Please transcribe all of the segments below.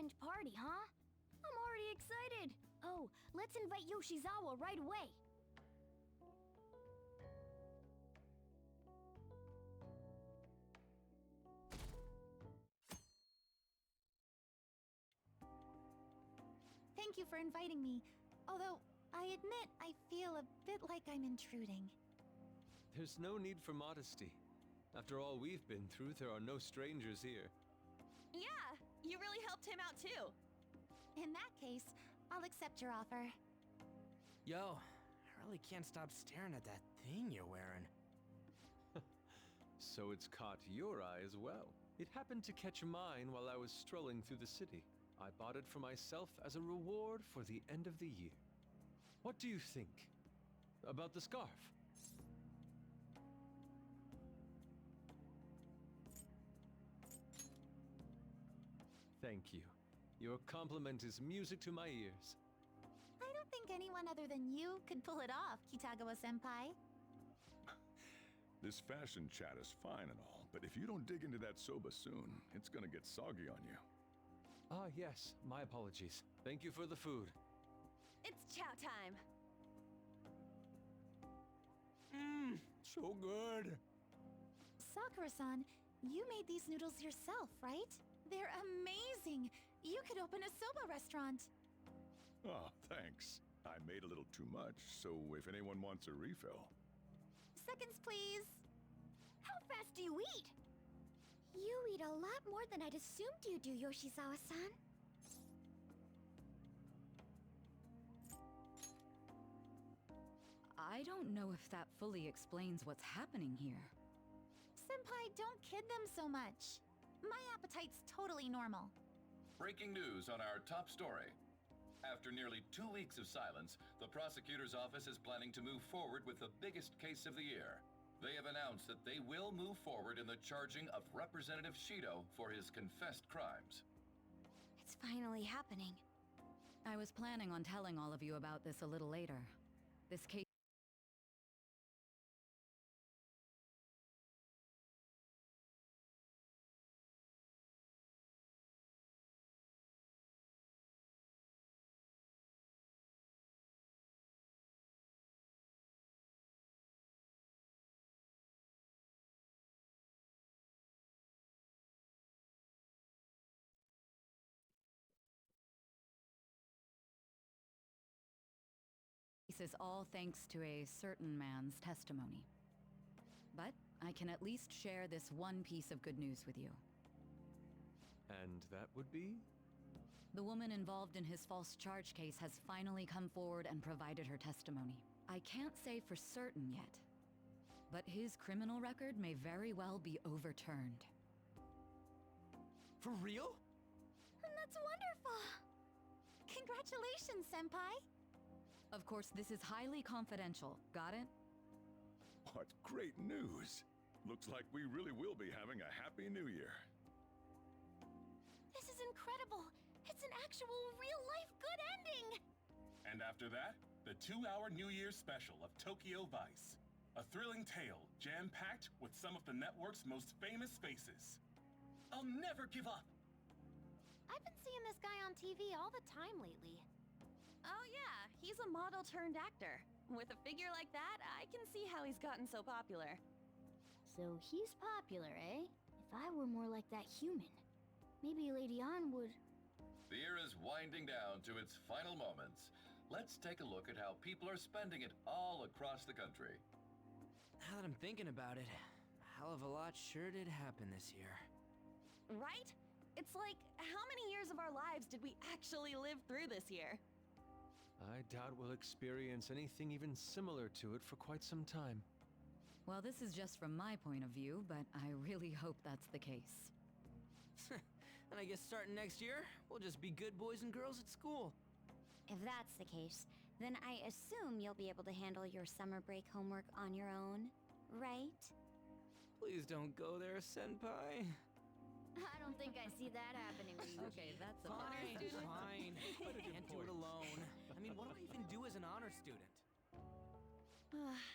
grand party, huh? I'm already excited. Oh, let's invite Yoshizawa right away. Thank you for inviting me. Although, I admit I feel a bit like I'm intruding. There's no need for modesty. After all we've been through, there are no strangers here. Yeah, you really helped him out too. In that case, I'll accept your offer. Yo, I really can't stop staring at that thing you're wearing. So it's caught your eye as well. It happened to catch mine while I was strolling through the city. I bought it for myself as a reward for the end of the year. What do you think about the scarf? Thank you. Your compliment is music to my ears. I don't think anyone other than you could pull it off, Kitagawa-senpai. This fashion chat is fine and all, but if you don't dig into that soba soon, it's gonna get soggy on you. Ah, yes. My apologies. Thank you for the food. It's chow time. So good. Sakura-san, you made these noodles yourself, right? They're amazing! You could open a soba restaurant! Oh, thanks. I made a little too much, so if anyone wants a refill. Seconds, please! How fast do you eat? You eat a lot more than I'd assumed you do, Yoshizawa-san. I don't know if that fully explains what's happening here. Senpai, don't kid them so much. My appetite's totally normal. Breaking news on our top story. After nearly 2 weeks of silence, the prosecutor's office is planning to move forward with the biggest case of the year. They have announced that they will move forward in the charging of Representative Shido for his confessed crimes. It's finally happening. I was planning on telling all of you about this a little later. This case is all thanks to a certain man's testimony. But I can at least share this one piece of good news with you. And that would be? The woman involved in his false charge case has finally come forward and provided her testimony. I can't say for certain yet, but his criminal record may very well be overturned. For real? That's wonderful! Congratulations, Senpai! Of course, this is highly confidential. Got it? What great news! Looks like we really will be having a happy new year. This is incredible! It's an actual, real-life good ending! And after that, the 2-hour New Year's special of Tokyo Vice. A thrilling tale jam-packed with some of the network's most famous faces. I'll never give up! I've been seeing this guy on TV all the time lately. Oh yeah, he's a model turned actor. With a figure like that, I can see how he's gotten so popular. So he's popular, eh? If I were more like that human, maybe Lady An would... The year is winding down to its final moments. Let's take a look at how people are spending it all across the country. Now that I'm thinking about it, a hell of a lot sure did happen this year. Right? It's like, how many years of our lives did we actually live through this year? I doubt we'll experience anything even similar to it for quite some time. Well, this is just from my point of view, but I really hope that's the case. And I guess starting next year, we'll just be good boys and girls at school. If that's the case, then I assume you'll be able to handle your summer break homework on your own, right? Please don't go there, Senpai. I don't think I see that happening with you. Okay, that's a Fine, better student. fine. I can't do it alone. I mean, what do I even do as an honor student?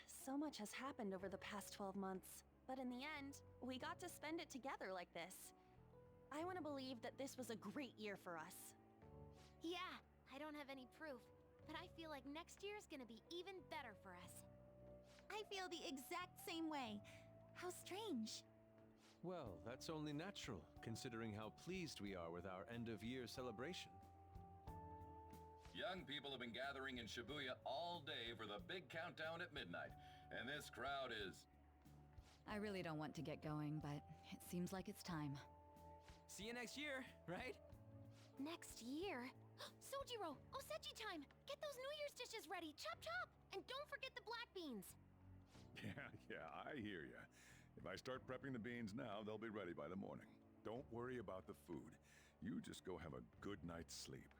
So much has happened over the past 12 months. But in the end, we got to spend it together like this. I want to believe that this was a great year for us. Yeah, I don't have any proof, but I feel like next year's gonna be even better for us. I feel the exact same way. How strange. Well, that's only natural, considering how pleased we are with our end-of-year celebration. Young people have been gathering in Shibuya all day for the big countdown at midnight, and this crowd is... I really don't want to get going, but it seems like it's time. See you next year, right? Next year? Sojiro, Osechi time! Get those New Year's dishes ready, chop chop! And don't forget the black beans! Yeah, I hear ya. If I start prepping the beans now, they'll be ready by the morning. Don't worry about the food. You just go have a good night's sleep.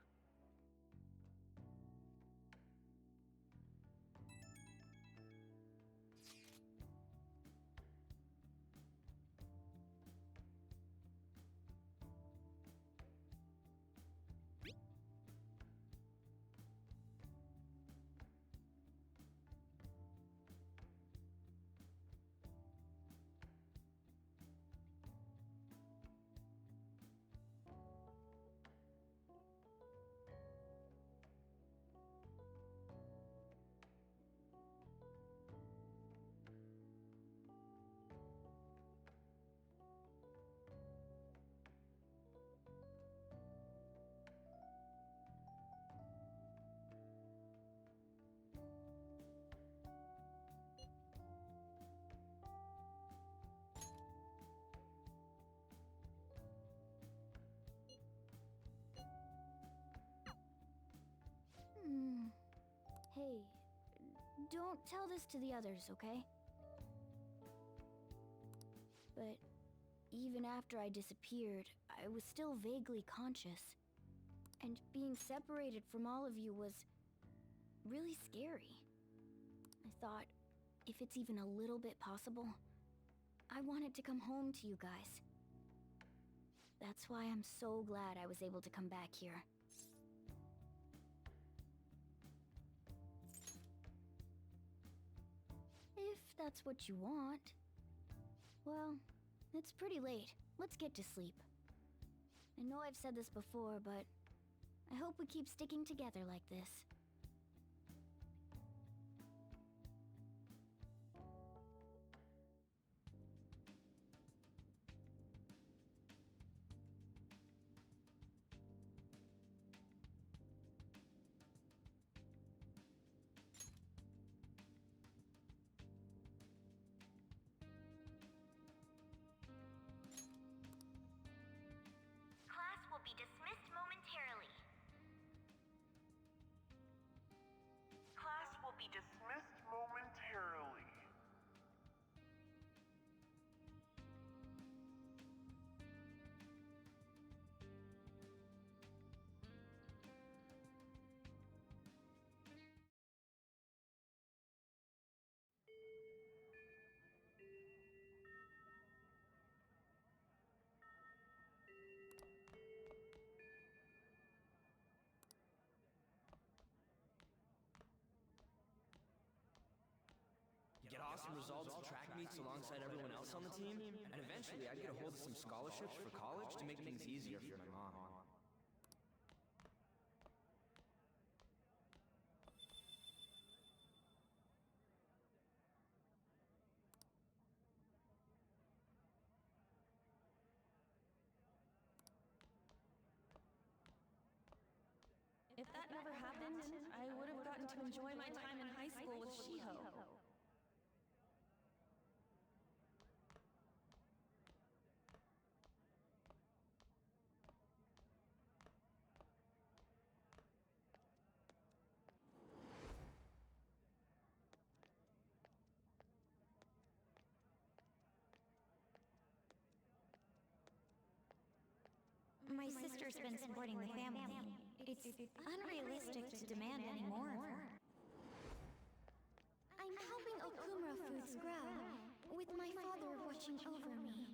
Hey, don't tell this to the others, okay? But even after I disappeared, I was still vaguely conscious. And being separated from all of you was really scary. I thought, if it's even a little bit possible, I wanted to come home to you guys. That's why I'm so glad I was able to come back here. If that's what you want. Well, it's pretty late. Let's get to sleep. I know I've said this before, but I hope we keep sticking together like this. Class will be dismissed momentarily. Class will be dismissed momentarily. Get awesome results at track meets alongside everyone else on the team, and eventually I'd get a hold of some scholarships for college to make things easier for my mom. If that never happened, I would have gotten to enjoy my time in high school with Shiho. My sister's been supporting the family. It's unrealistic to demand any more of her. I'm helping Okumura Foods grow, with my father watching over me.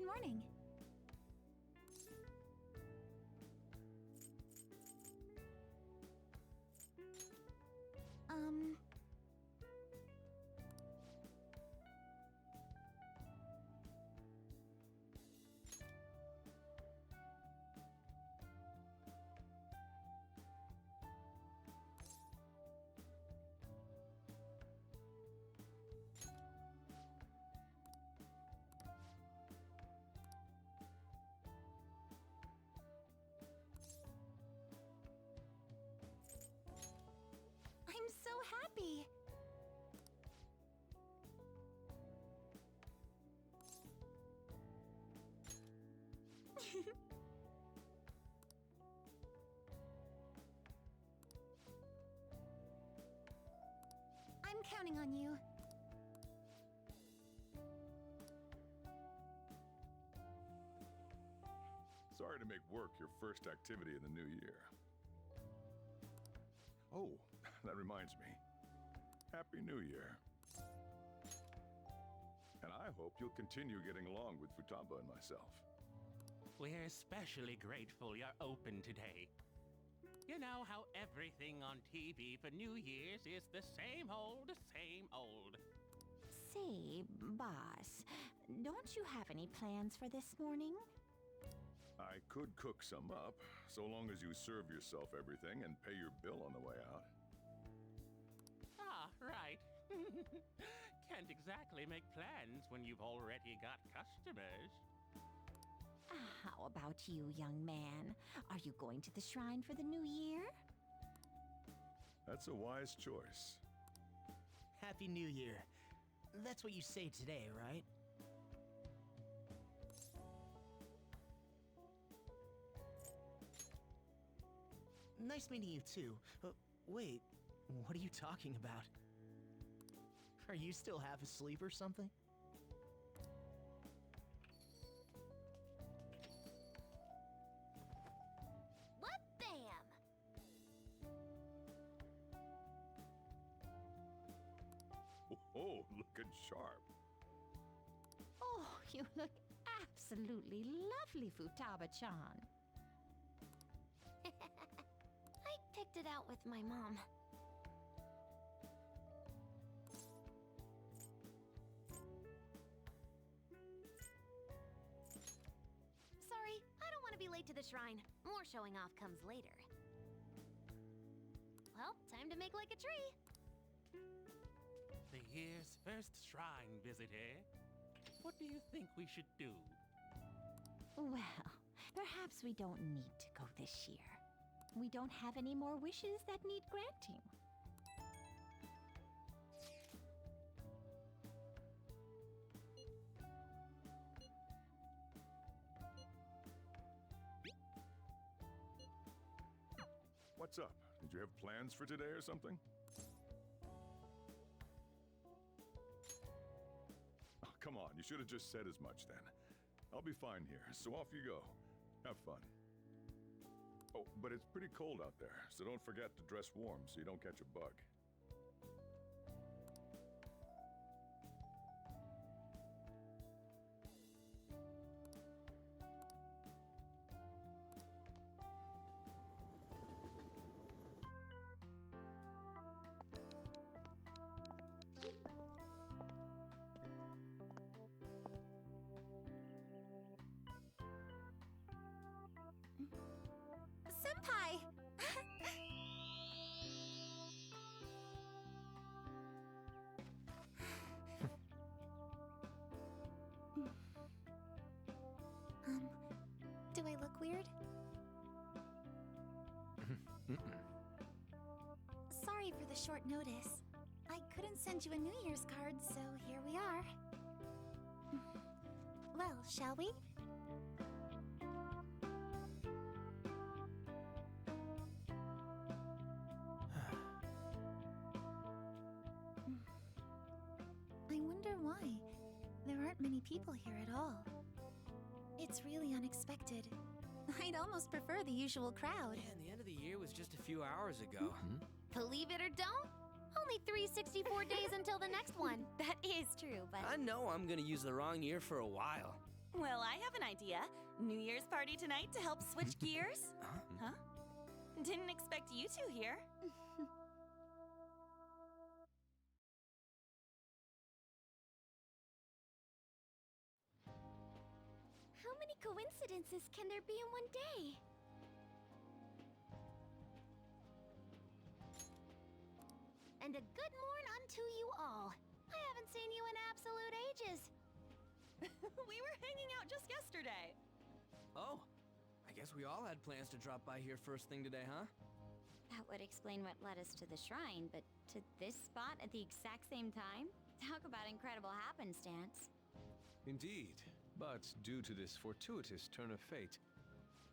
Good morning. I'm so happy. I'm counting on you. Sorry to make work your first activity in the new year. Oh, that reminds me. Happy New Year. And I hope you'll continue getting along with Futaba and myself. We're especially grateful you're open today. You know how everything on TV for New Year's is the same old, same old. Say, boss, don't you have any plans for this morning? I could cook some up, so long as you serve yourself everything and pay your bill on the way out. Ah, right. Can't exactly make plans when you've already got customers. How about you, young man? Are you going to the shrine for the new year? That's a wise choice. Happy New Year. That's what you say today, right? Nice meeting you too. Wait, what are you talking about? Are you still half asleep or something? What bam! Oh, looking sharp. Oh, you look absolutely lovely, Futaba-chan. I picked it out with my mom. Sorry, I don't want to be late to the shrine. More showing off comes later. Well, time to make like a tree. The year's first shrine visit, eh? What do you think we should do? Well, perhaps we don't need to go this year. We don't have any more wishes that need granting. What's up? Did you have plans for today or something? Oh, come on, you should have just said as much then. I'll be fine here, so off you go. Have fun. Oh, but it's pretty cold out there, so don't forget to dress warm so you don't catch a bug. Senpai! Do I look weird? Sorry for the short notice. I couldn't send you a New Year's card, so here we are. Well, shall we? I wonder why. There aren't many people here at all. It's really unexpected. I'd almost prefer the usual crowd. Man, the end of the year was just a few hours ago. Believe it or don't, only 364 days until the next one. That is true, but... I know I'm gonna use the wrong year for a while. Well, I have an idea. New Year's party tonight to help switch gears? Huh? Didn't expect you two here. How many coincidences can there be in one day? And a good morn unto you all. I haven't seen you in absolute ages. We were hanging out just yesterday. Oh, I guess we all had plans to drop by here first thing today, huh? That would explain what led us to the shrine, but to this spot at the exact same time? Talk about incredible happenstance. Indeed, but due to this fortuitous turn of fate,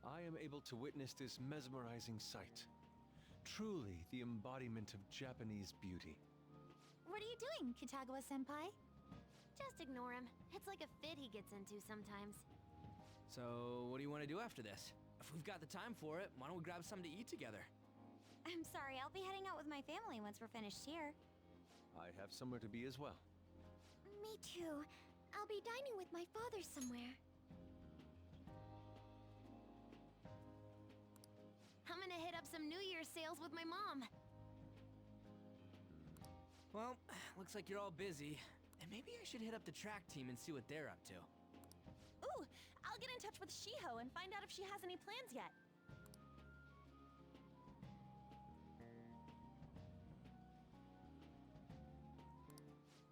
I am able to witness this mesmerizing sight. Truly the embodiment of Japanese beauty. What are you doing, Kitagawa-senpai? Just ignore him. It's like a fit he gets into sometimes. So, what do you want to do after this? If we've got the time for it, why don't we grab something to eat together? I'm sorry, I'll be heading out with my family once we're finished here. I have somewhere to be as well. Me too. I'll be dining with my father somewhere. I'm gonna hit up some New Year's sales with my mom. Well, looks like you're all busy. And maybe I should hit up the track team and see what they're up to. Ooh, I'll get in touch with Shiho and find out if she has any plans yet.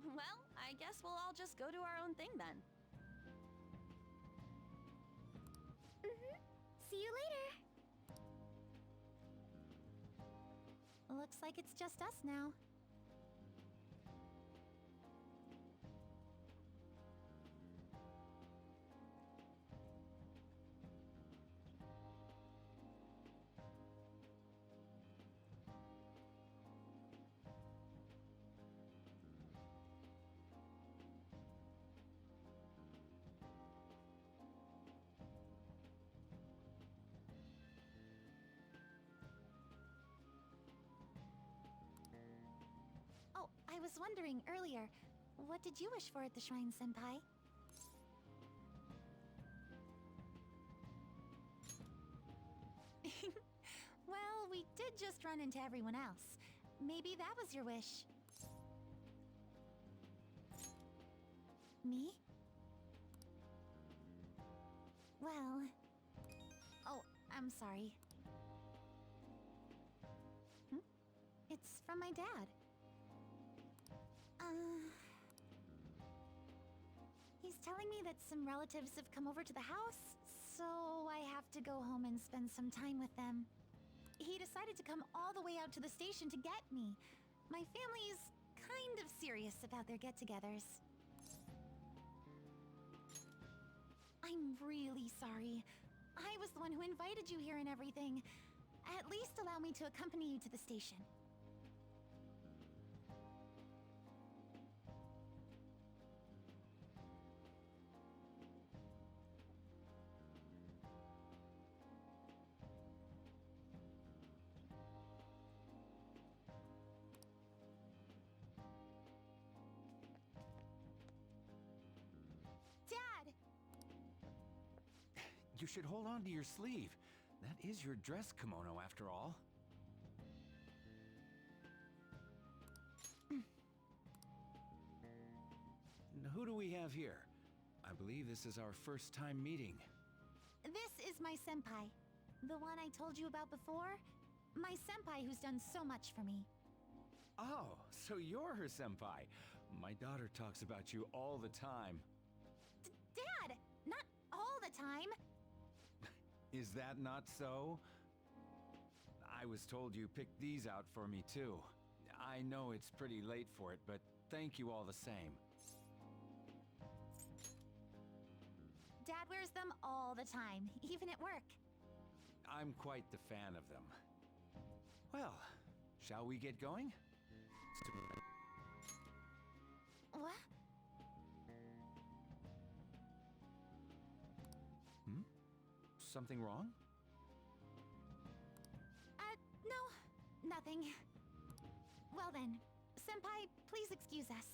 Well, I guess we'll all just go do our own thing then. See you later. Looks like it's just us now. Oh, I was wondering earlier, what did you wish for at the shrine, Senpai? Well, we did just run into everyone else. Maybe that was your wish. Me? Well... Oh, I'm sorry. It's from my dad. He's telling me that some relatives have come over to the house, so I have to go home and spend some time with them. He decided to come all the way out to the station to get me. My family's kind of serious about their get-togethers. I'm really sorry. I was the one who invited you here and everything. At least allow me to accompany you to the station. Dad! You should hold on to your sleeve. That is your dress kimono, after all. Who do we have here? I believe this is our first time meeting. This is my senpai. The one I told you about before. My senpai who's done so much for me. Oh, so you're her senpai. My daughter talks about you all the time. Dad! Not all the time. Is that not so? I was told you picked these out for me too. I know it's pretty late for it, but thank you all the same. Dad wears them all the time, even at work. I'm quite the fan of them. Well, shall we get going? What? Something wrong? No, nothing. Well then, senpai, please excuse us.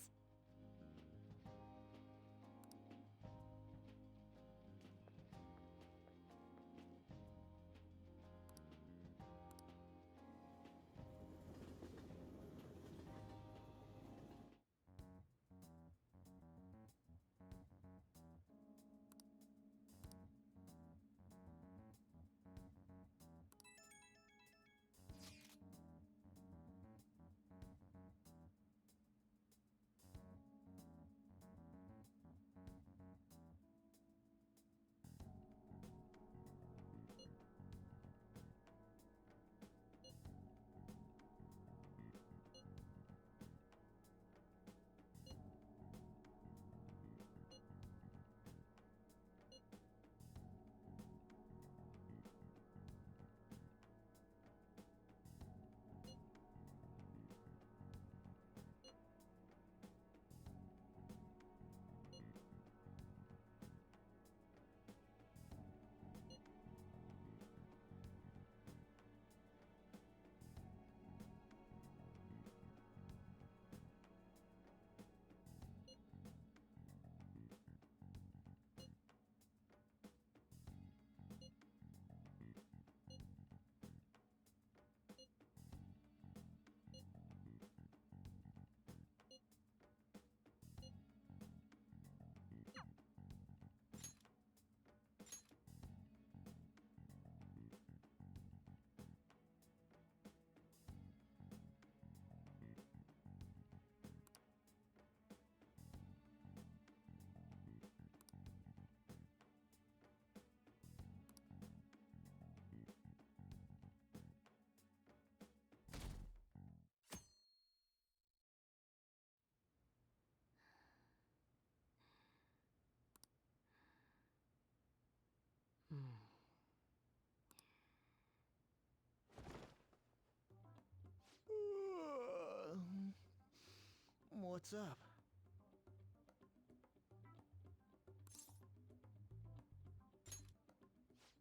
What's up?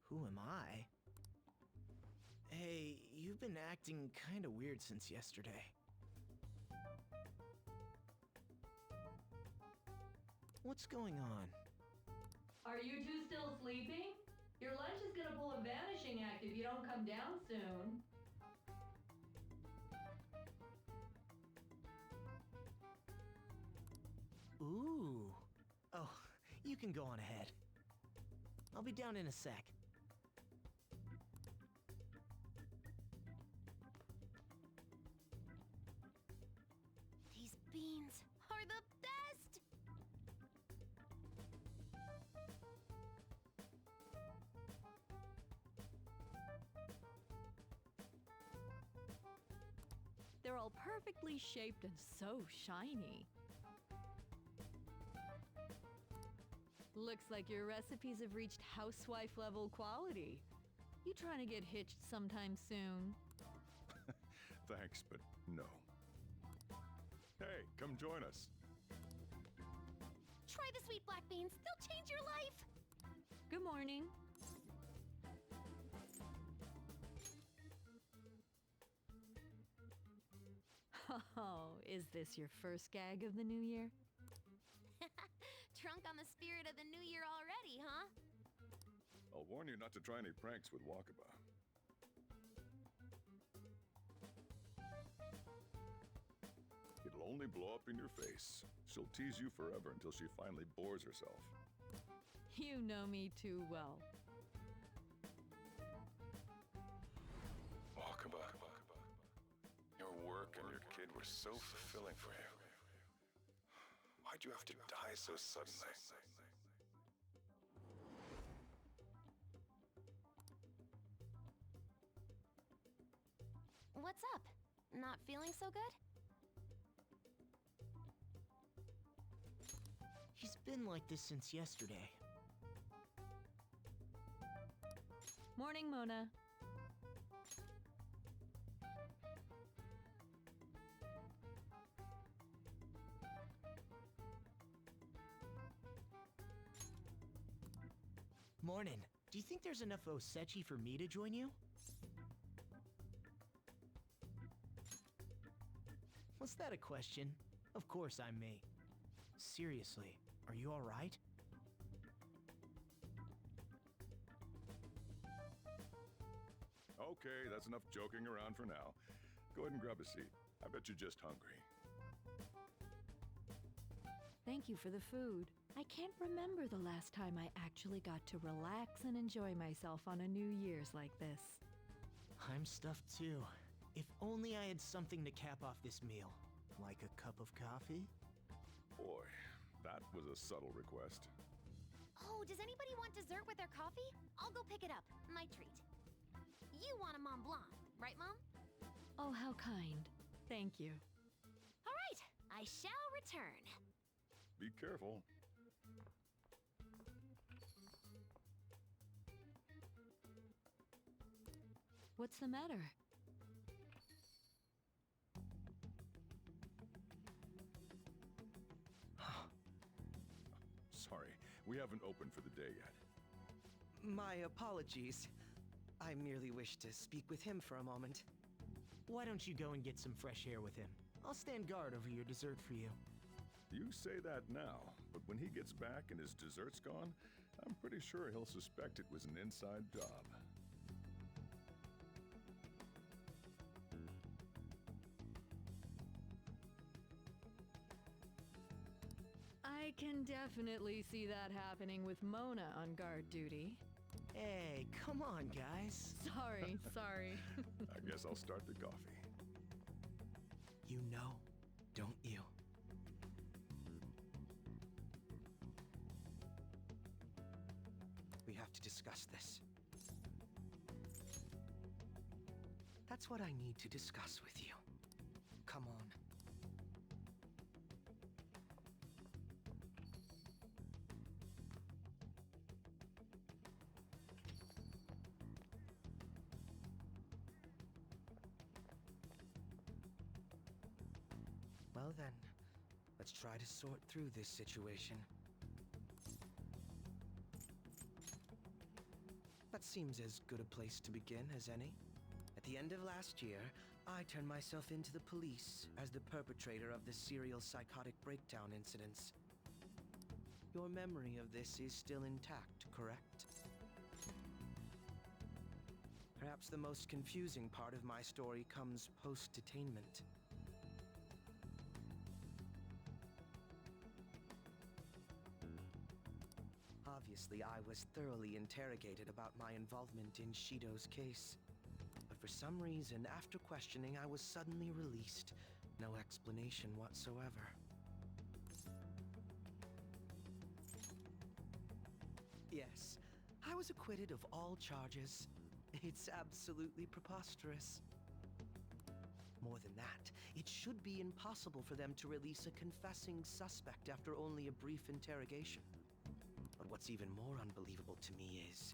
Who am I? Hey, you've been acting kinda weird since yesterday. What's going on? Are you two still sleeping? Your lunch is gonna pull a vanishing act if you don't come down soon. Ooh. Oh, you can go on ahead. I'll be down in a sec. These beans are the best! They're all perfectly shaped and so shiny. Looks like your recipes have reached housewife level quality. You trying to get hitched sometime soon? Thanks, but no. Hey, come join us. Try the sweet black beans, they'll change your life! Good morning. Oh, is this your first gag of the new year? Drunk on the spirit of the new year already, huh? I'll warn you not to try any pranks with Wakaba. It'll only blow up in your face. She'll tease you forever until she finally bores herself. You know me too well. Wakaba, your work and your kid were so fulfilling for you. Why'd you have to die so suddenly? What's up? Not feeling so good? He's been like this since yesterday. Morning, Mona. Morning. Do you think there's enough osechi for me to join you? Was that a question? Of course I'm me. Seriously, are you alright? Okay, that's enough joking around for now. Go ahead and grab a seat. I bet you're just hungry. Thank you for the food. I can't remember the last time I actually got to relax and enjoy myself on a New Year's like this. I'm stuffed too. If only I had something to cap off this meal. Like a cup of coffee? Boy, that was a subtle request. Oh, does anybody want dessert with their coffee? I'll go pick it up. My treat. You want a Mont Blanc, right, Mom? Oh, how kind. Thank you. All right, I shall return. Be careful. What's the matter? Sorry, we haven't opened for the day yet. My apologies. I merely wish to speak with him for a moment. Why don't you go and get some fresh air with him? I'll stand guard over your dessert for you. You say that now, but when he gets back and his dessert's gone, I'm pretty sure he'll suspect it was an inside job. I can definitely see that happening with Mona on guard duty. Hey, come on, guys. Sorry, sorry. I guess I'll start the coffee. You know, don't you? We have to discuss this. That's what I need to discuss with you. Come on. Well then, Let's try to sort through this situation. That seems as good a place to begin as any. At the end of last year, I turned myself into the police as the perpetrator of the serial psychotic breakdown incidents. Your memory of this is still intact, correct? Perhaps the most confusing part of my story comes post-detainment. Obviously, I was thoroughly interrogated about my involvement in Shido's case. But for some reason, after questioning, I was suddenly released. No explanation whatsoever. Yes, I was acquitted of all charges. It's absolutely preposterous. More than that, it should be impossible for them to release a confessing suspect after only a brief interrogation. But what's even more unbelievable to me is...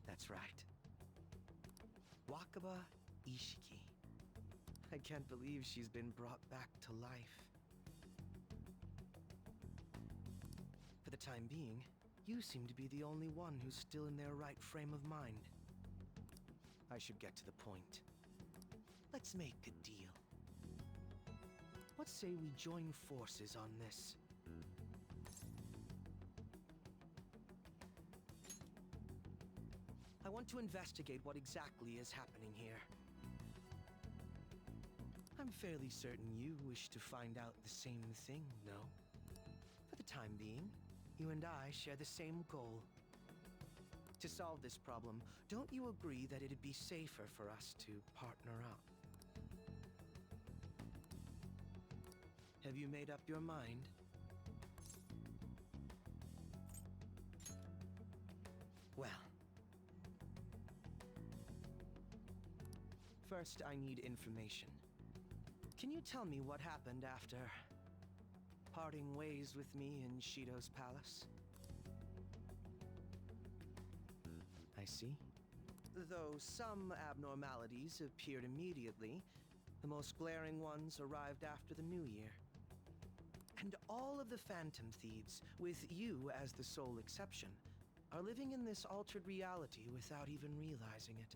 That's right. Wakaba Ishiki. I can't believe she's been brought back to life. For the time being, you seem to be the only one who's still in their right frame of mind. I should get to the point. Let's make a deal. Let's say we join forces on this. I want to investigate what exactly is happening here. I'm fairly certain you wish to find out the same thing, no? For the time being, you and I share the same goal. To solve this problem, don't you agree that it'd be safer for us to partner up? Have you made up your mind? Well. First, I need information. Can you tell me what happened after parting ways with me in Shido's palace? I see. Though some abnormalities appeared immediately, the most glaring ones arrived after the New Year. And all of the Phantom Thieves, with you as the sole exception, are living in this altered reality without even realizing it.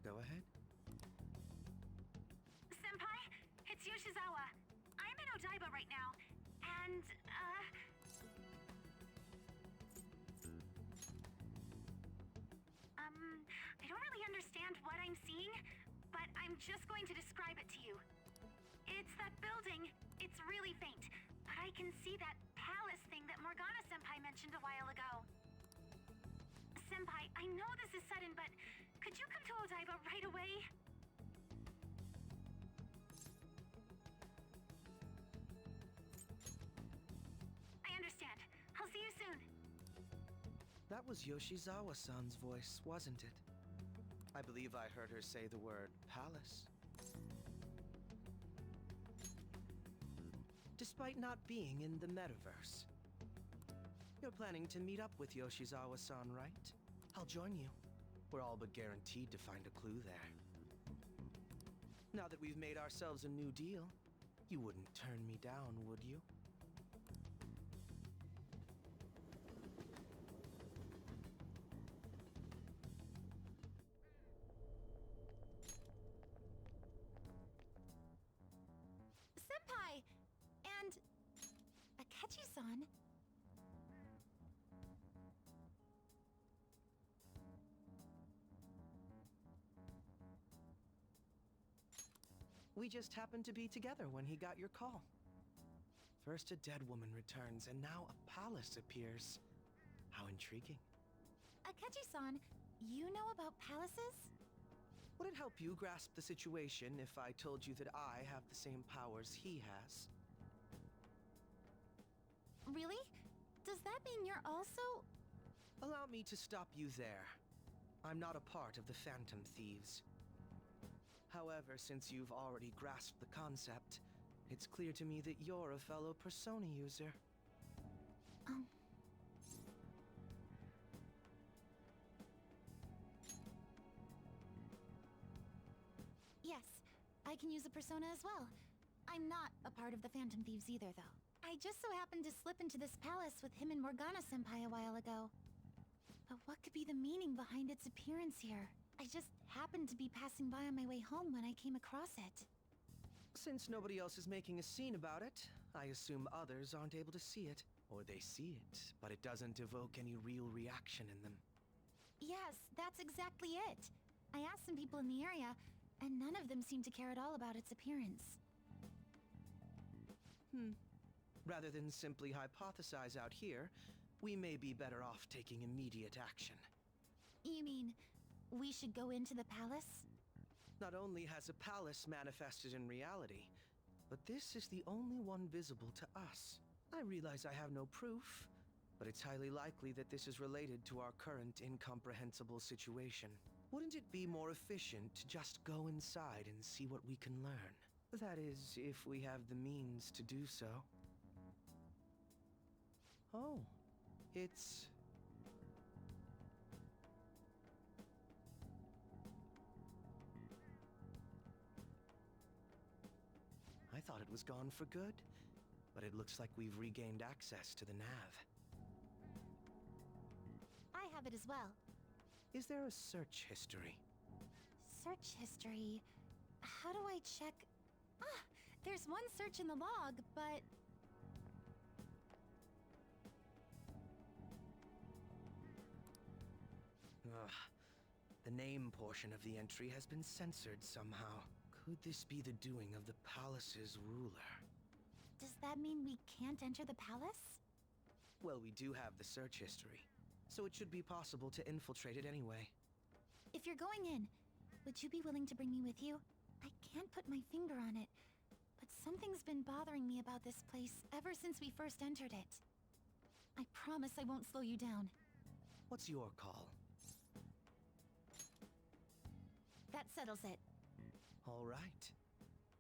Go ahead. Senpai, it's Yoshizawa. I'm in Odaiba right now, and, I don't really understand what I'm seeing, but I'm just going to describe it to you. It's that building. It's really faint, but I can see that palace thing that Morgana-senpai mentioned a while ago. Senpai, I know this is sudden, but could you come to Odaiba right away? I understand. I'll see you soon. That was Yoshizawa-san's voice, wasn't it? I believe I heard her say the word palace. Despite not being in the metaverse. You're planning to meet up with Yoshizawa-san, right? I'll join you. We're all but guaranteed to find a clue there. Now that we've made ourselves a new deal, you wouldn't turn me down, would you? Senpai! And... Akechi-san? We just happened to be together when he got your call. First a dead woman returns, and now a palace appears. How intriguing. Akechi-san, you know about palaces? Would it help you grasp the situation if I told you that I have the same powers he has? Really? Does that mean you're also... Allow me to stop you there. I'm not a part of the Phantom Thieves. However, since you've already grasped the concept, it's clear to me that you're a fellow Persona user. I can use a persona as well. I'm not a part of the Phantom Thieves either, though. I just so happened to slip into this palace with him and Morgana-senpai a while ago. But what could be the meaning behind its appearance here? I just happened to be passing by on my way home when I came across it. Since nobody else is making a scene about it, I assume others aren't able to see it. Or they see it, but it doesn't evoke any real reaction in them. Yes, that's exactly it. I asked some people in the area, and none of them seemed to care at all about its appearance. Rather than simply hypothesize out here, we may be better off taking immediate action. You mean, we should go into the palace? Not only has a palace manifested in reality, but this is the only one visible to us. I realize I have no proof, but it's highly likely that this is related to our current incomprehensible situation. Wouldn't it be more efficient to just go inside and see what we can learn? That is, if we have the means to do so. Oh, it's... I thought it was gone for good, but it looks like we've regained access to the nav. I have it as well. Is there a search history? Search history... How do I check... Ah! There's one search in the log, but... Ugh. The name portion of the entry has been censored somehow. Could this be the doing of the palace's ruler? Does that mean we can't enter the palace? Well, we do have the search history, so it should be possible to infiltrate it anyway. If you're going in, would you be willing to bring me with you? I can't put my finger on it, but something's been bothering me about this place ever since we first entered it. I promise I won't slow you down. What's your call? That settles it. All right.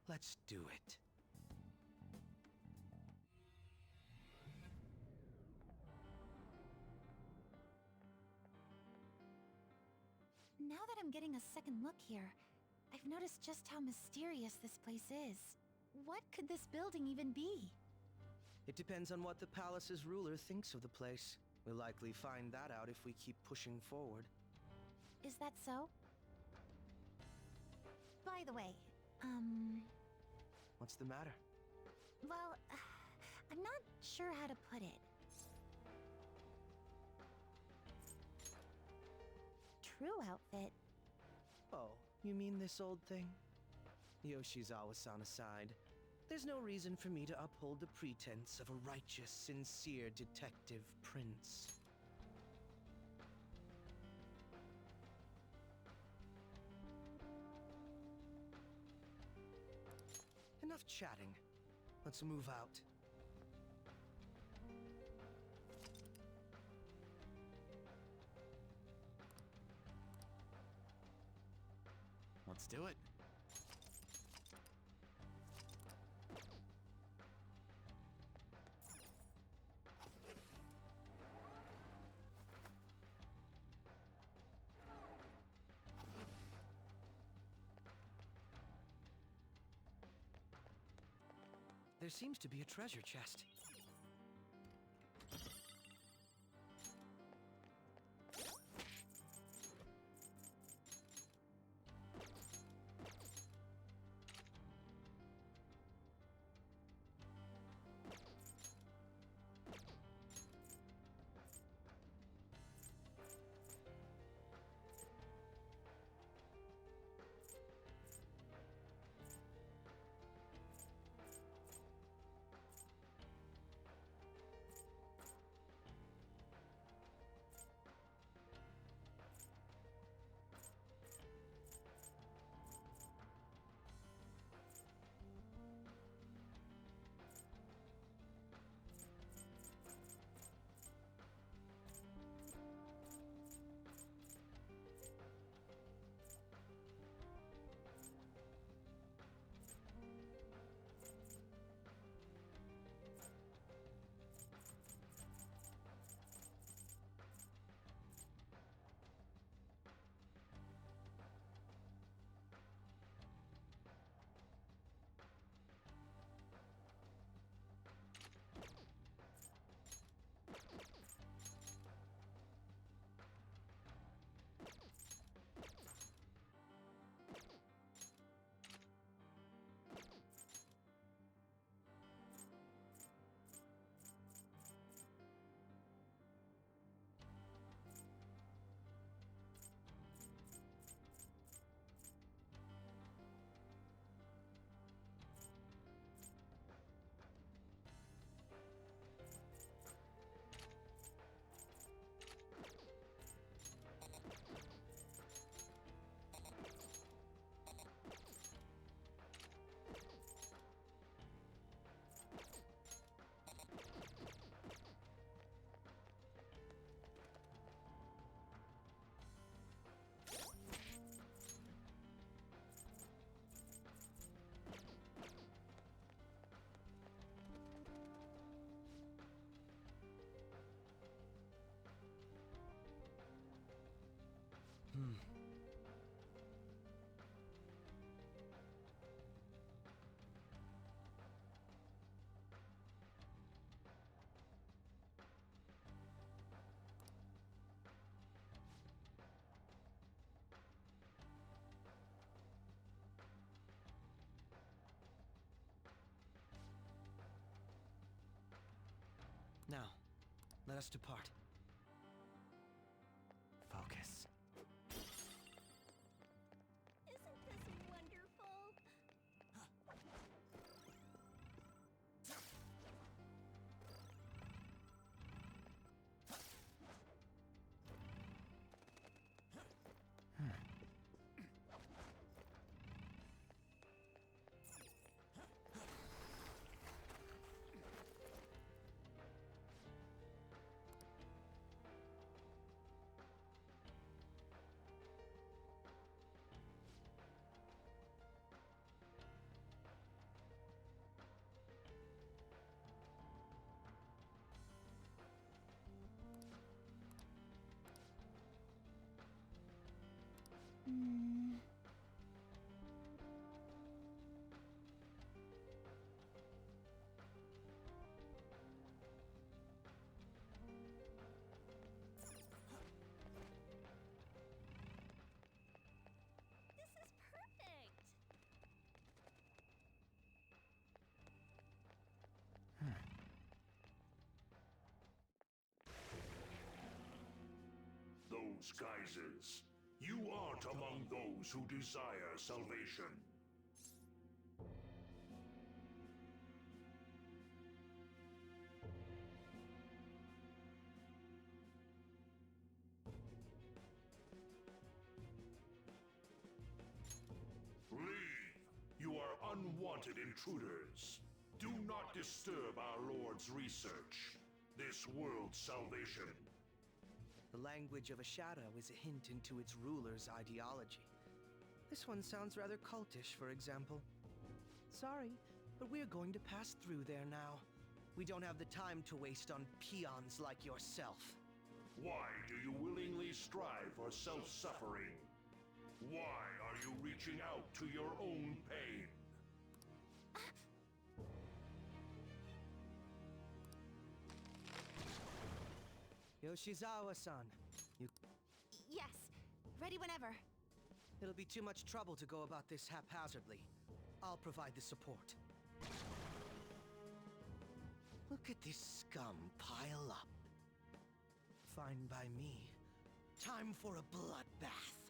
Let's do it. Now that I'm getting a second look here, I've noticed just how mysterious this place is. What could this building even be? It depends on what the palace's ruler thinks of the place. We'll likely find that out if we keep pushing forward. Is that so? By the way, What's the matter? well, I'm not sure how to put it. True outfit. Oh, you mean this old thing? Yoshizawa-san aside, there's no reason for me to uphold the pretense of a righteous, sincere detective prince. Enough chatting. Let's move out. Let's do it. There seems to be a treasure chest. Let us depart. Focus. Isn't this wonderful? Hmm. This is perfect. Those guises. You aren't among those who desire salvation. Leave! You are unwanted intruders. Do not disturb our Lord's research. This world's salvation. The language of a shadow is a hint into its ruler's ideology. This one sounds rather cultish, for example. Sorry, but we're going to pass through there now. We don't have the time to waste on peons like yourself. Why do you willingly strive for self-suffering? Why are you reaching out to your own pain? Yoshizawa-san, Yes, ready whenever. it'll be too much trouble to go about this haphazardly. I'll provide the support. Look at this scum pile up. Fine by me. Time for a bloodbath.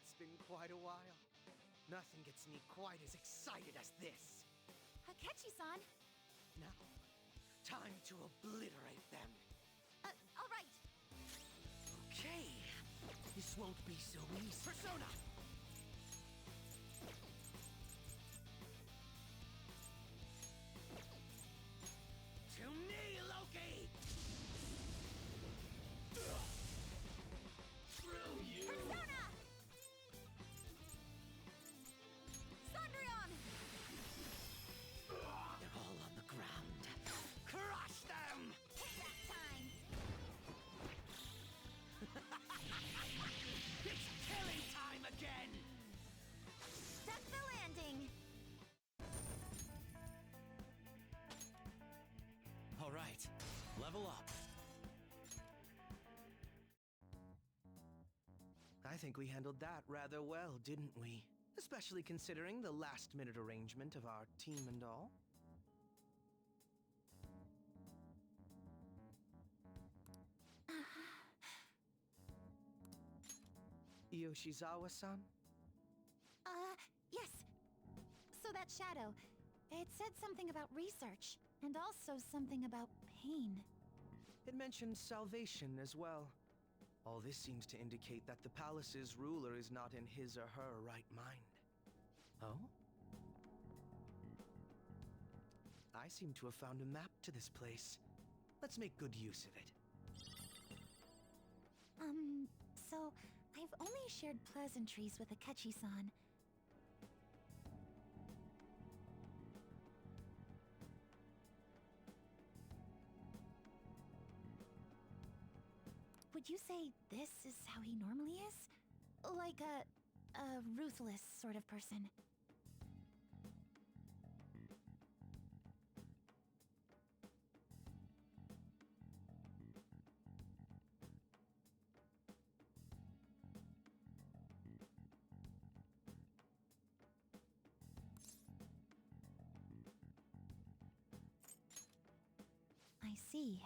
It's been quite a while. Nothing gets me quite as excited as this. Akechi-san! Now, time to obliterate them. All right. Okay, this won't be so easy. Persona! To me, Loki! Thrill you! Persona! Sondrion! They're all on the ground. Crush them! Payback time! It's killing time again! Set the landing! All right, level up. I think we handled that rather well, didn't we? Especially considering the last-minute arrangement of our team and all. Yoshizawa-san? Yes. So that shadow, it said something about research, and also something about pain. It mentioned salvation as well. All this seems to indicate that the palace's ruler is not in his or her right mind. Oh? I seem to have found a map to this place. Let's make good use of it. So I've only shared pleasantries with Akechi-san. Would you say this is how he normally is? Like a ruthless sort of person. see.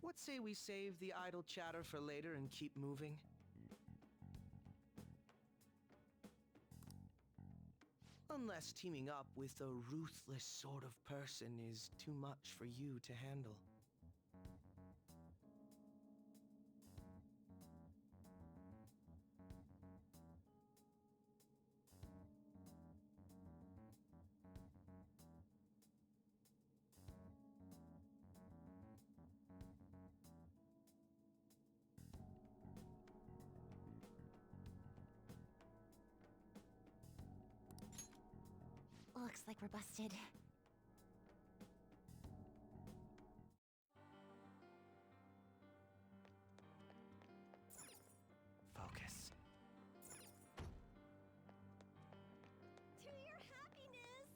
What say we save the idle chatter for later and keep moving? Unless teaming up with a ruthless sort of person is too much for you to handle. Looks like we're busted. Focus. To your happiness!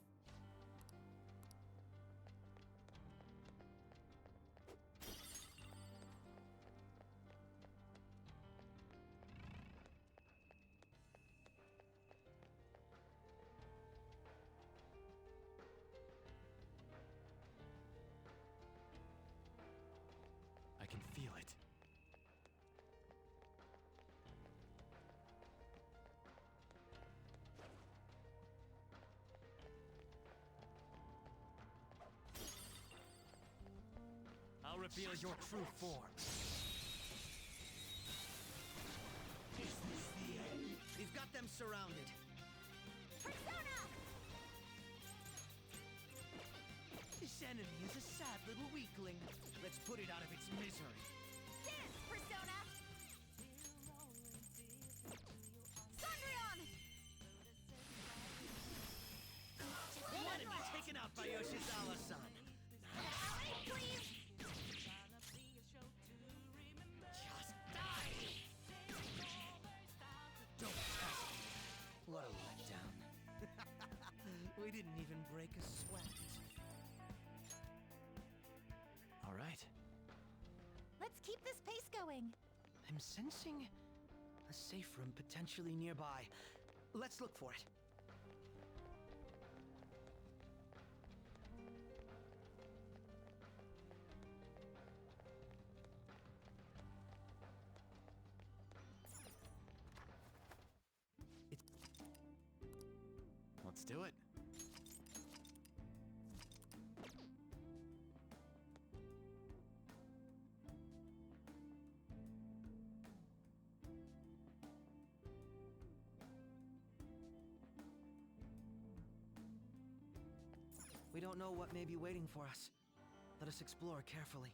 I can feel it. I'll reveal your true form. We've got them surrounded. Persona! This enemy is a sad little weakling. Let's put it out of its misery. Dance, Persona! Sondrion! Enemy taken out by Yoshizawa-san. Ally, please! Just die! Don't test me. What a letdown. We didn't even break a sweat. All right. Let's keep this pace going. I'm sensing a safe room potentially nearby. Let's look for it. Let's do it. We don't know what may be waiting for us. Let us explore carefully.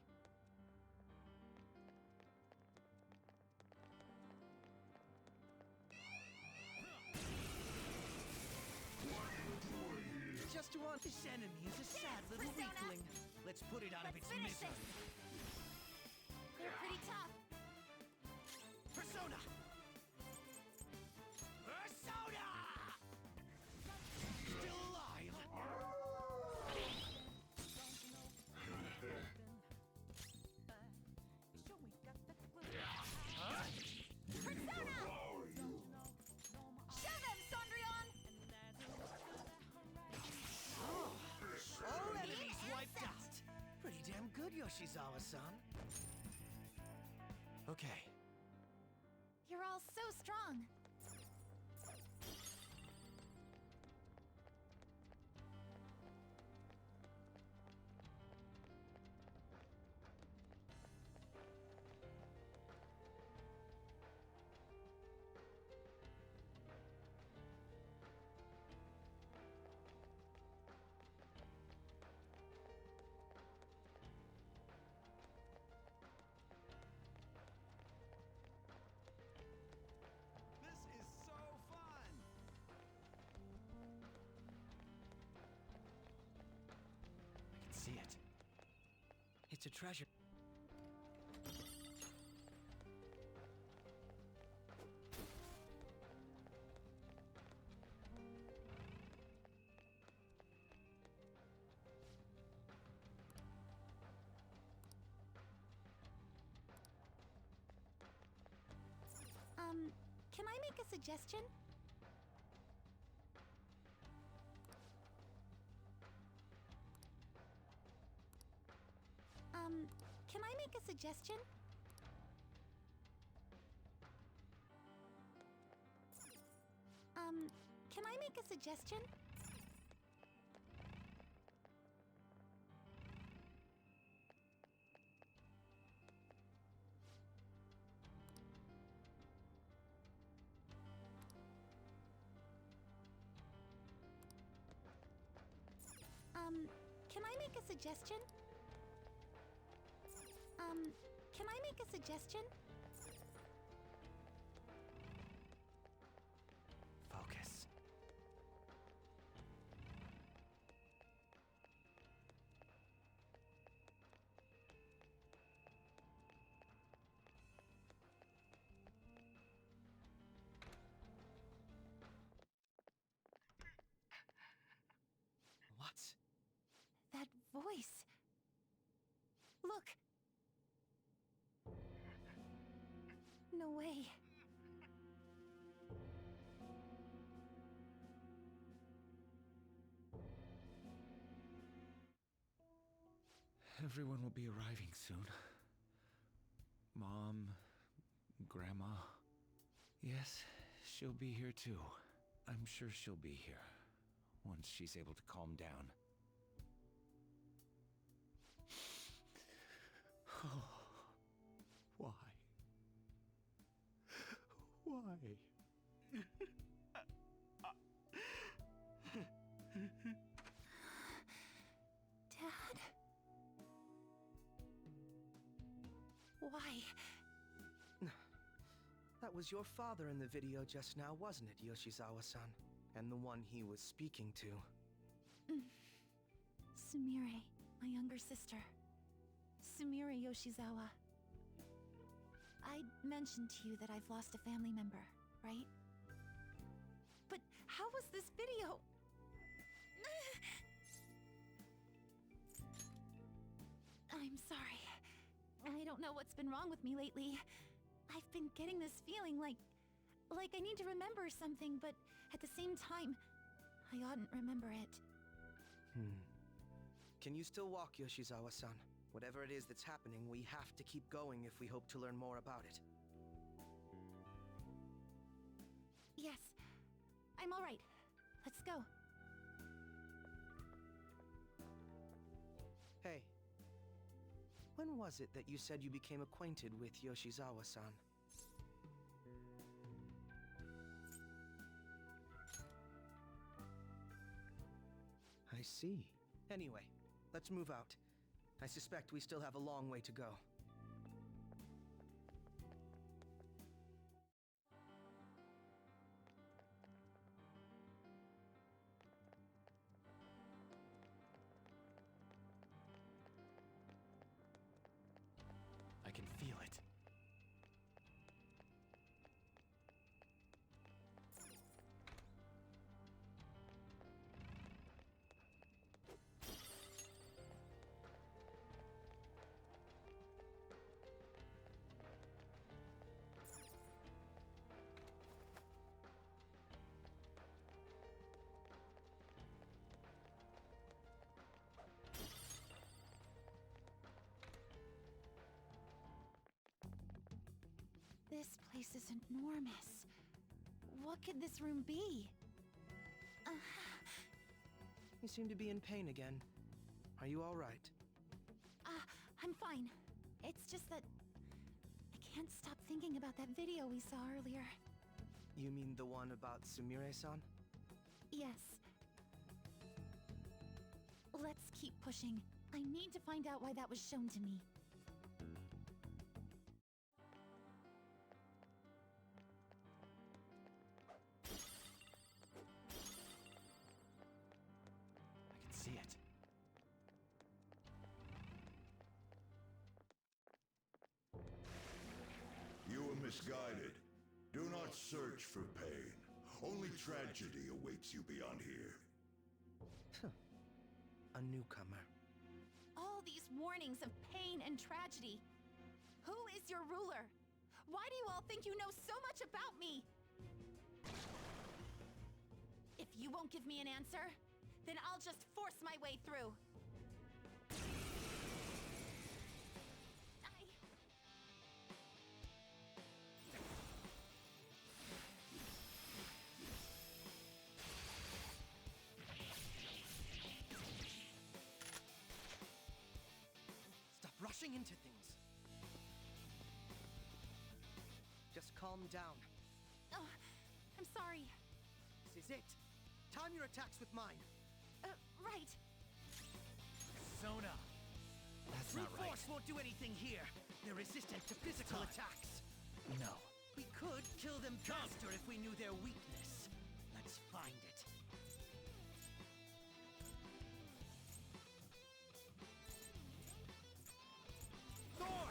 Just to want this enemy is a sad little Persona! weakling. Let's put it out of its Finish misery. this. They're pretty tough. Persona! Persona! Still alive! Persona! Show them, Sondrion! All enemies wiped out! Pretty damn good, Yoshizawa-san. Okay. You're all so strong. This is so fun! I can see it. It's a treasure. Can I make a suggestion? Can I make a suggestion? Can I make a suggestion? Can I make a suggestion? Can I make a suggestion? Focus. What? That voice. Look. No way. Everyone will be arriving soon. Mom, Grandma. Yes, she'll be here too. I'm sure she'll be here once she's able to calm down. Why? Why? Dad? Why? That was your father in the video just now, wasn't it, Yoshizawa-san? And the one he was speaking to. Sumire, my younger sister. Sumire Yoshizawa. I mentioned to you that I've lost a family member, right? But how was this video? I'm sorry. I don't know what's been wrong with me lately. I've been getting this feeling like I need to remember something, but at the same time, I oughtn't remember it. Can you still walk, Yoshizawa-san? Whatever it is that's happening, we have to keep going if we hope to learn more about it. Yes, I'm all right. Let's go. Hey. When was it that you said you became acquainted with Yoshizawa-san? I see. Anyway, let's move out. I suspect we still have a long way to go. I can feel it. This place is enormous. What could this room be? You seem to be in pain again. Are you all right? I'm fine. It's just that I can't stop thinking about that video we saw earlier. You mean the one about Sumire-san? Yes. Let's keep pushing. I need to find out why that was shown to me. I can see it. You were misguided. Do not search for pain. Only tragedy awaits you beyond here. A newcomer. All these warnings of pain and tragedy. Who is your ruler? Why do you all think you know so much about me? If you won't give me an answer, then I'll just force my way through. rushing into things. Just calm down. Oh, I'm sorry. This is it. Time your attacks with mine. Right. Sona! That's not right. Force won't do anything here. They're resistant to physical attacks. No. We could kill them faster if we knew their weakness. Let's find it. Thor!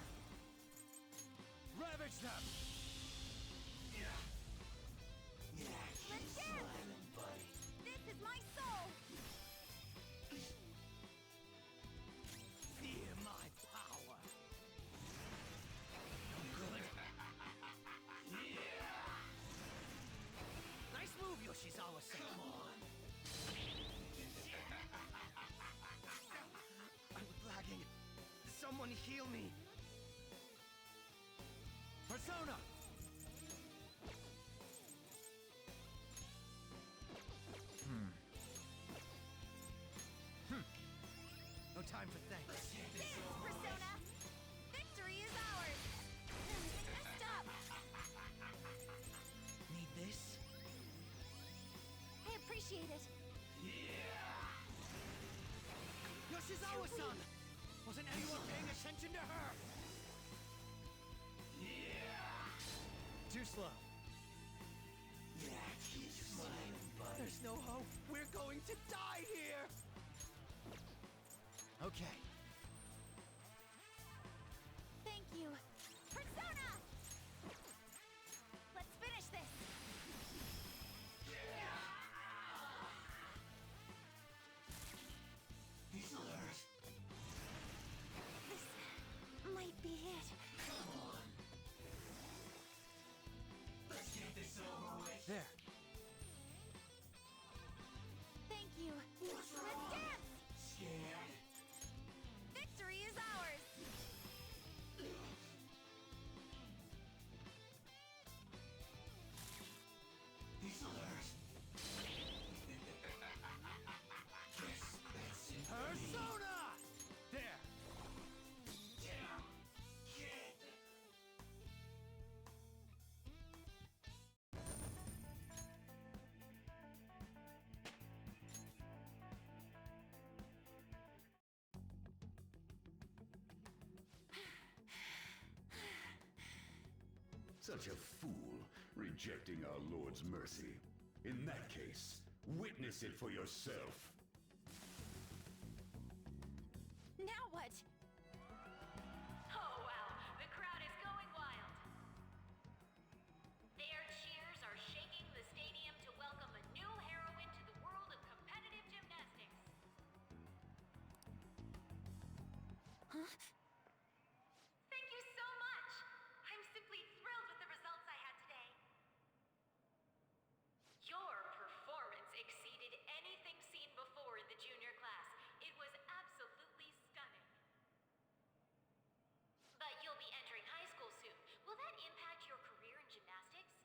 Ravage them! Let's dance! This is my soul! Fear my power. No good. Nice move, Yoshizawa-san. Come on. I'm lagging. Someone heal me. Persona! No time for thanks. Dance, Persona! Victory is ours! Stop! Need this? I appreciate it. Yoshizawa-san! Wasn't anyone paying attention to her? Too slow. There's no hope. We're going to die here. Okay. Thank you. Persona! Let's finish this. This might be it. There. Thank you. Let's dance! Victory is ours! Persona! There. Such a fool, rejecting our Lord's mercy. In that case, witness it for yourself. Now what? Oh wow, the crowd is going wild. Their cheers are shaking the stadium to welcome a new heroine to the world of competitive gymnastics. Huh? Thank you so much. I'm simply thrilled with the results I had today. Your performance exceeded anything seen before in the junior class. It was absolutely stunning. But you'll be entering high school soon. Will that impact your career in gymnastics?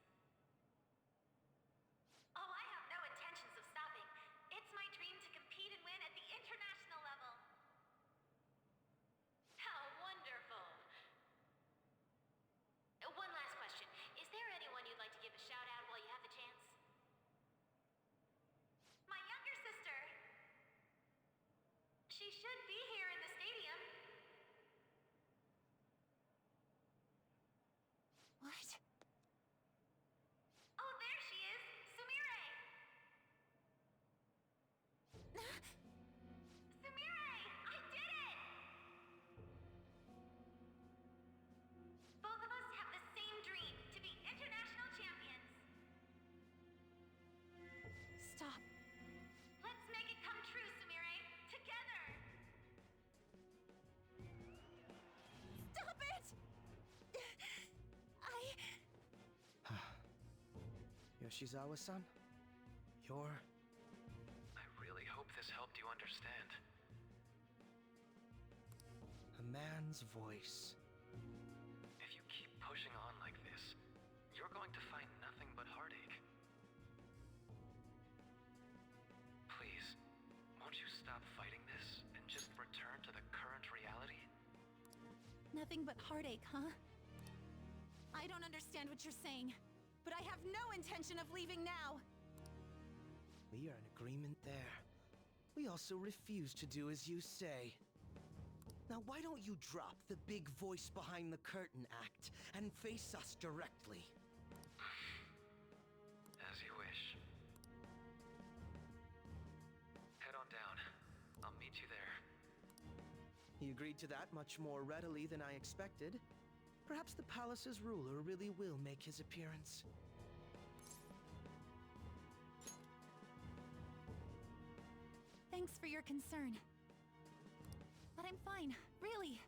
Oh, I have no intentions of stopping. It's my dream to compete and win at the international level. How wonderful. One last question. Is there anyone you'd like to give a shout out while you have the chance? My younger sister. She should be here in the stadium. What? Oh, there she is. Sumire. Sumire, I did it! Both of us have the same dream, to be international champions. Stop. Let's make it come true, Sumire. Together! Stop it! Yoshizawa-san? You're... I really hope this helped you understand. a man's voice. If you keep pushing on like this, you're going to find nothing but heartache. Please, won't you stop fighting this and just return to the current reality? Nothing but heartache, huh? I don't understand what you're saying, but I have no intention of leaving now. We are in agreement there. We also refuse to do as you say. Now why don't you drop the big voice behind the curtain act and face us directly? As you wish. Head on down. I'll meet you there. He agreed to that much more readily than I expected. Perhaps the palace's ruler really will make his appearance. Thanks for your concern. But I'm fine, really.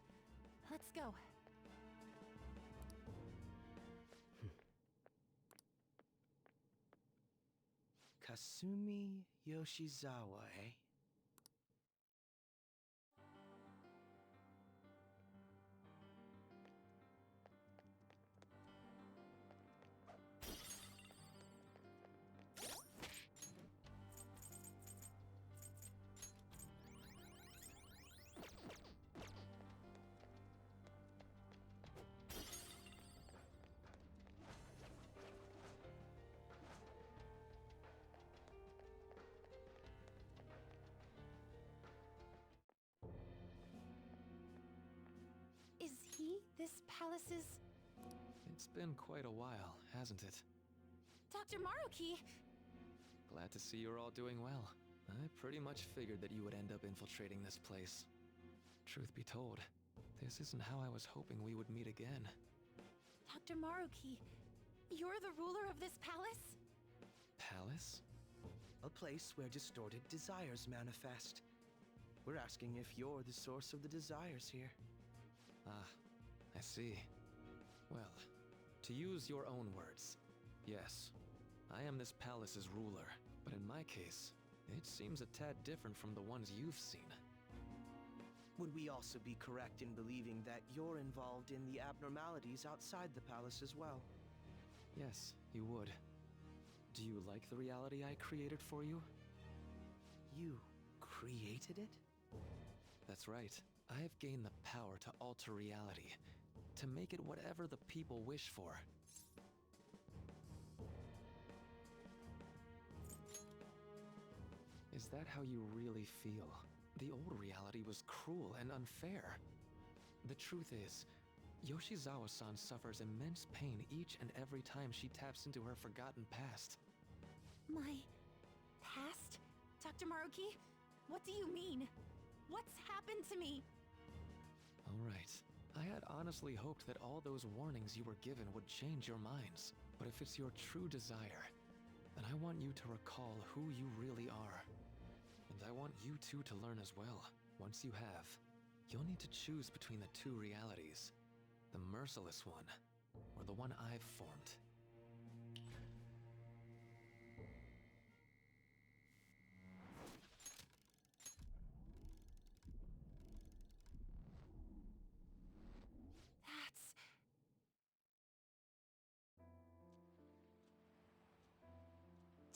Let's go. Kasumi Yoshizawa, eh? Is he this palace's... It's been quite a while, hasn't it? Dr. Maruki? Glad to see you're all doing well. I pretty much figured that you would end up infiltrating this place. Truth be told, this isn't how I was hoping we would meet again. Dr. Maruki, you're the ruler of this palace? Palace? A place where distorted desires manifest. We're asking if you're the source of the desires here. Ah, I see. Well, to use your own words, yes, I am this palace's ruler, but in my case, it seems a tad different from the ones you've seen. Would we also be correct in believing that you're involved in the abnormalities outside the palace as well? Yes, you would. Do you like the reality I created for you? You created it? That's right. I have gained the power to alter reality, to make it whatever the people wish for. Is that how you really feel? The old reality was cruel and unfair. The truth is, Yoshizawa-san suffers immense pain each and every time she taps into her forgotten past. My... past? Dr. Maruki? What do you mean? What's happened to me? Alright. I had honestly hoped that all those warnings you were given would change your minds. But if it's your true desire, then I want you to recall who you really are. And I want you two to learn as well. Once you have, you'll need to choose between the two realities. The merciless one, or the one I've formed.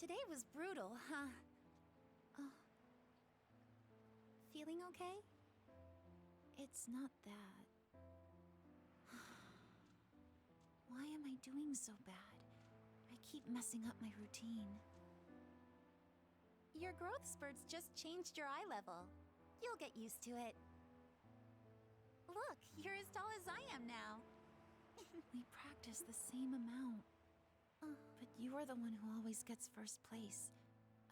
Today was brutal, huh? Oh. Feeling okay? It's not that. Why am I doing so bad? I keep messing up my routine. Your growth spurts just changed your eye level. You'll get used to it. Look, you're as tall as I am now. We practice the same amount. But you are the one who always gets first place.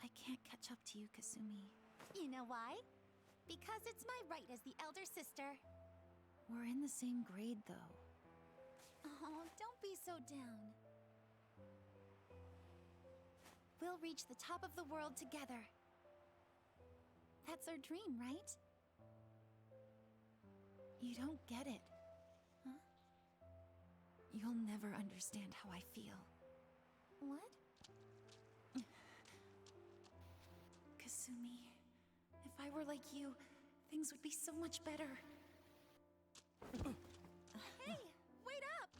I can't catch up to you, Kasumi. You know why? Because it's my right as the elder sister. We're in the same grade, though. Oh, don't be so down. We'll reach the top of the world together. That's our dream, right? You don't get it. Huh? You'll never understand how I feel. What? Kasumi, if I were like you, things would be so much better. Hey, wait up!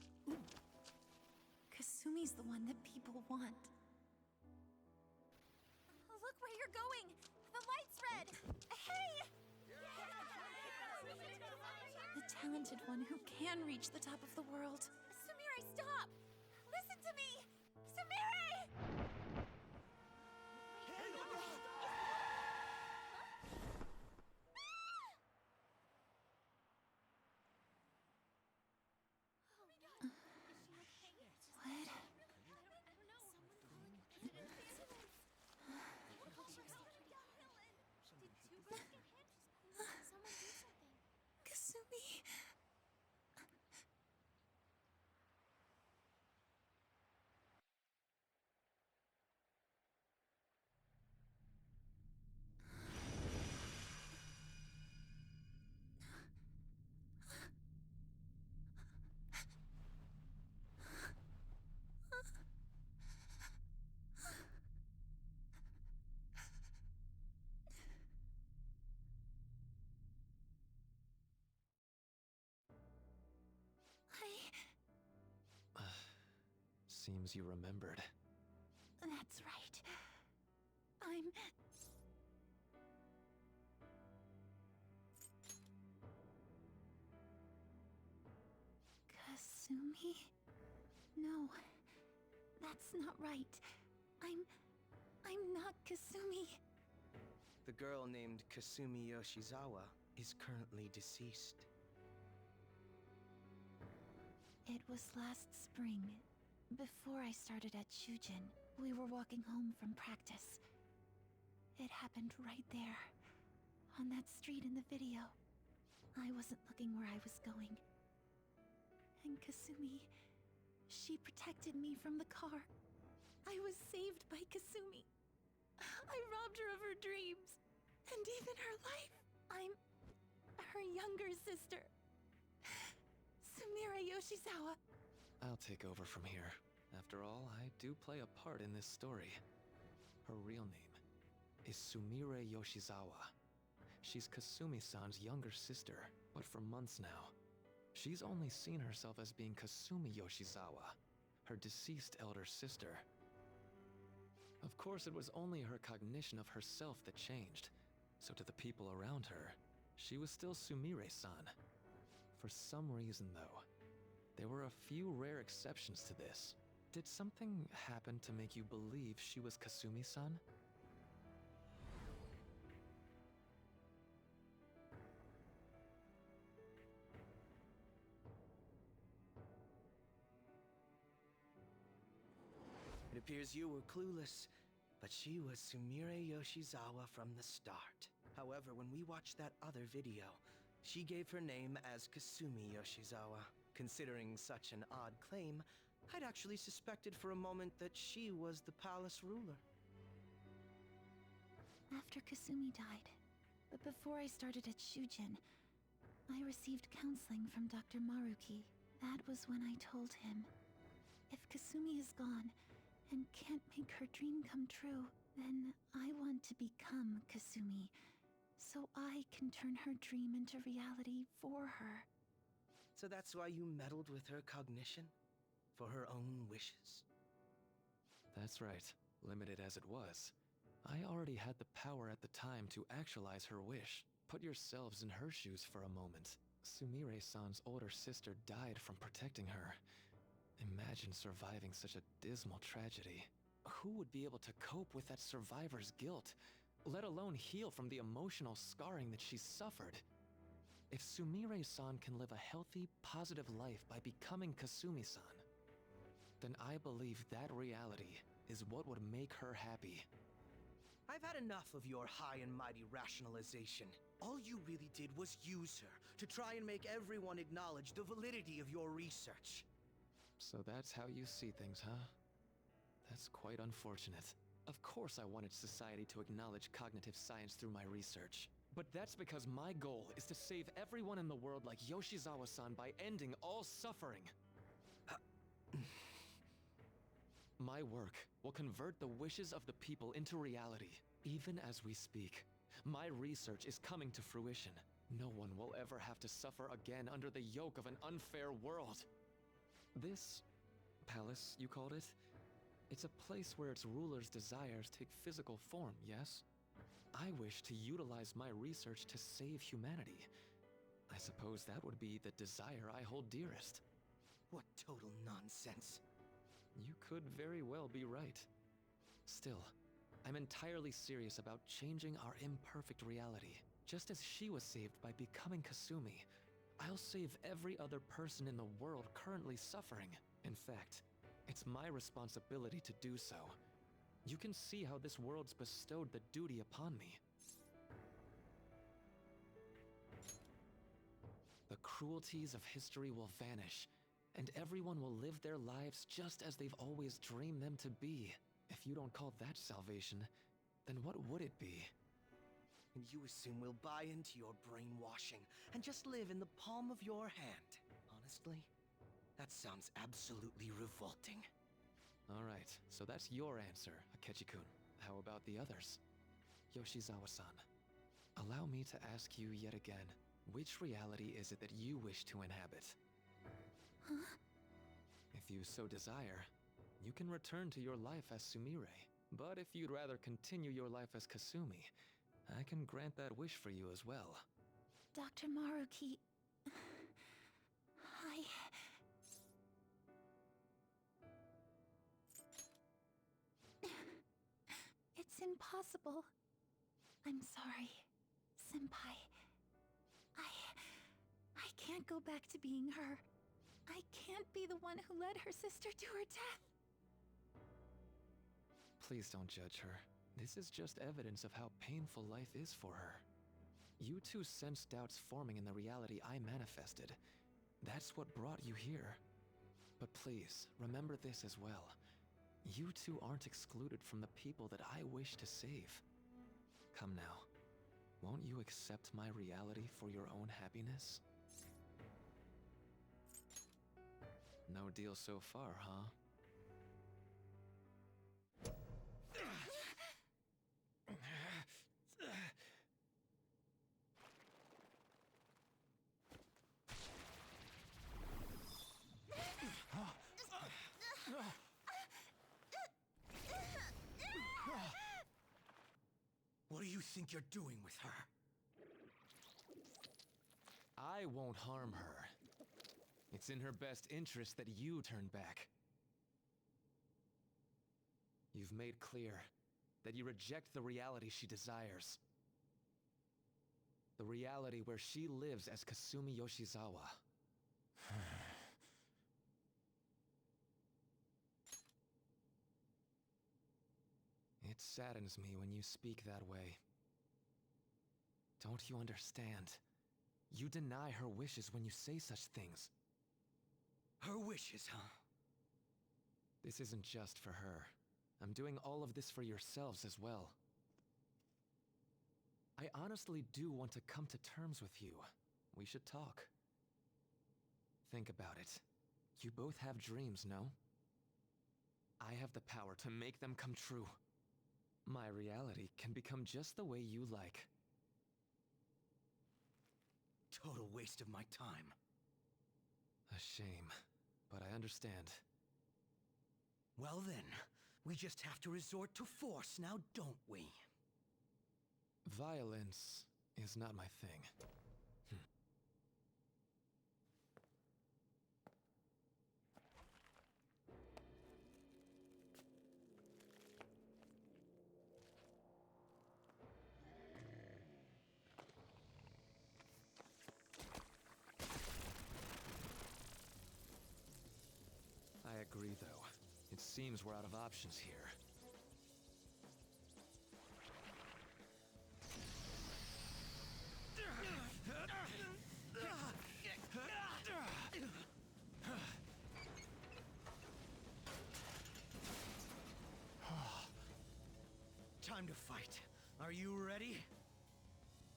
Kasumi's the one that people want. Look where you're going! The light's red! Hey! The talented one who can reach the top of the world. Sumire, stop! Listen to me! Sumire! Kasumi. Seems you remembered. That's right. I'm... Kasumi? No, that's not right. I'm not Kasumi. The girl named Kasumi Yoshizawa is currently deceased. It was last spring. Before I started at Shujin, we were walking home from practice. It happened right there, on that street in the video. I wasn't looking where I was going. And Kasumi, she protected me from the car. I was saved by Kasumi. I robbed her of her dreams, and even her life. I'm her younger sister, Sumire Yoshizawa. I'll take over from here. After all, I do play a part in this story. Her real name is Sumire Yoshizawa. She's Kasumi-san's younger sister, but for months now, she's only seen herself as being Kasumi Yoshizawa, her deceased elder sister. Of course, it was only her cognition of herself that changed, so to the people around her, she was still Sumire-san. For some reason, though, there were a few rare exceptions to this. Did something happen to make you believe she was Kasumi-san? It appears you were clueless, but she was Sumire Yoshizawa from the start. However, when we watched that other video, she gave her name as Kasumi Yoshizawa. Considering such an odd claim, I'd actually suspected for a moment that she was the palace ruler. After Kasumi died, but before I started at Shujin, I received counseling from Dr. Maruki. That was when I told him, if Kasumi is gone and can't make her dream come true, then I want to become Kasumi, so I can turn her dream into reality for her. So that's why you meddled with her cognition? For her own wishes? That's right. Limited as it was, I already had the power at the time to actualize her wish. Put yourselves in her shoes for a moment. Sumire-san's older sister died from protecting her. Imagine surviving such a dismal tragedy. Who would be able to cope with that survivor's guilt, let alone heal from the emotional scarring that she's suffered? If Sumire-san can live a healthy, positive life by becoming Kasumi-san, then I believe that reality is what would make her happy. I've had enough of your high and mighty rationalization. All you really did was use her to try and make everyone acknowledge the validity of your research. So that's how you see things, huh? That's quite unfortunate. Of course I wanted society to acknowledge cognitive science through my research. But that's because my goal is to save everyone in the world like Yoshizawa-san by ending all suffering. My work will convert the wishes of the people into reality. Even as we speak, my research is coming to fruition. No one will ever have to suffer again under the yoke of an unfair world. This palace, you called it? It's a place where its ruler's desires take physical form, yes? I wish to utilize my research to save humanity. I suppose that would be the desire I hold dearest. What total nonsense. You could very well be right. Still, I'm entirely serious about changing our imperfect reality. Just as she was saved by becoming Kasumi, I'll save every other person in the world currently suffering. In fact, it's my responsibility to do so. You can see how this world's bestowed the duty upon me. The cruelties of history will vanish, and everyone will live their lives just as they've always dreamed them to be. If you don't call that salvation, then what would it be? And you assume we'll buy into your brainwashing and just live in the palm of your hand. Honestly, that sounds absolutely revolting. Alright, so that's your answer, Akechi-kun. How about the others? Yoshizawa-san, allow me to ask you yet again, which reality is it that you wish to inhabit? Huh? If you so desire, you can return to your life as Sumire. But if you'd rather continue your life as Kasumi, I can grant that wish for you as well. Dr. Maruki... It's impossible. I'm sorry, Senpai. I can't go back to being her. I can't be the one who led her sister to her death. Please don't judge her. This is just evidence of how painful life is for her. You two sensed doubts forming in the reality I manifested. That's what brought you here. But please, remember this as well. You two aren't excluded from the people that I wish to save. Come now. Won't you accept my reality for your own happiness? No deal so far, huh? What do you think you're doing with her? I won't harm her. It's in her best interest that you turn back. You've made clear that you reject the reality she desires. The reality where she lives as Kasumi Yoshizawa. It saddens me when you speak that way. Don't you understand? You deny her wishes when you say such things. Her wishes, huh? This isn't just for her. I'm doing all of this for yourselves as well. I honestly do want to come to terms with you. We should talk. Think about it. You both have dreams, no? I have the power to make them come true. My reality can become just the way you like. Total waste of my time. A shame, but I understand. Well then, we just have to resort to force now, don't we? Violence is not my thing. I agree, though. It seems we're out of options here. Time to fight. Are you ready?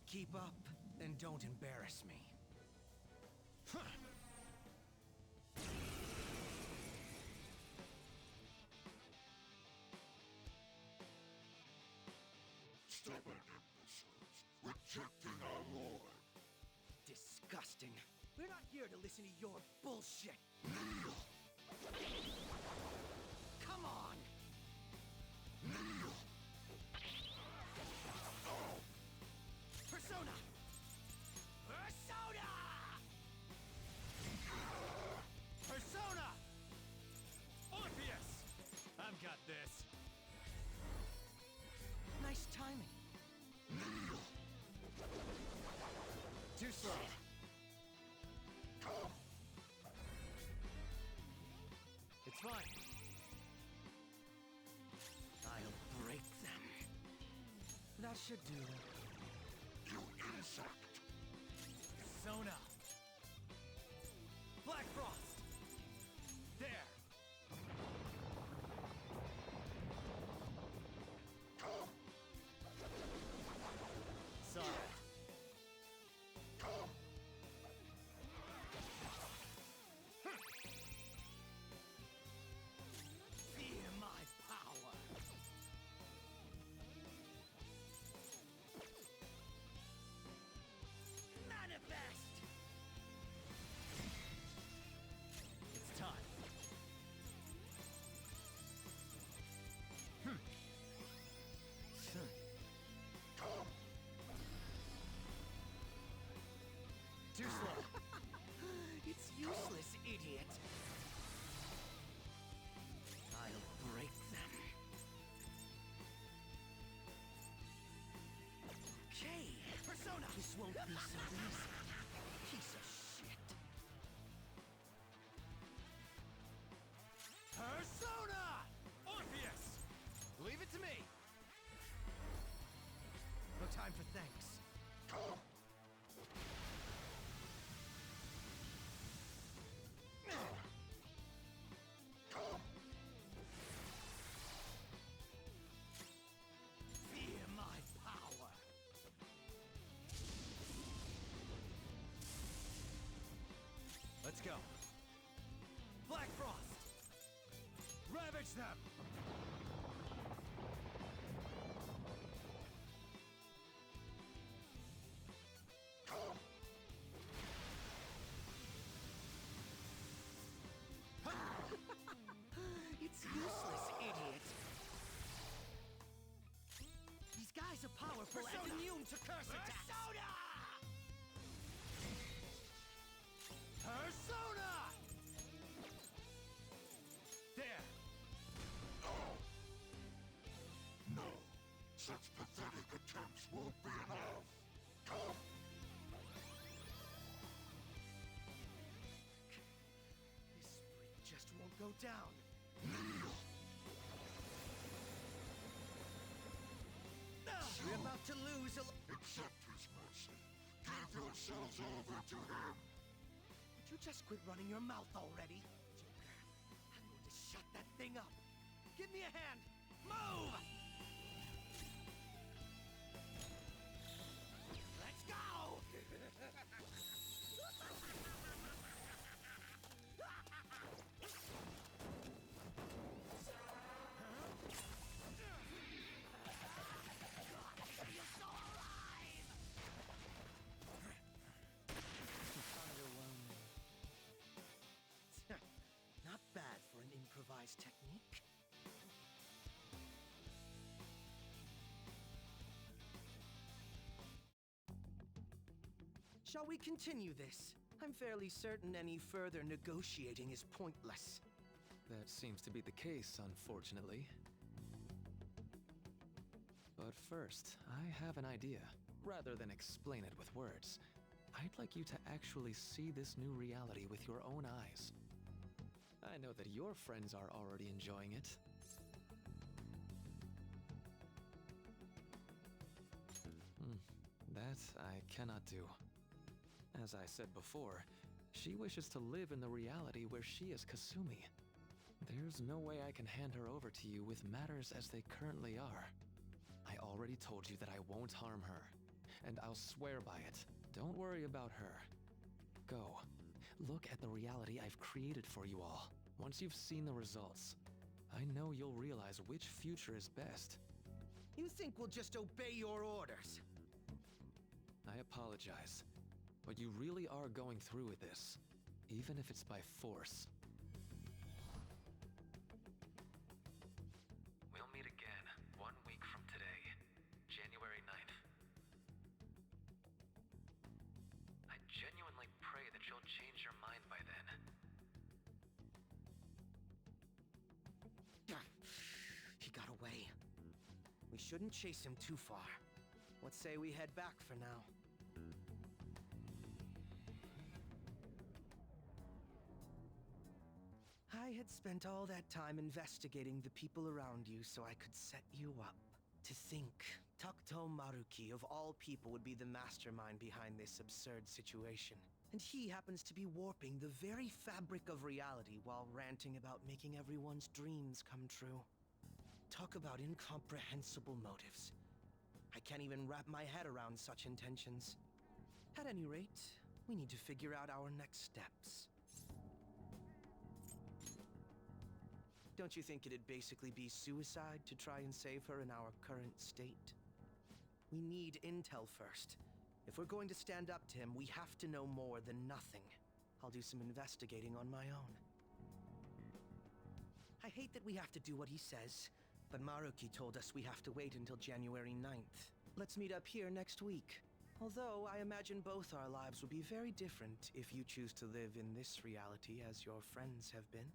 Keep up and don't embarrass me. Stubborn imbeciles, rejecting our lord. Disgusting. We're not here to listen to your bullshit. Kneel! Come on! Kneel! Persona! Persona! Nice timing. Too slow. It's fine. I'll break them. That should do. You insect! Sona! Black Frost! There! Sorry. Fear my power! Manifest! It's time. Too slow. It's useless, idiot. I'll break them. Okay, Persona! This won't be so easy. Piece of shit. Persona! Orpheus! Leave it to me! No time for thanks. Fear my power! Let's go. Black Frost! Ravage them! It's useless, idiot. These guys are powerful and immune to curse attacks. Persona! Persona! There! No. Such pathetic attempts won't be enough. This spree just won't go down. We're about to lose a Accept his mercy. Give yourselves over to him. Would you just quit running your mouth already? Joker, I'm going to shut that thing up. Give me a hand. Move! Let's go! Not bad for an improvised technique. Shall we continue this? I'm fairly certain any further negotiating is pointless. That seems to be the case, unfortunately. But first, I have an idea. Rather than explain it with words, I'd like you to actually see this new reality with your own eyes. I know that your friends are already enjoying it. That I cannot do. As I said before, she wishes to live in the reality where she is Kasumi. There's no way I can hand her over to you with matters as they currently are. I already told you that I won't harm her, and I'll swear by it. Don't worry about her. Go. Look at the reality I've created for you all. Once you've seen the results, I know you'll realize which future is best. You think we'll just obey your orders? I apologize, but you really are going through with this, even if it's by force. We'll meet again 1 week from today, January 9th. I genuinely pray that you'll change your mind by then. He got away. We shouldn't chase him too far. Let's say we head back for now. I had spent all that time investigating the people around you so I could set you up. To think, Takuto Maruki of all people would be the mastermind behind this absurd situation. And he happens to be warping the very fabric of reality while ranting about making everyone's dreams come true. Talk about incomprehensible motives. I can't even wrap my head around such intentions. At any rate, we need to figure out our next steps. Don't you think it'd basically be suicide to try and save her in our current state? We need intel first. If we're going to stand up to him, we have to know more than nothing. I'll do some investigating on my own. I hate that we have to do what he says, but Maruki told us we have to wait until January 9th. Let's meet up here next week. Although I imagine both our lives would be very different if you choose to live in this reality as your friends have been.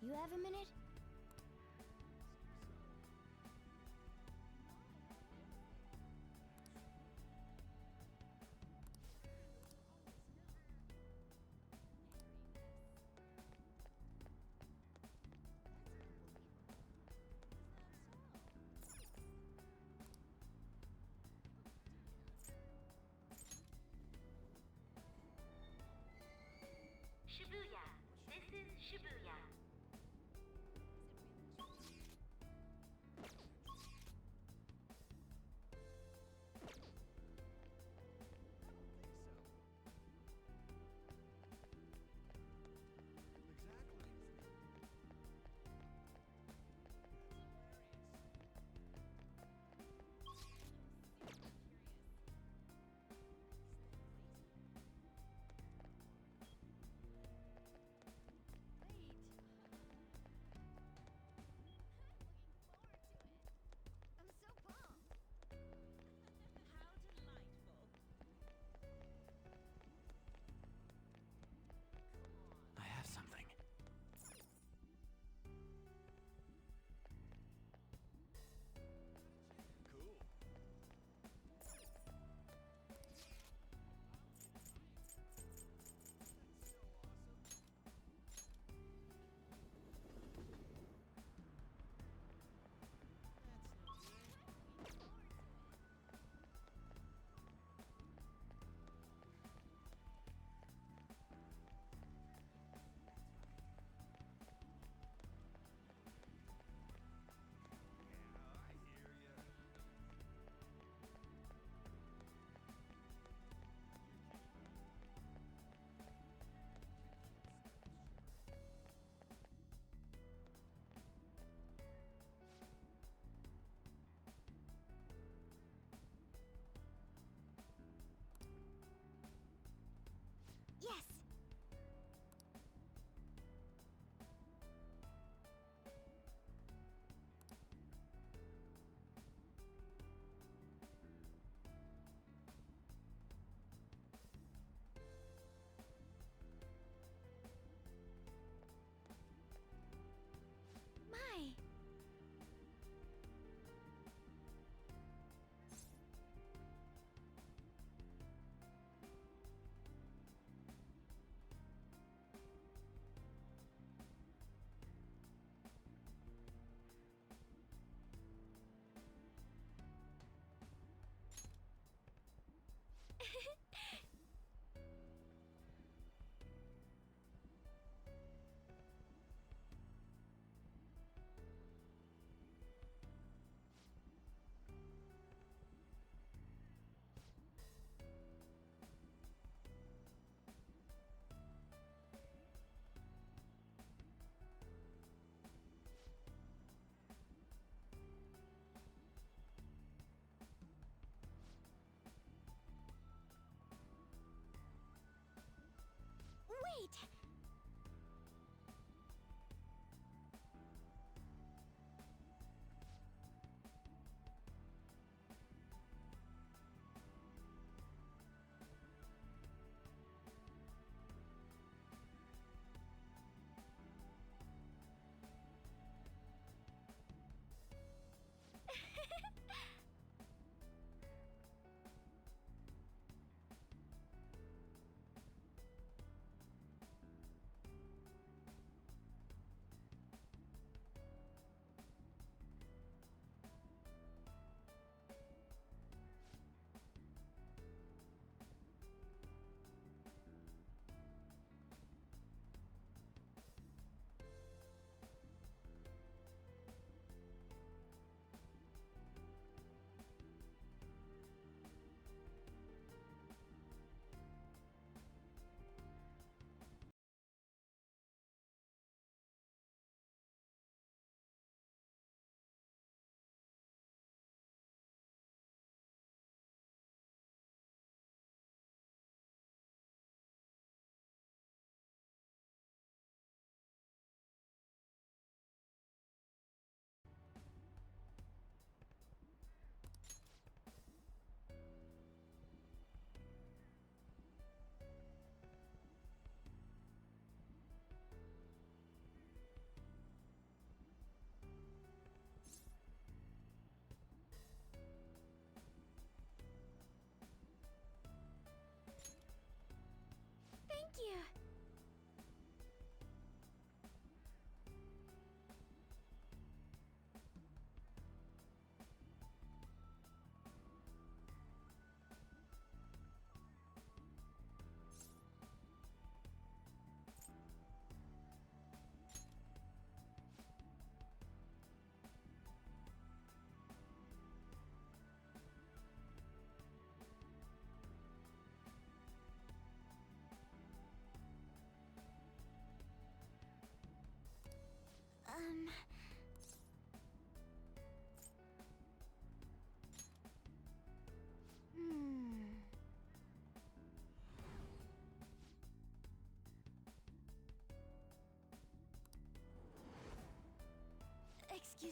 You have a minute? Shibuya. This is Shibuya.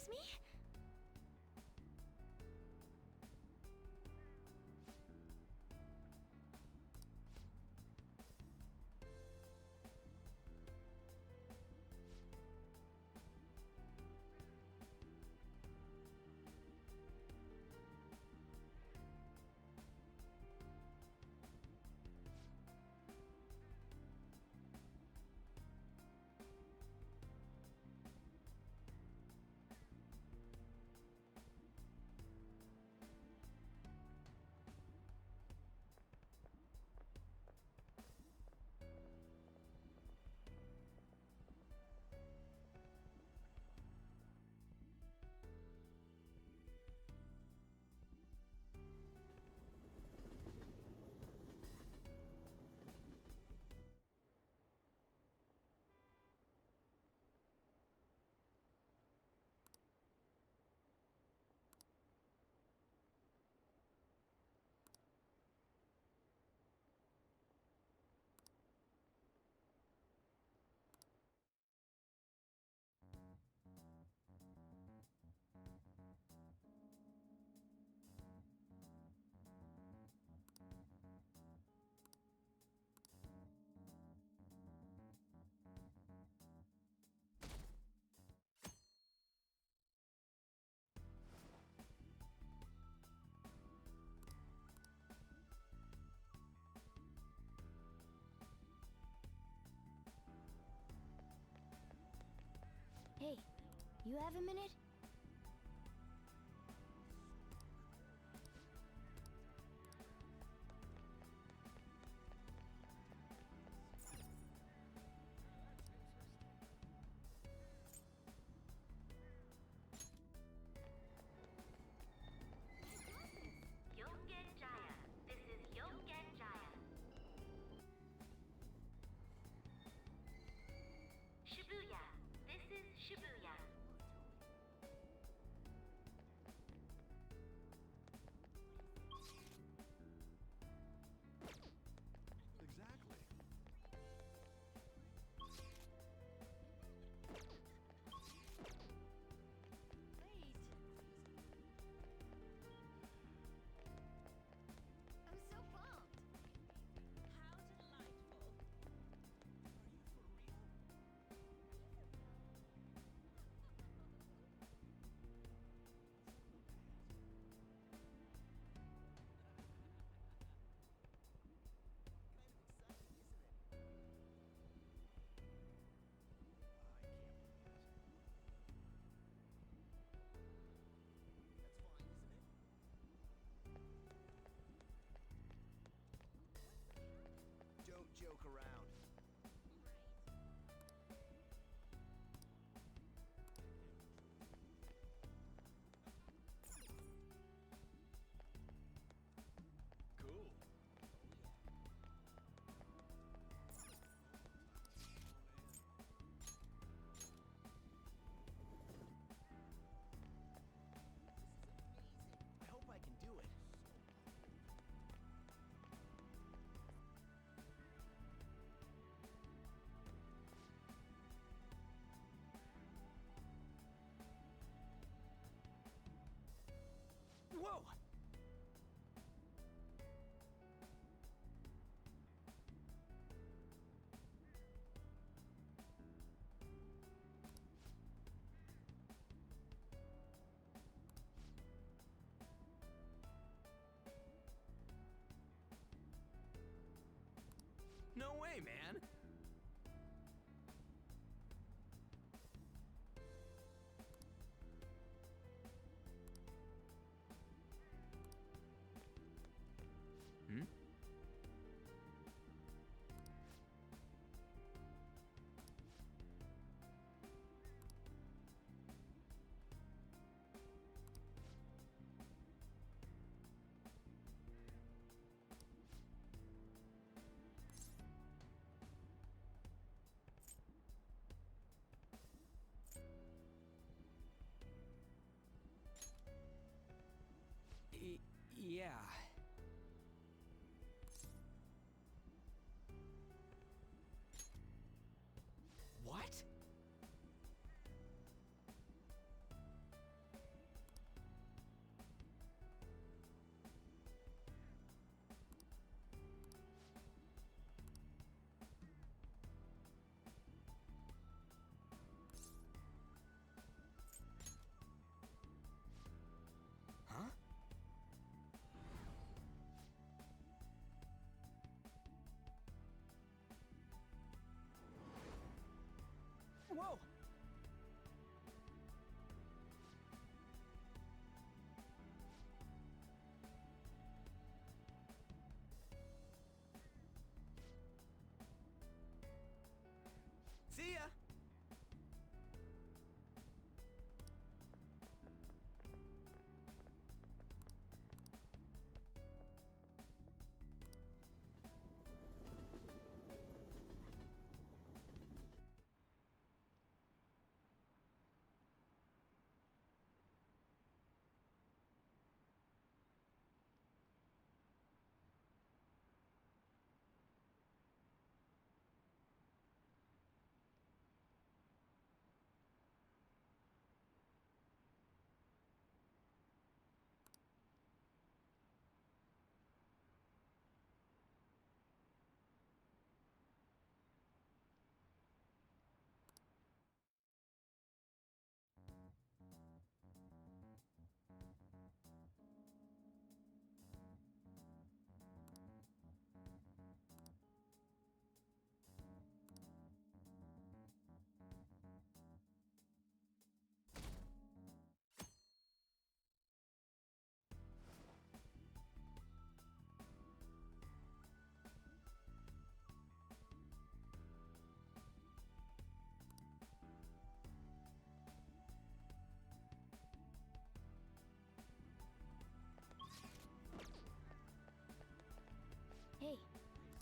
Excuse me? Hey, you have a minute? Yongen Jaya. This is Yongen Jaya. Shibuya. This is Shibuya. Exactly. I'm so bummed. How delightful. Don't joke around. Cool. I hope I can do it. Whoa! No way, man! Hmm?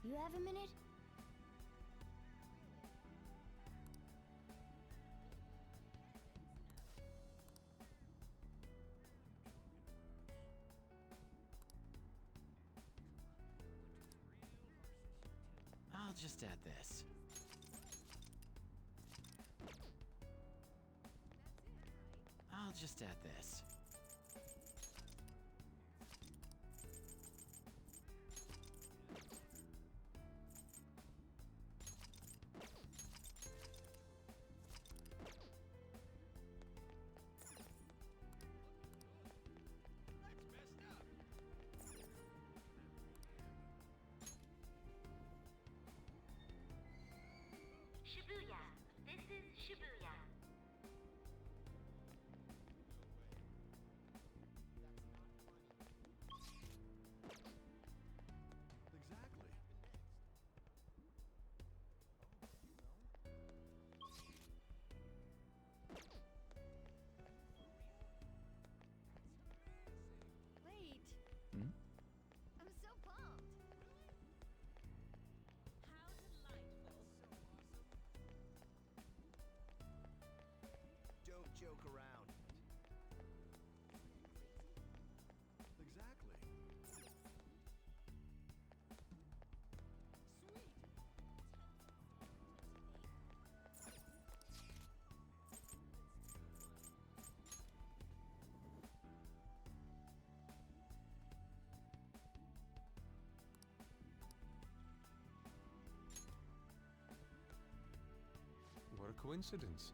You have a minute? I'll just add this. I'll just add this. Shibuya. This is Shibuya. Exactly. Wait. Hmm? I'm so pumped. How delightful. Don't joke around. Exactly. What a coincidence.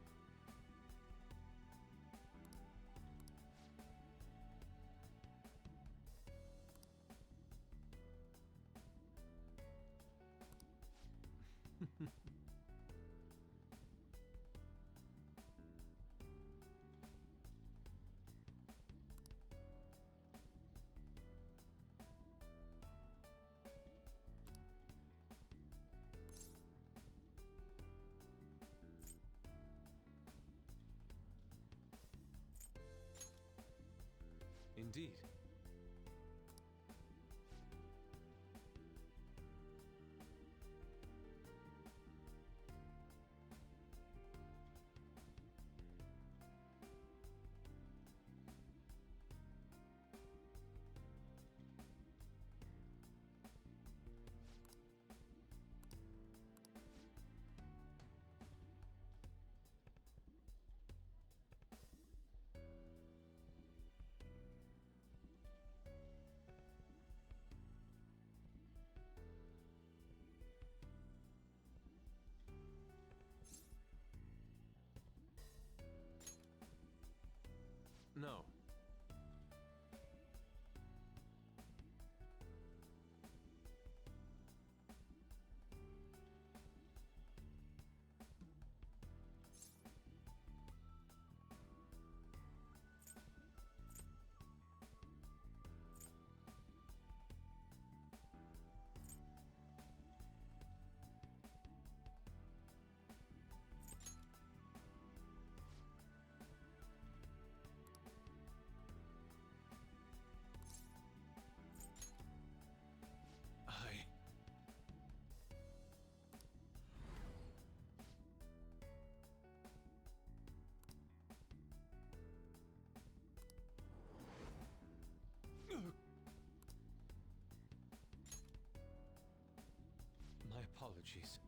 Indeed. No. I... My apologies.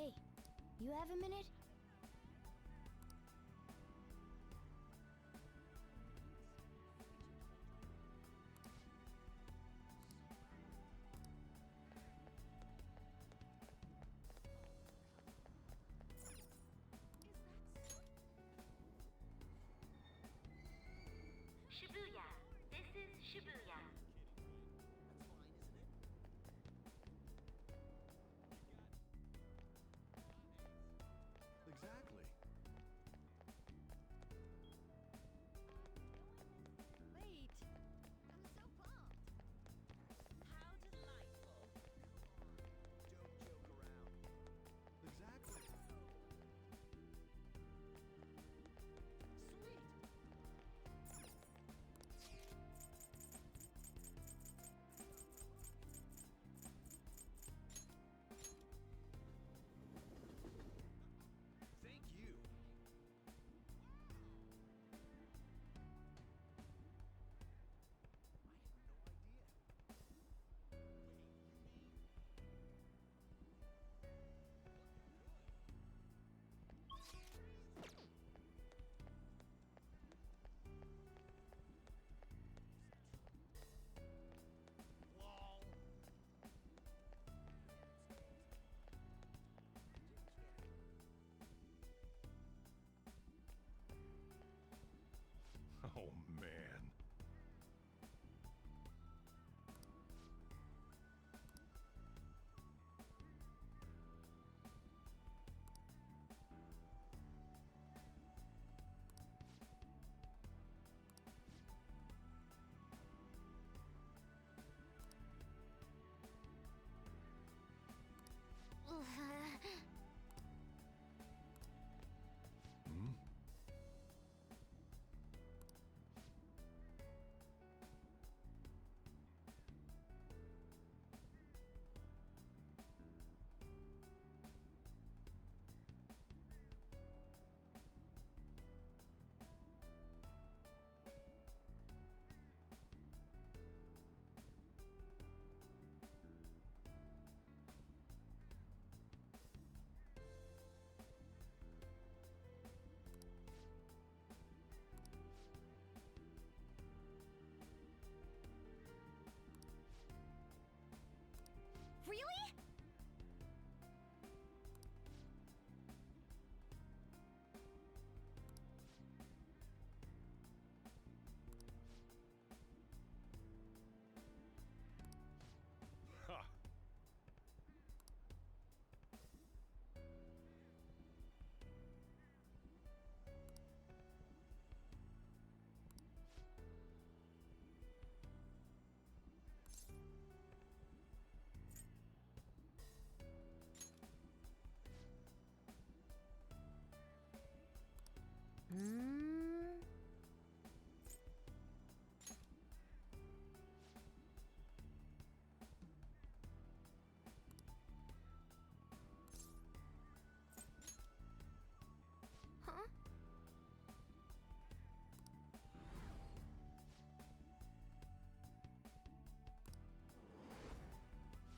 Hey, you have a minute? Shibuya. This is Shibuya. Exactly. Wait. I'm so pumped. How delightful. Don't joke around. Exactly. Sweet. Thank you. Oh, man. Hmm? Really? Ha!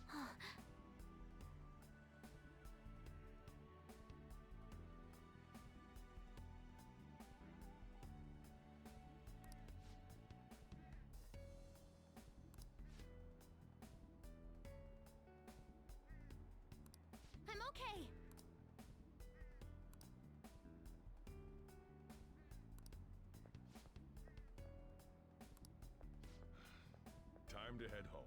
Huh? I'm okay. Time to head home.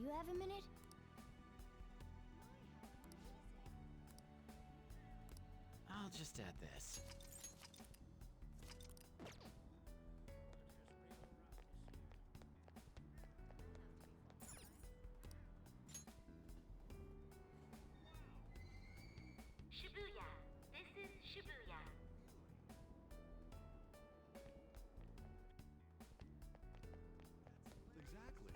You have a minute? I'll just add this. Shibuya. This is Shibuya. Exactly.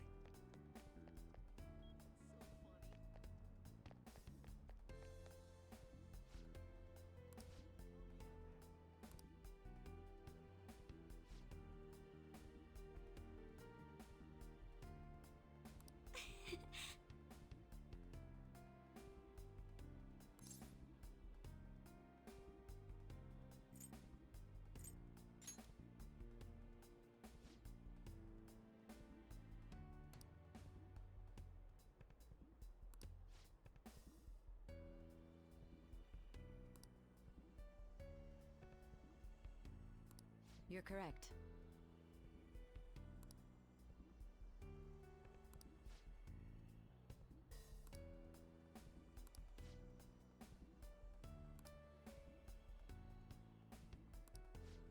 You're correct.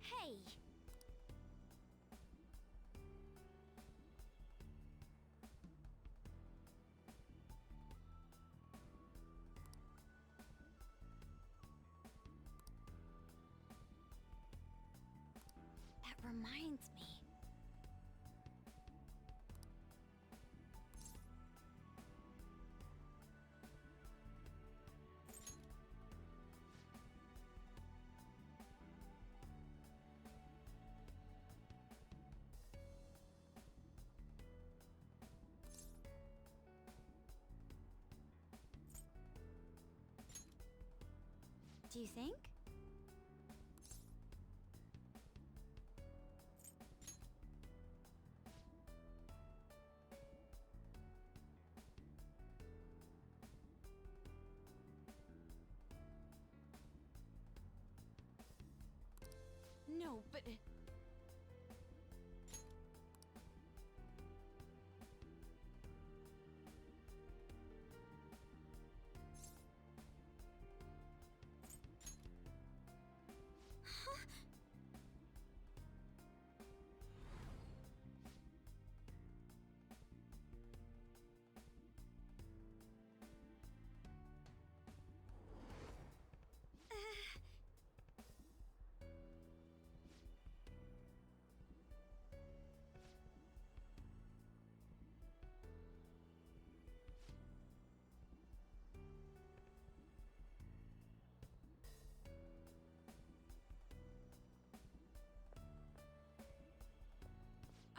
Hey! That reminds me. Do you think? No, but...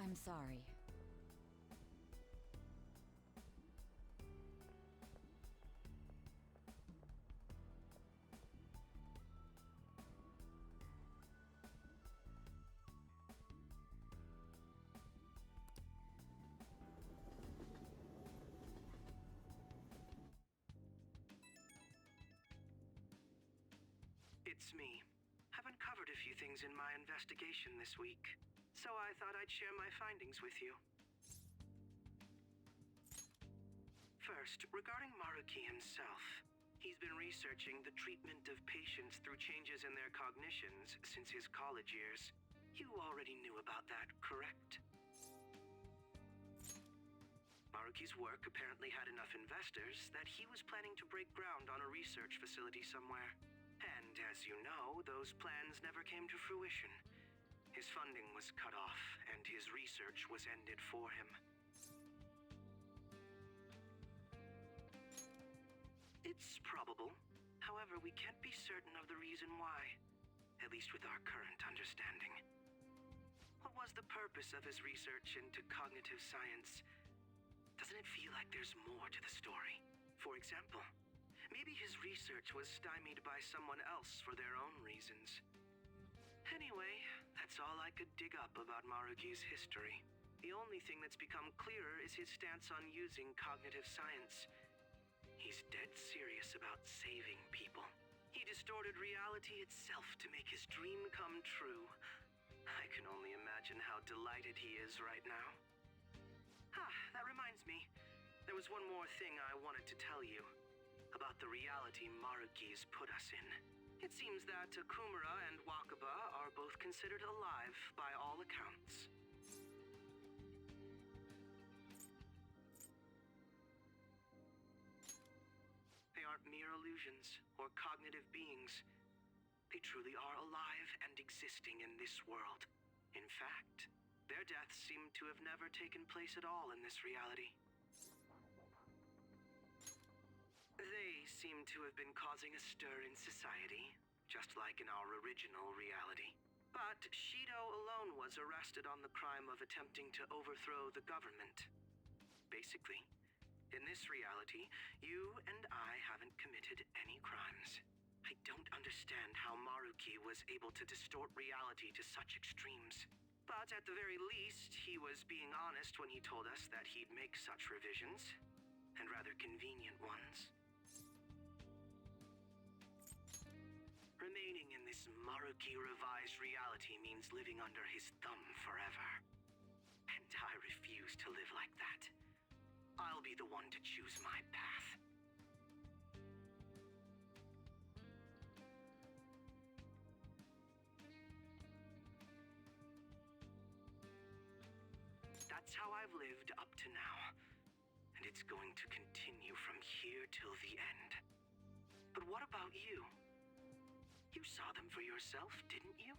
I'm sorry. It's me. I've uncovered a few things in my investigation this week, so I thought I'd share my findings with you. First, regarding Maruki himself. He's been researching the treatment of patients through changes in their cognitions since his college years. You already knew about that, correct? Maruki's work apparently had enough investors that he was planning to break ground on a research facility somewhere. And as you know, those plans never came to fruition. His funding was cut off, and his research was ended for him. It's probable. However, we can't be certain of the reason why. At least with our current understanding. What was the purpose of his research into cognitive science? Doesn't it feel like there's more to the story? For example, maybe his research was stymied by someone else for their own reasons. Anyway, that's all I could dig up about Maruki's history. The only thing that's become clearer is his stance on using cognitive science. He's dead serious about saving people. He distorted reality itself to make his dream come true. I can only imagine how delighted he is right now. That reminds me. There was one more thing I wanted to tell you about the reality Maruki's put us in. It seems that Akumura and Wakaba are both considered alive by all accounts. They aren't mere illusions or cognitive beings. They truly are alive and existing in this world. In fact, their deaths seem to have never taken place at all in this reality. They seem to have been causing a stir in society, just like in our original reality. But Shido alone was arrested on the crime of attempting to overthrow the government. Basically, in this reality, you and I haven't committed any crimes. I don't understand how Maruki was able to distort reality to such extremes. But at the very least, he was being honest when he told us that he'd make such revisions, and rather convenient ones. Remaining in this Maruki revised reality means living under his thumb forever. And I refuse to live like that. I'll be the one to choose my path. That's how I've lived up to now. And it's going to continue from here till the end. But what about you? You saw them for yourself, didn't you?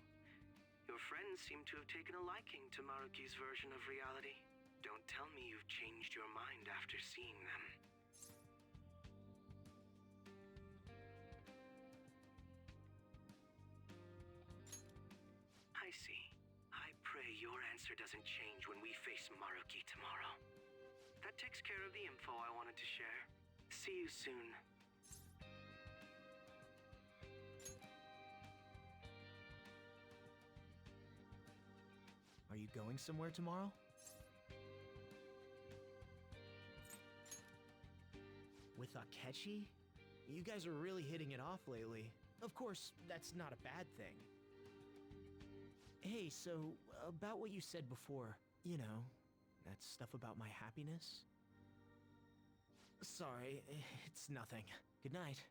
Your friends seem to have taken a liking to Maruki's version of reality. Don't tell me you've changed your mind after seeing them. I see. I pray your answer doesn't change when we face Maruki tomorrow. That takes care of the info I wanted to share. See you soon. Are you going somewhere tomorrow? With Akechi? You guys are really hitting it off lately. Of course, that's not a bad thing. Hey, so, about what you said before, you know, that stuff about my happiness? Sorry, it's nothing. Good night.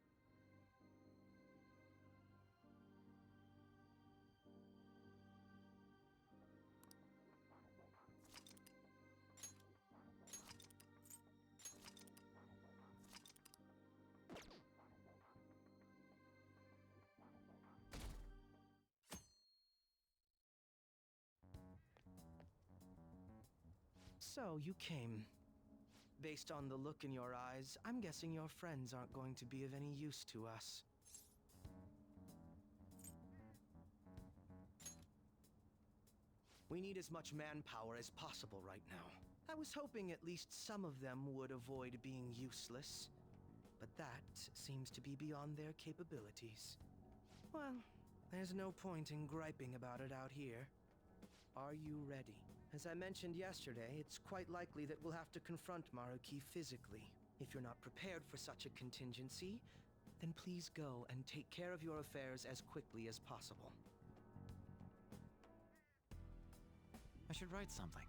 So, you came. Based on the look in your eyes, I'm guessing your friends aren't going to be of any use to us. We need as much manpower as possible right now. I was hoping at least some of them would avoid being useless, but that seems to be beyond their capabilities. Well, there's no point in griping about it out here. Are you ready? As I mentioned yesterday, it's quite likely that we'll have to confront Maruki physically. If you're not prepared for such a contingency, then please go and take care of your affairs as quickly as possible. I should write something.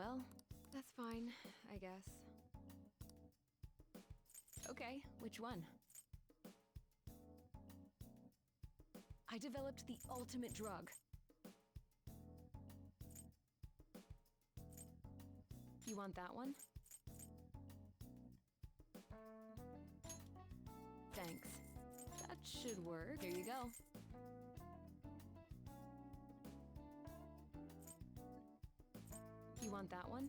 Well, that's fine, I guess. Okay, which one? I developed the ultimate drug. You want that one? Thanks. That should work. Here you go. You want that one?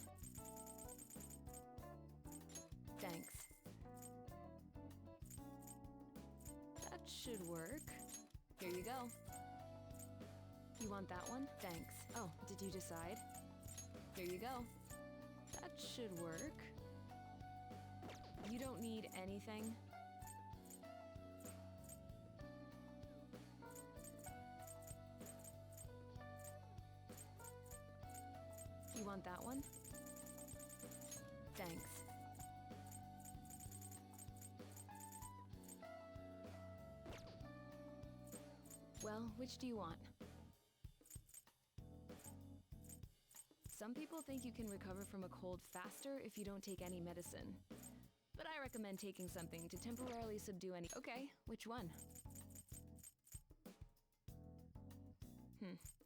Thanks. That should work. Here you go. You want that one? Thanks. Oh, did you decide? Here you go. That should work. You don't need anything? You want that one? Thanks. Well, which do you want? Some people think you can recover from a cold faster if you don't take any medicine. But I recommend taking something to temporarily subdue any— Okay, which one?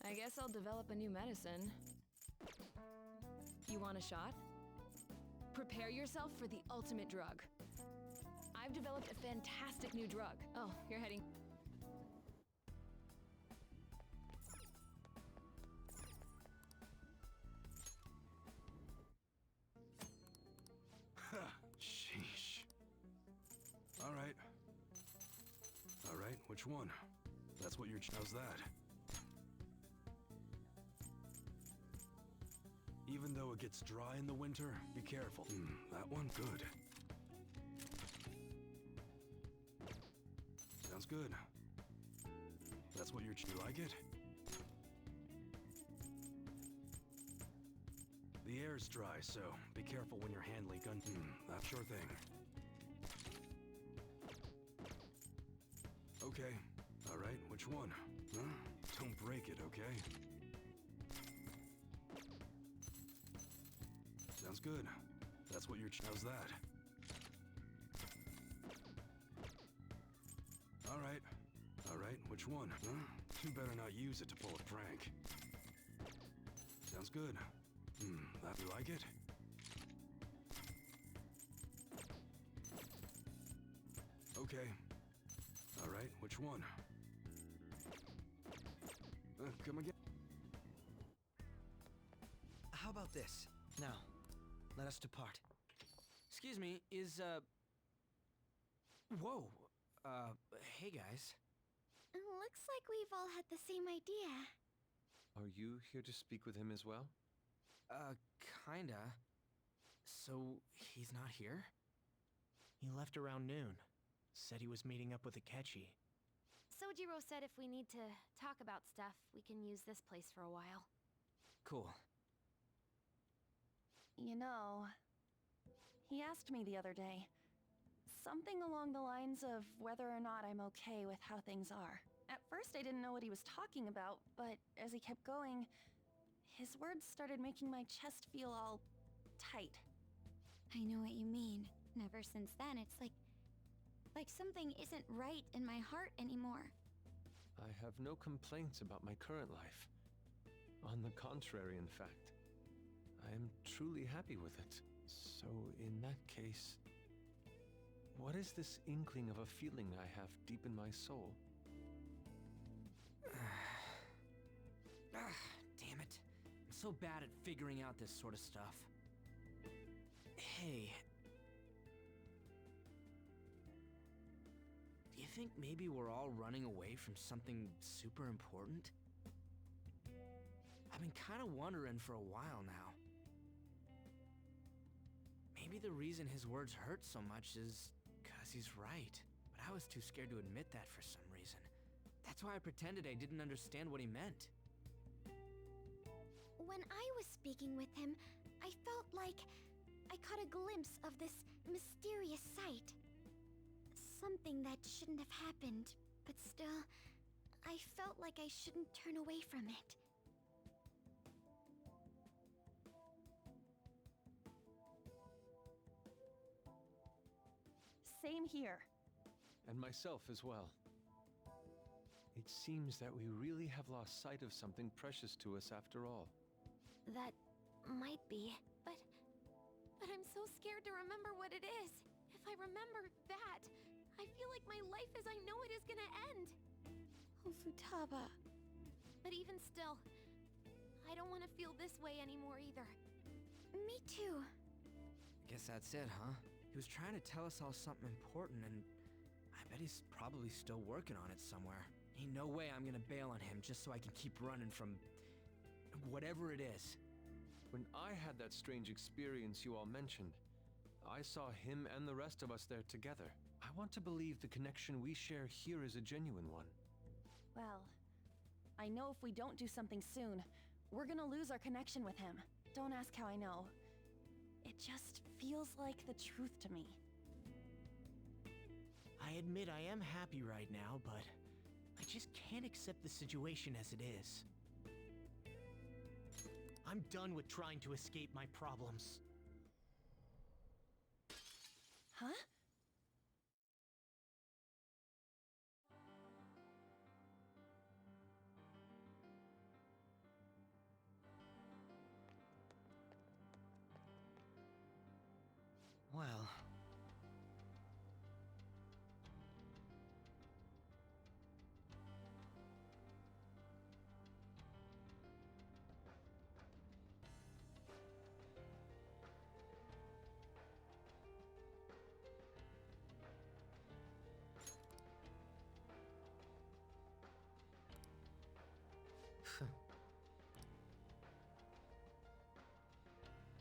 I guess I'll develop a new medicine. You want a shot? Prepare yourself for the ultimate drug. I've developed a fantastic new drug. Oh, you're heading— Sheesh. Alright. Alright, which one? That's what how's that? Even though it gets dry in the winter, be careful. That one? Good. Sounds good. That's what you like it? The air's dry, so be careful when you're handling gun. That's sure thing. Okay. Alright, which one? Huh? Don't break it, okay? Sounds good. That's what how's that? Alright. Alright, which one? Huh? You better not use it to pull a prank. Sounds good. That you like it? Okay. Alright, which one? Come again? How about this? Now, let us depart. Excuse me, is, Whoa! Hey guys. Looks like we've all had the same idea. Are you here to speak with him as well? Kinda. So, he's not here? He left around noon. Said he was meeting up with Akechi. Sojiro said if we need to talk about stuff, we can use this place for a while. Cool. You know, he asked me the other day. Something along the lines of whether or not I'm okay with how things are. At first I didn't know what he was talking about, but as he kept going, his words started making my chest feel all tight. I know what you mean. And ever since then, it's like something isn't right in my heart anymore. I have no complaints about my current life. On the contrary, in fact. I am truly happy with it. So in that case, what is this inkling of a feeling I have deep in my soul? Damn it. I'm so bad at figuring out this sort of stuff. Hey. Do you think maybe we're all running away from something super important? I've been kind of wondering for a while now. Maybe the reason his words hurt so much is because he's right. But I was too scared to admit that for some reason. That's why I pretended I didn't understand what he meant. When I was speaking with him, I felt like I caught a glimpse of this mysterious sight. Something that shouldn't have happened, but still, I felt like I shouldn't turn away from it. Same here. And myself as well. It seems that we really have lost sight of something precious to us after all. That might be, but I'm so scared to remember what it is. If I remember that, I feel like my life as I know it is gonna end. Oh, Futaba. But even still, I don't want to feel this way anymore either. Me too. Guess that's it, huh? He was trying to tell us all something important, and I bet he's probably still working on it somewhere. Ain't no way I'm gonna bail on him just so I can keep running from whatever it is. When I had that strange experience you all mentioned, I saw him and the rest of us there together. I want to believe the connection we share here is a genuine one. Well, I know if we don't do something soon, we're gonna lose our connection with him. Don't ask how I know. It just feels like the truth to me. I admit I am happy right now, but I just can't accept the situation as it is. I'm done with trying to escape my problems. Huh? Well...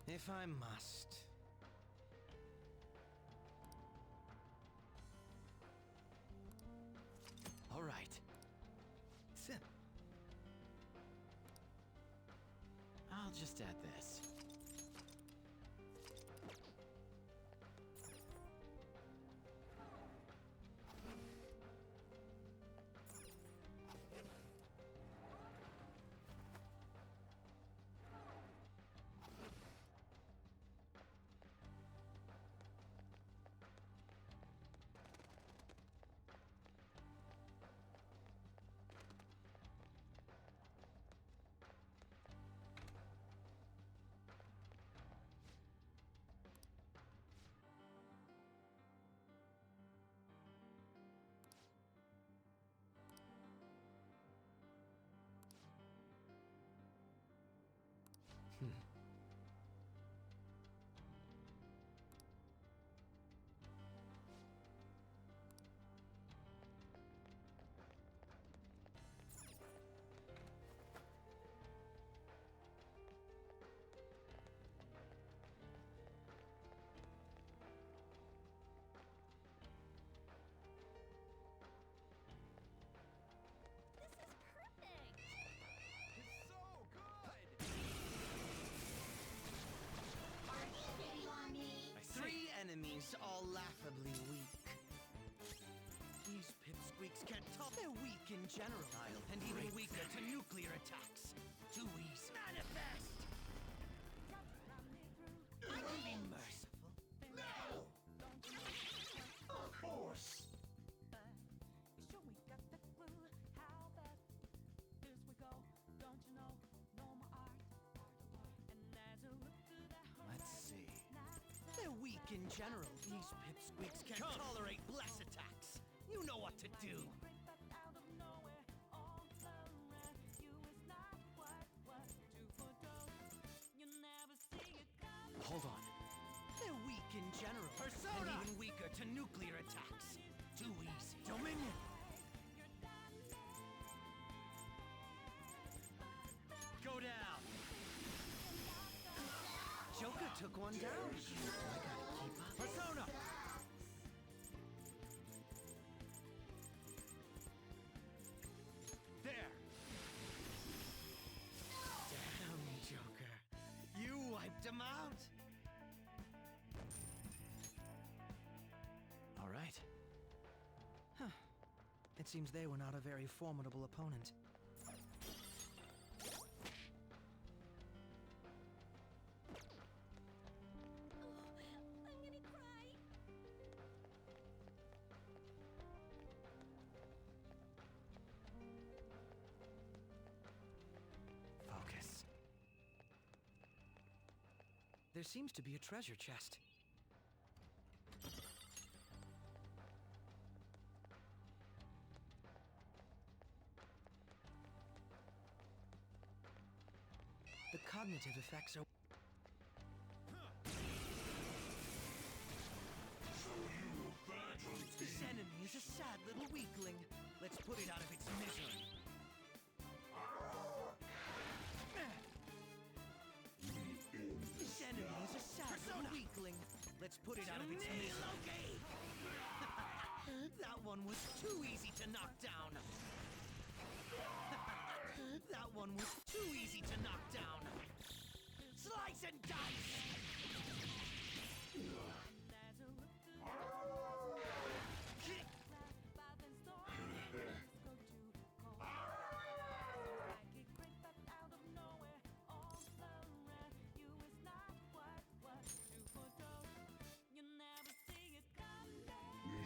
If I must... All right. I'll just add this. Three enemies, all laughably weak. These pipsqueaks can't top. They're weak in general, and even weaker to nuclear attacks. Too easy. Manifest! I can be merciful. No! Of course! Let's see. They're weak in general. These pipsqueaks can't tolerate bless attacks. You know what to do. Hold on. They're weak in general, and even weaker to nuclear attacks. Too easy. Dominion! Go down! Joker took one down. I gotta keep up. Persona! There! Damn, Joker. You wiped him out! All right. Huh. It seems they were not a very formidable opponent. seems to be a treasure chest. The cognitive effects are... This enemy is a sad little weakling. Let's put it out of its misery. This enemy is a sad little weakling. Let's put it out of its misery. That one was too easy to knock down. That one was too easy to knock down. Slice and dice!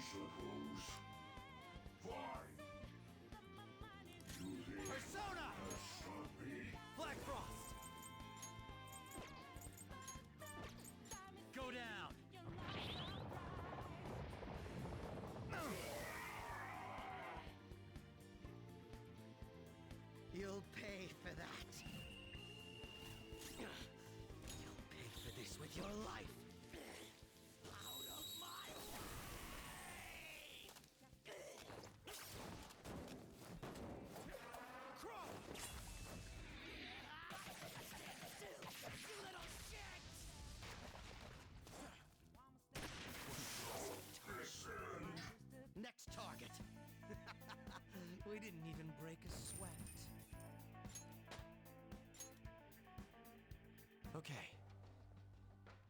Suppose. Fine. You think Persona! that'll stop me? Black Frost! Go down! You'll pay for that. You'll pay for this with your life. Out of my way! Crawl! You little shit! Next target. We didn't even break a sweat. Okay.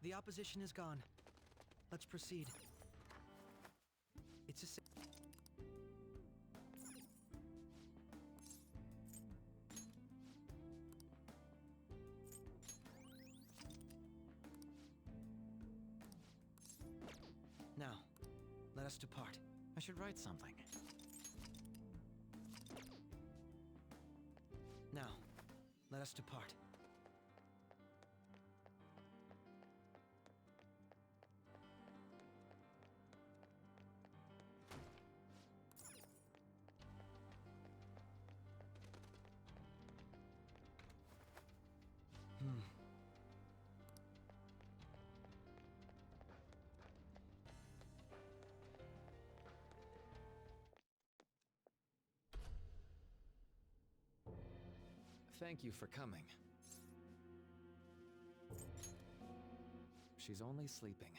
The opposition is gone. Let's proceed. It's a... Now, let us depart. I should write something. Now, let us depart. Thank you for coming. She's only sleeping.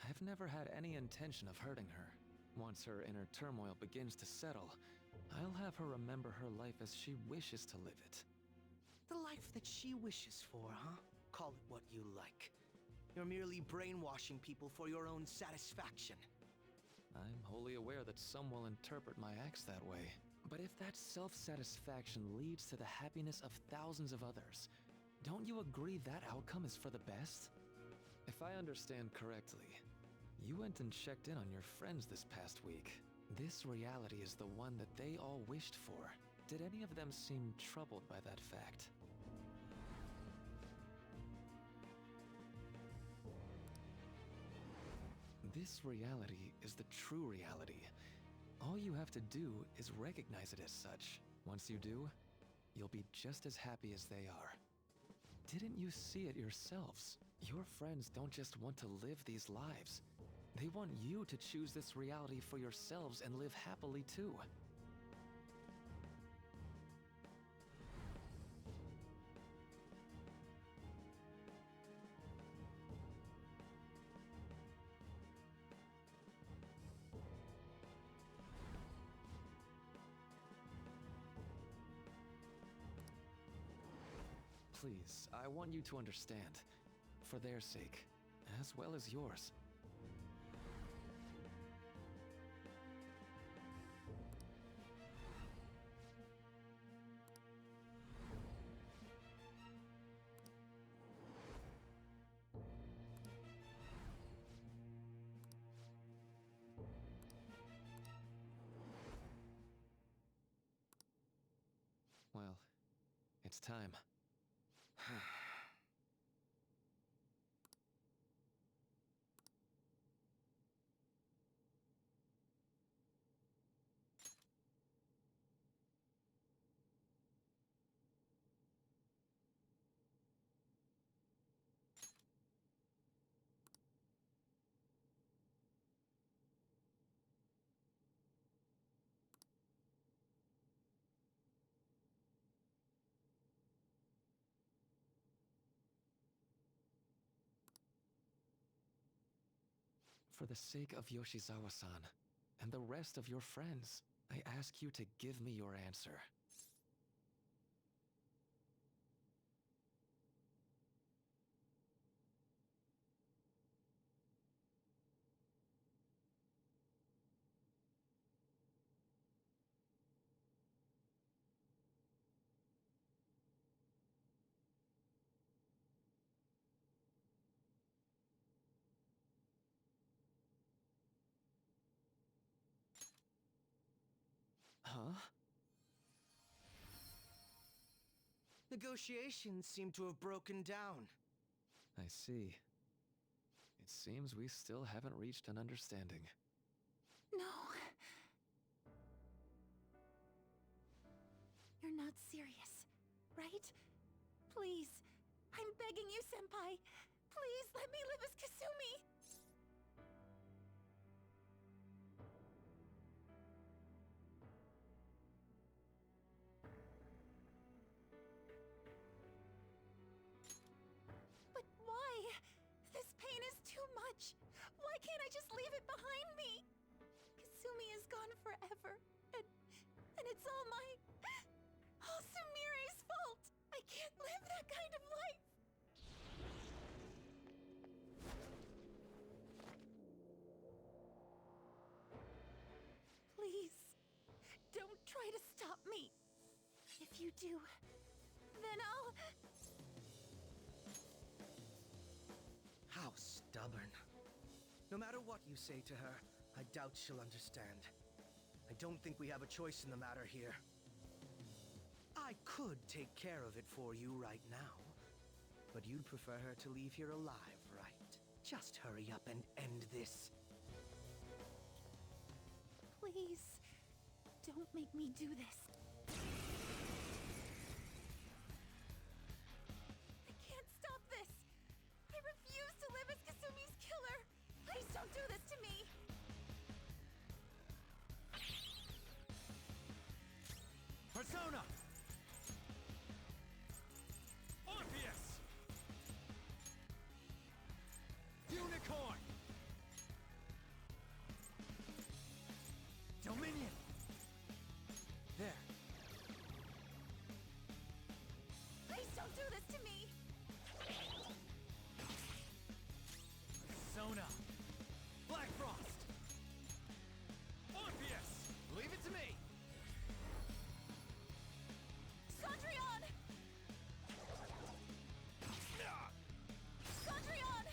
I've never had any intention of hurting her. Once her inner turmoil begins to settle, I'll have her remember her life as she wishes to live it. The life that she wishes for, huh? Call it what you like. You're merely brainwashing people for your own satisfaction. I'm wholly aware that some will interpret my acts that way. But if that self-satisfaction leads to the happiness of thousands of others, don't you agree that outcome is for the best? If I understand correctly, you went and checked in on your friends this past week. This reality is the one that they all wished for. Did any of them seem troubled by that fact? This reality is the true reality. All you have to do is recognize it as such. Once you do, you'll be just as happy as they are. Didn't you see it yourselves? Your friends don't just want to live these lives. They want you to choose this reality for yourselves and live happily too. Please, I want you to understand. For their sake, as well as yours. Well, it's time. For the sake of Yoshizawa-san and the rest of your friends, I ask you to give me your answer. Huh? Negotiations seem to have broken down. I see. It seems we still haven't reached an understanding. No. You're not serious, right? Please. I'm begging you, Senpai. Please let me live as Kasumi. But why? This pain is too much. Why can't I just leave it behind me? Kasumi is gone forever, and it's all Sumire's fault. I can't live that kind of life. Please, don't try to stop me. If you do, then I'll... How stubborn. No matter what you say to her, I doubt she'll understand. I don't think we have a choice in the matter here. I could take care of it for you right now, but you'd prefer her to leave here alive, right? Just hurry up and end this. Please, don't make me do this. I can't stop this. I refuse to live as Kasumi's killer. Please don't do this to me. Persona! Orpheus! Unicorn! Dominion! There. Please don't do this to me. Persona! Black Frost! Orpheus! Leave it to me! Sondrian! Sondrian!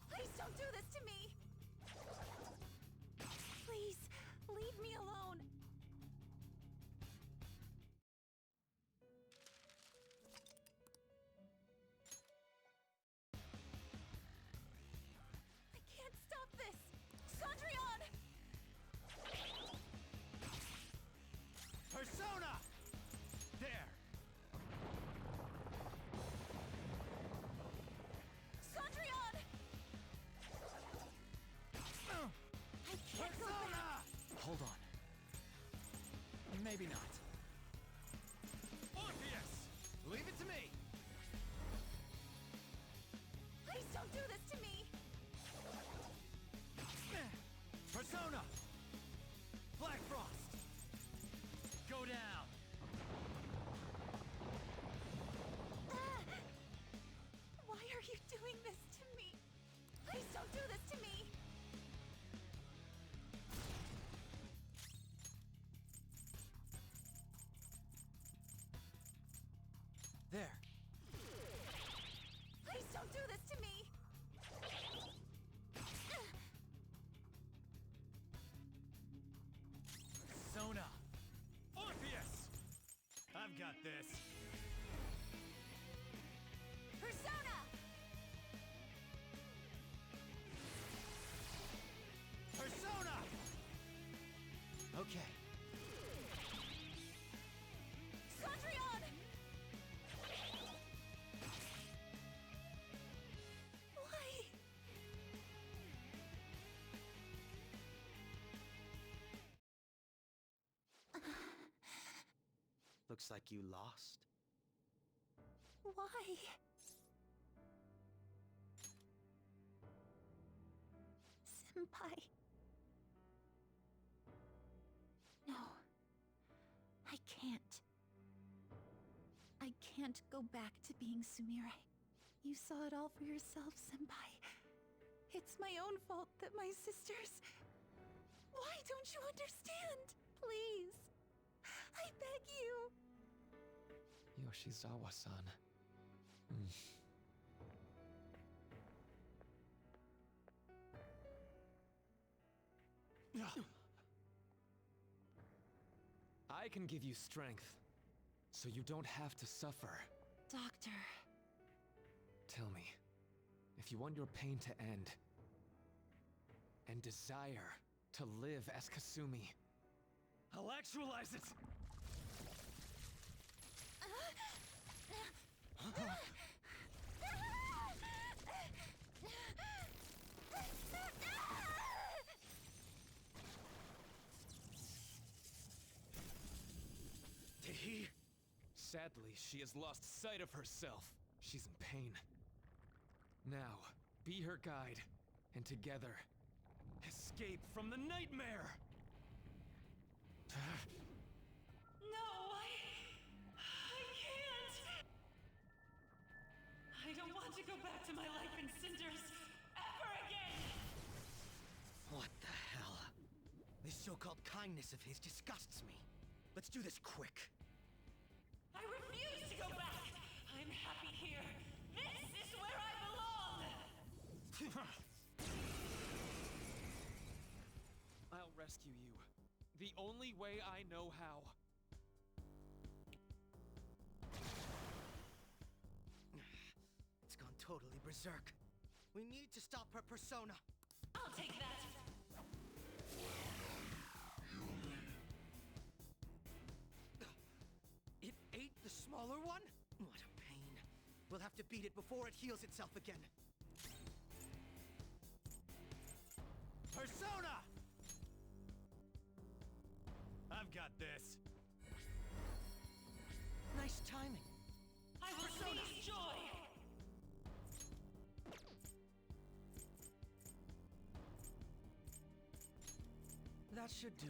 Please don't do this to me! Please, leave me alone. I can't stop this! Sondrian! Persona! There! Sondrian! I can't go back! Hold on. Maybe not. Orpheus! Leave it to me! Please don't do this to me! Persona! Black Frost! Go down! Why are you doing this to me? Please don't do this to me! There. Please don't do this to me! Persona! Orpheus! I've got this. Persona! Persona! Okay. Sondrian! Why? Looks like you lost. Why? Senpai. No. I can't. I can't go back to being Sumire. You saw it all for yourself, Senpai. It's my own fault that my sisters... Why don't you understand? Please. I beg you. Yoshizawa-san. I can give you strength, so you don't have to suffer. Doctor. Tell me, if you want your pain to end, and desire to live as Kasumi, I'll actualize it! Did he? Sadly, she has lost sight of herself. She's in pain. Now, be her guide, and together, escape from the nightmare! No, I can't! I don't want to go back to my life in cinders ever again! What the hell? This so-called kindness of his disgusts me. Let's do this quick. I refuse to go back! I'm happy here! This is where I belong! I'll rescue you. The only way I know how. It's gone totally berserk. We need to stop her persona. I'll take that! It ate the smaller one? What a pain. We'll have to beat it before it heals itself again. Persona! I've got this. Nice timing. I will seize joy! That should do.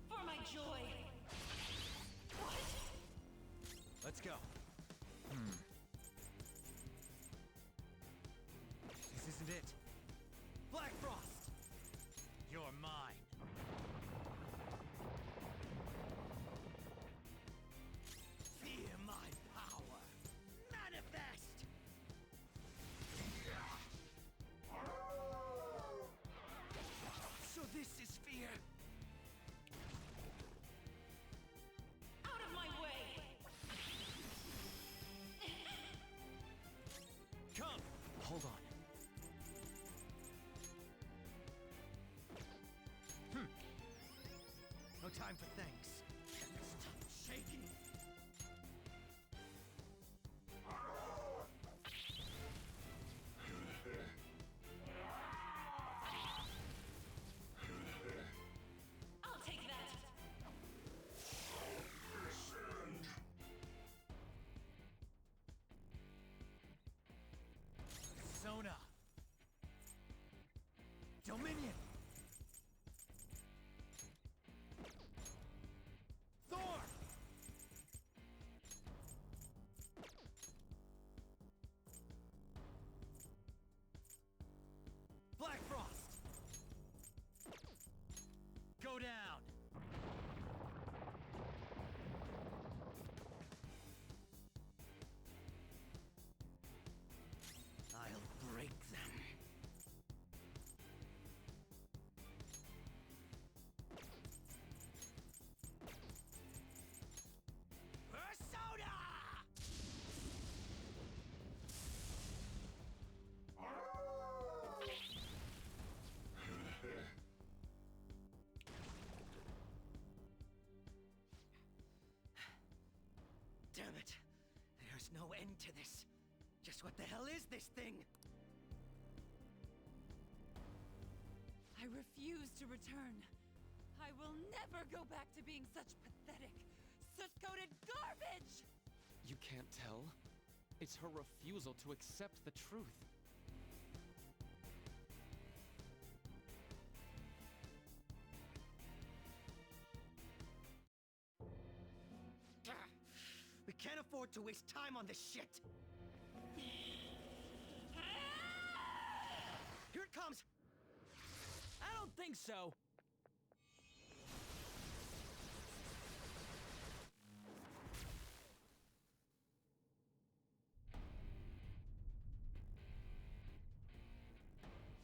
For my joy! What? Let's go. This isn't it. Black Frost! You're mine. Fear my power. Manifest! So this is fear. Out of my way! Come! Hold on. No time for thanks. Stop shaking. I'll take that! Persona. Dominion. Thor. Black Frost. Go down. I'll break them. Persona! Damn it. There's no end to this. Just what the hell is this thing? I refuse to return. I will never go back to being such pathetic, soot-coated garbage! You can't tell? It's her refusal to accept the truth. We can't afford to waste time on this shit! Here it comes! I don't think so.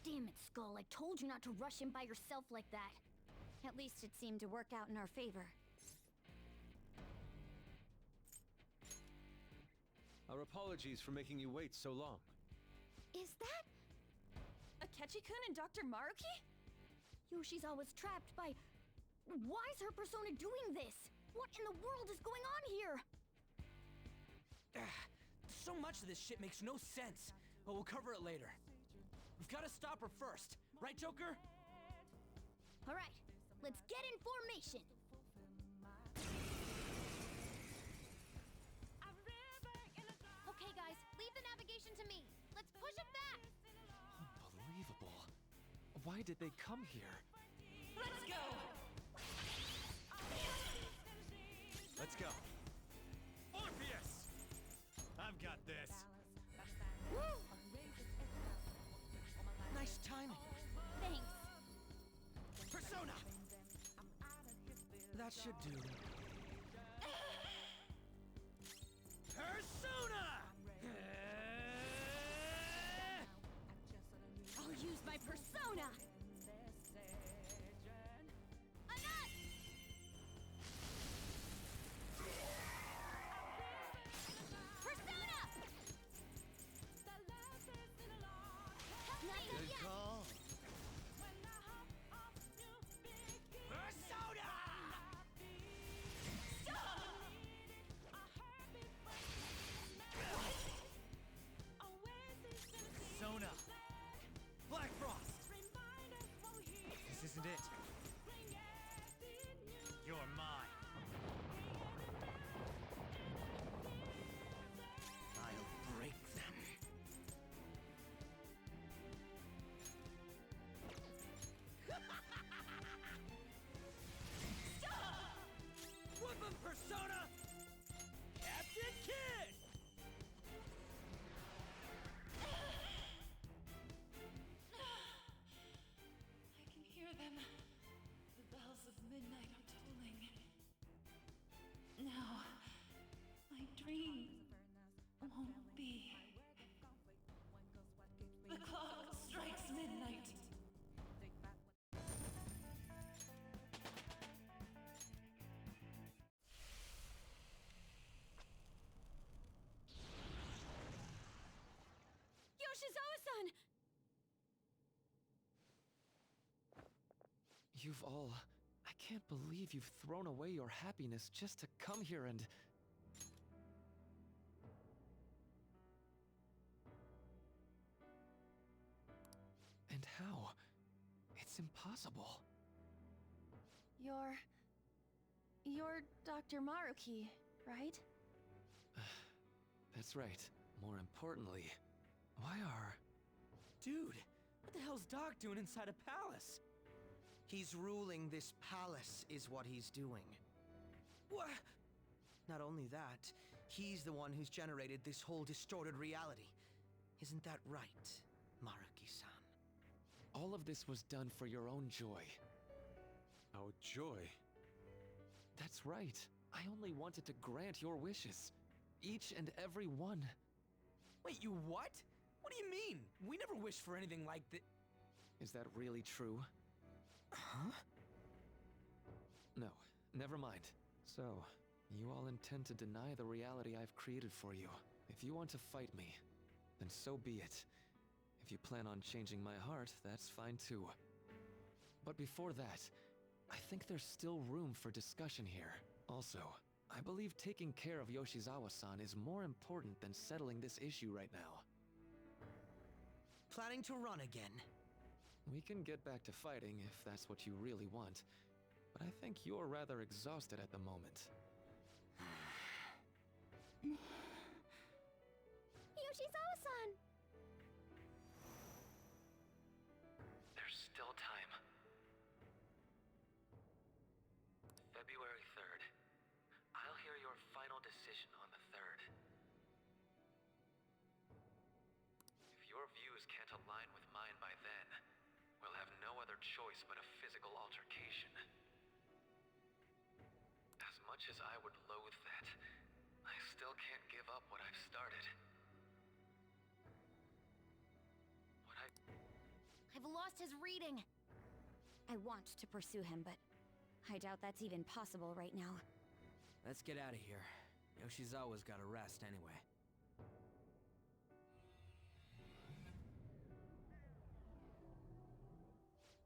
Damn it, Skull. I told you not to rush in by yourself like that. At least it seemed to work out in our favor. Our apologies for making you wait so long. Is that Akechi-kun and Dr. Maruki? Yoshizawa's trapped by... Why is her persona doing this? What in the world is going on here? So much of this shit makes no sense, but we'll cover it later. We've got to stop her first, right, Joker? All right, let's get in formation. Okay, guys, leave the navigation to me. Let's push it back. Unbelievable. Why did they come here? Let's go! Let's go. Orpheus! I've got this. Woo! Nice timing. Thanks. Persona! That should do. Persona! I'll use my persona. Good call. Persona! Persona! Black Frost! This isn't it. You're mine. I'll break them. Weapon Persona! Captain Kid! I can hear them. The bells of midnight are tolling. Now, my dream won't be. The clock strikes midnight. Yoshizawa-san! You've all... I can't believe you've thrown away your happiness just to come here and... And how? It's impossible. You're Dr. Maruki, right? That's right. More importantly, why are... Dude, what the hell's Doc doing inside a palace? He's ruling this palace, is what he's doing. What? Not only that, he's the one who's generated this whole distorted reality. Isn't that right, Maruki-san? All of this was done for your own joy. Our joy? That's right. I only wanted to grant your wishes. Each and every one. Wait, you what? What do you mean? We never wished for anything like that. Is that really true? Huh? No, never mind. So, you all intend to deny the reality I've created for you. If you want to fight me, then so be it. If you plan on changing my heart, that's fine too. But before that, I think there's still room for discussion here. Also, I believe taking care of Yoshizawa-san is more important than settling this issue right now. Planning to run again? We can get back to fighting if that's what you really want, but I think you're rather exhausted at the moment. Yoshizawa-san! There's still time. February 3rd. I'll hear your final decision on the 3rd. If your views can't align with mine by then, we'll have no other choice but a physical altercation. As much as I would loathe that, I still can't give up what I've started. I've lost his reading. I want to pursue him, but I doubt that's even possible right now. Let's get out of here. Yoshizawa's gotta rest anyway.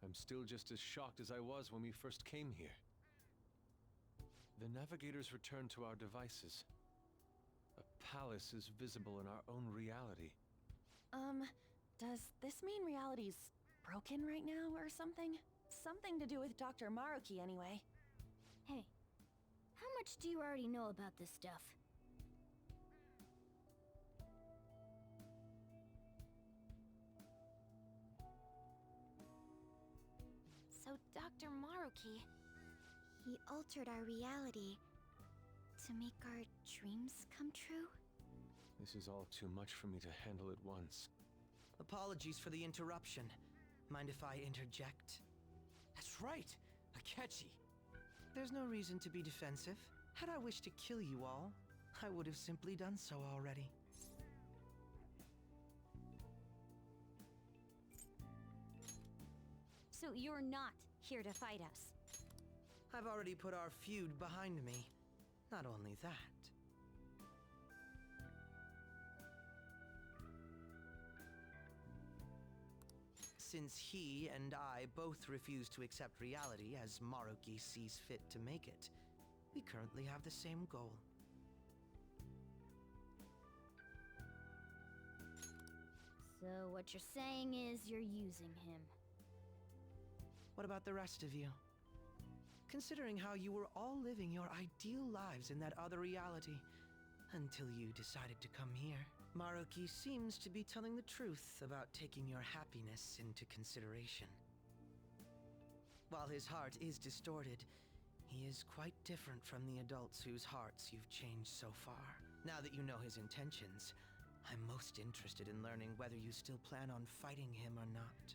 I'm still just as shocked as I was when we first came here. The navigators returned to our devices. A palace is visible in our own reality. Does this mean reality's broken right now or something? Something to do with Dr. Maruki anyway. Hey, how much do you already know about this stuff? So Dr. Maruki, he altered our reality to make our dreams come true? This is all too much for me to handle at once. Apologies for the interruption. Mind if I interject? That's right! Akechi! There's no reason to be defensive. Had I wished to kill you all, I would have simply done so already. So you're not here to fight us? I've already put our feud behind me. Not only that. Since he and I both refuse to accept reality as Maruki sees fit to make it, we currently have the same goal. So what you're saying is you're using him. What about the rest of you? Considering how you were all living your ideal lives in that other reality, until you decided to come here. Maruki seems to be telling the truth about taking your happiness into consideration. While his heart is distorted, he is quite different from the adults whose hearts you've changed so far. Now that you know his intentions, I'm most interested in learning whether you still plan on fighting him or not.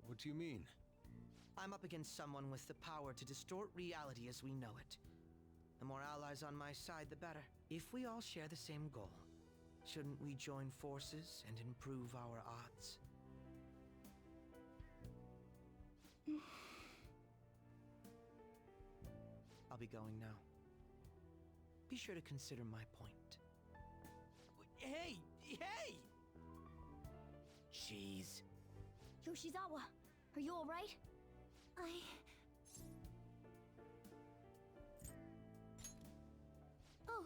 What do you mean? I'm up against someone with the power to distort reality as we know it. The more allies on my side, the better. If we all share the same goal, shouldn't we join forces and improve our odds? I'll be going now. Be sure to consider my point. Hey! Hey! Jeez. Yoshizawa, are you alright? Oh,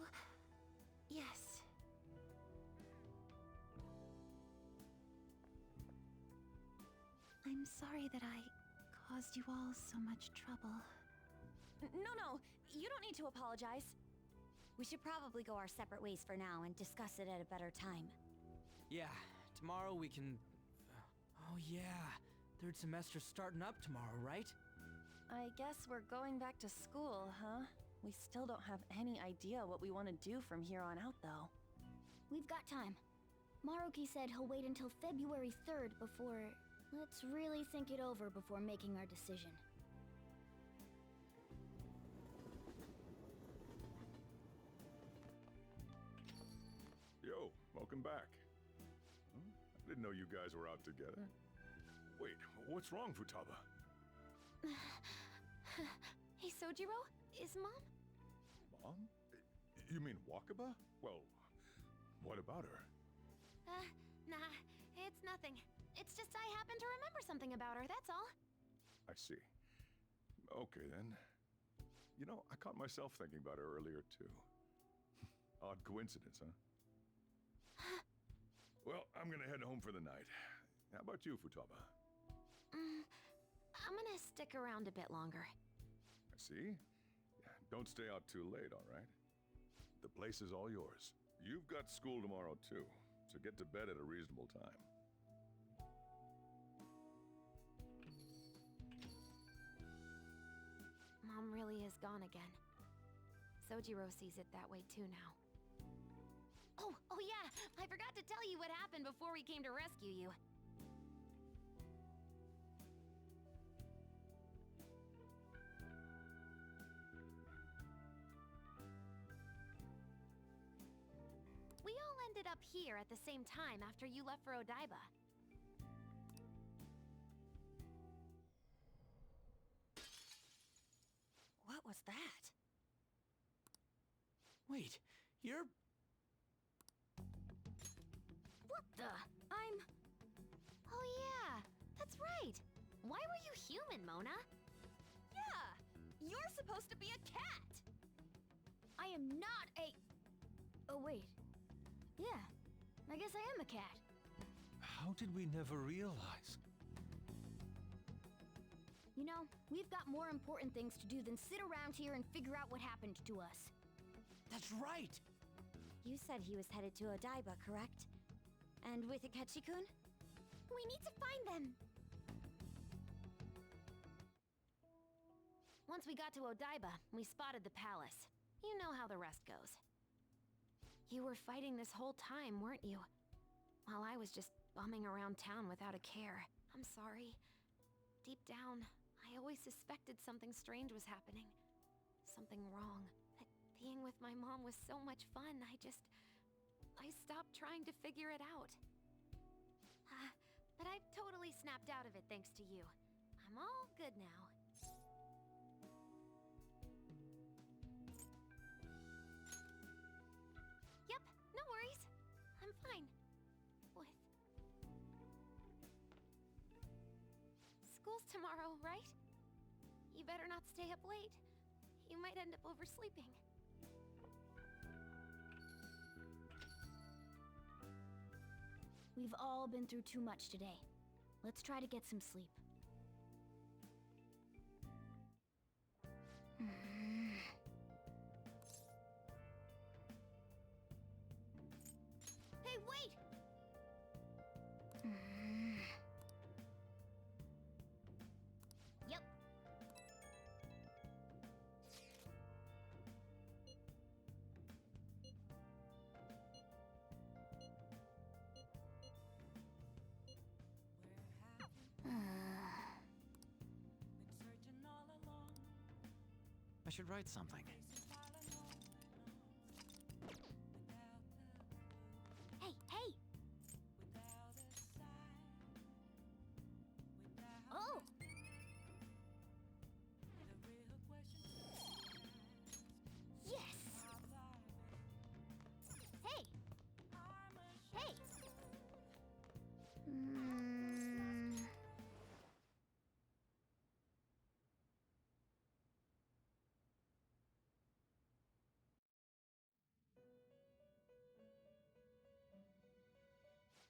yes. I'm sorry that I caused you all so much trouble. No, you don't need to apologize. We should probably go our separate ways for now and discuss it at a better time. Yeah, tomorrow we can... Oh yeah, third semester's starting up tomorrow, right? I guess we're going back to school, huh? We still don't have any idea what we want to do from here on out, though. We've got time. Maruki said he'll wait until February 3rd before... Let's really think it over before making our decision. Yo, welcome back. Huh? I didn't know you guys were out together. Wait, what's wrong, Futaba? Hey, Sojiro? Is Mom? Mom? You mean Wakaba? Well, what about her? Nah, it's nothing. It's just I happen to remember something about her, that's all. I see. Okay, then. You know, I caught myself thinking about her earlier, too. Odd coincidence, huh? Well, I'm gonna head home for the night. How about you, Futaba? I'm gonna stick around a bit longer. I see. Don't stay out too late, all right? The place is all yours. You've got school tomorrow, too, so get to bed at a reasonable time. Mom really is gone again. Sojiro sees it that way too now. Oh yeah! I forgot to tell you what happened before we came to rescue you. We all ended up here at the same time after you left for Odaiba. What was that? Wait, you're... What the? Oh yeah, that's right. Why were you human, Mona? Yeah! You're supposed to be a cat! I am not a... Oh, wait. Yeah, I guess I am a cat. How did we never realize? You know, we've got more important things to do than sit around here and figure out what happened to us. That's right! You said he was headed to Odaiba, correct? And with Akechi-kun? We need to find them! Once we got to Odaiba, we spotted the palace. You know how the rest goes. You were fighting this whole time, weren't you? While I was just bumming around town without a care. I'm sorry. Deep down, I always suspected something strange was happening. Something wrong. That being with my mom was so much fun, I stopped trying to figure it out. But I've totally snapped out of it thanks to you. I'm all good now. Yep, no worries. I'm fine. With... School's tomorrow, right? You better not stay up late. You might end up oversleeping. We've all been through too much today. Let's try to get some sleep. Hey, wait! Yep. I should write something. Hey, hey! Oh! Yes! Hey! Hey!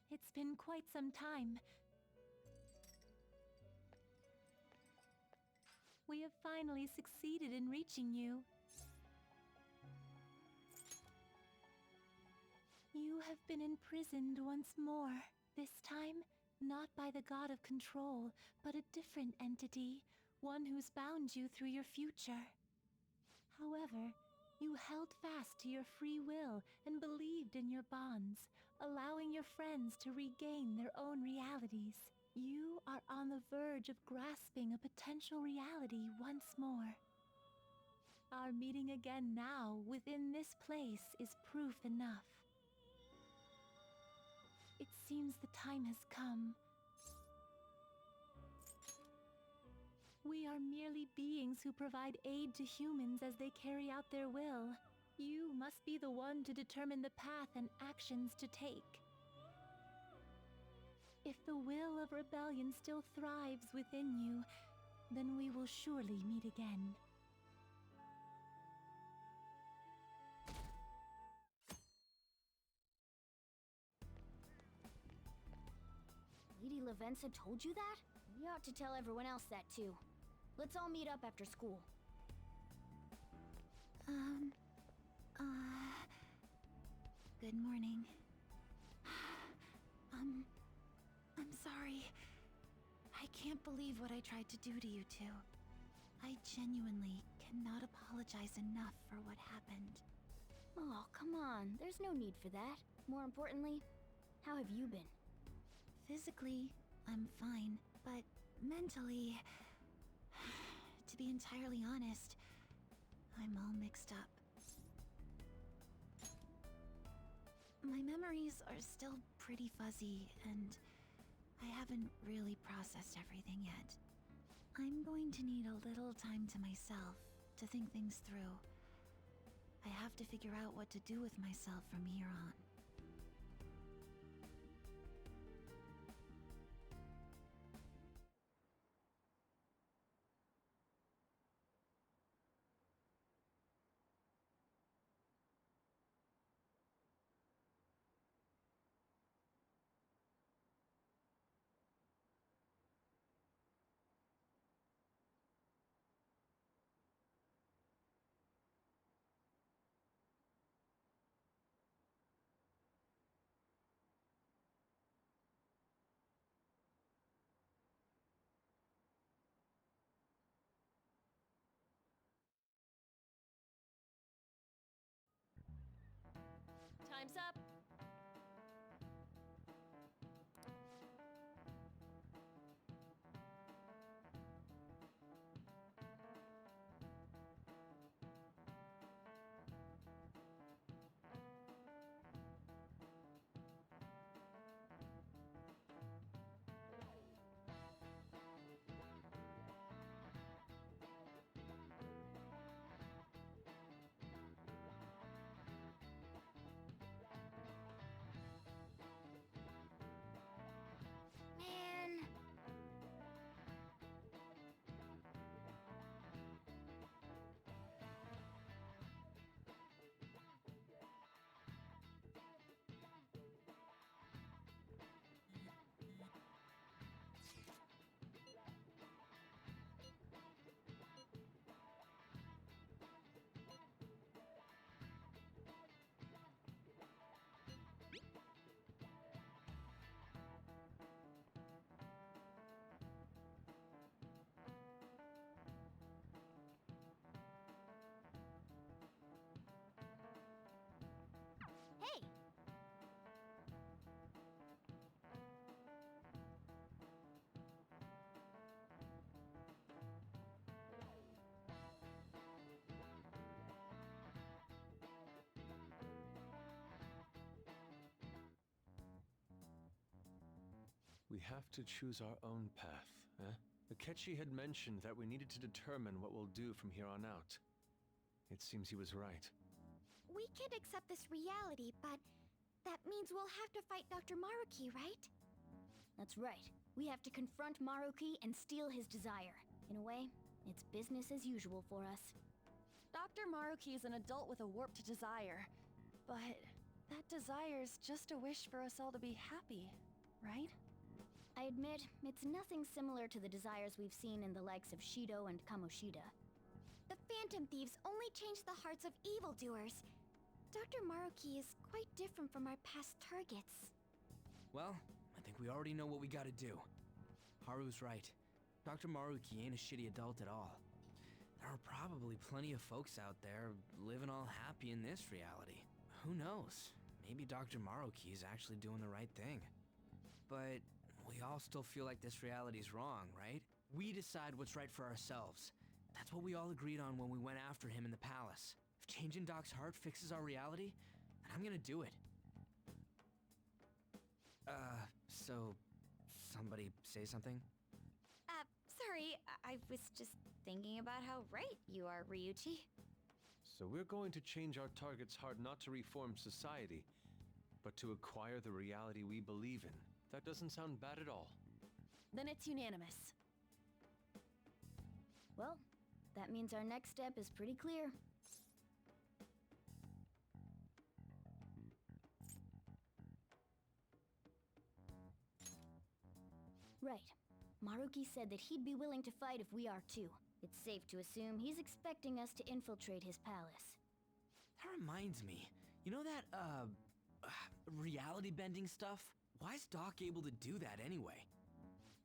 It's been quite some time. We have finally succeeded in reaching you. You have been imprisoned once more. This time, not by the god of control, but a different entity, one who's bound you through your future. However, you held fast to your free will and believed in your bonds, allowing your friends to regain their own realities. You are on the verge of grasping a potential reality once more. Our meeting again now within this place is proof enough. It seems the time has come. We are merely beings who provide aid to humans as they carry out their will. You must be the one to determine the path and actions to take. If the will of rebellion still thrives within you, then we will surely meet again. Lady Lavenza told you that? We ought to tell everyone else that too. Let's all meet up after school. Good morning. I'm sorry. I can't believe what I tried to do to you two. I genuinely cannot apologize enough for what happened. Oh, come on. There's no need for that. More importantly, how have you been? Physically, I'm fine, but mentally, to be entirely honest, I'm all mixed up. My memories are still pretty fuzzy, and I haven't really processed everything yet. I'm going to need a little time to myself to think things through. I have to figure out what to do with myself from here on. Time's up. Man. Hey! We have to choose our own path, eh? Akechi had mentioned that we needed to determine what we'll do from here on out. It seems he was right. We can't accept this reality, but that means we'll have to fight Dr. Maruki, right? That's right. We have to confront Maruki and steal his desire. In a way, it's business as usual for us. Dr. Maruki is an adult with a warped desire, but that desire's just a wish for us all to be happy, right? I admit, it's nothing similar to the desires we've seen in the likes of Shido and Kamoshida. The Phantom Thieves only change the hearts of evildoers. Dr. Maruki is quite different from our past targets. Well, I think we already know what we gotta do. Haru's right. Dr. Maruki ain't a shitty adult at all. There are probably plenty of folks out there living all happy in this reality. Who knows? Maybe Dr. Maruki is actually doing the right thing. But we all still feel like this reality's wrong, right? We decide what's right for ourselves. That's what we all agreed on when we went after him in the palace. If changing Doc's heart fixes our reality, then I'm gonna do it. So somebody say something? Sorry, I was just thinking about how right you are, Ryuichi. So we're going to change our target's heart not to reform society, but to acquire the reality we believe in. That doesn't sound bad at all. Then it's unanimous. Well, that means our next step is pretty clear. Right. Maruki said that he'd be willing to fight if we are too. It's safe to assume he's expecting us to infiltrate his palace. That reminds me. You know that, reality bending stuff? Why is Doc able to do that anyway?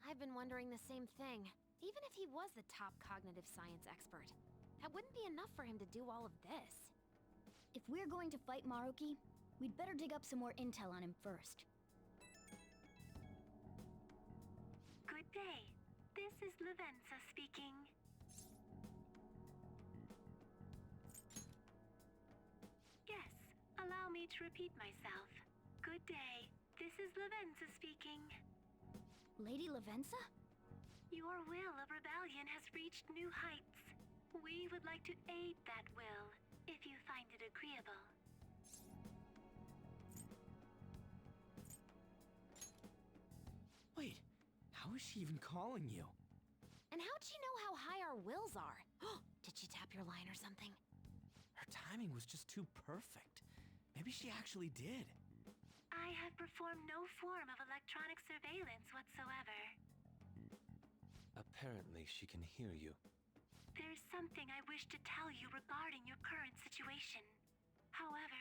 I've been wondering the same thing. Even if he was the top cognitive science expert, that wouldn't be enough for him to do all of this. If we're going to fight Maruki, we'd better dig up some more intel on him first. Good day. This is Lavenza speaking. Yes, allow me to repeat myself. Good day. This is Lavenza speaking. Lady Lavenza? Your will of rebellion has reached new heights. We would like to aid that will, if you find it agreeable. Wait, how is she even calling you? And how'd she know how high our wills are? Did she tap your line or something? Her timing was just too perfect. Maybe she actually did. I have performed no form of electronic surveillance whatsoever. Apparently, she can hear you. There's something I wish to tell you regarding your current situation. However,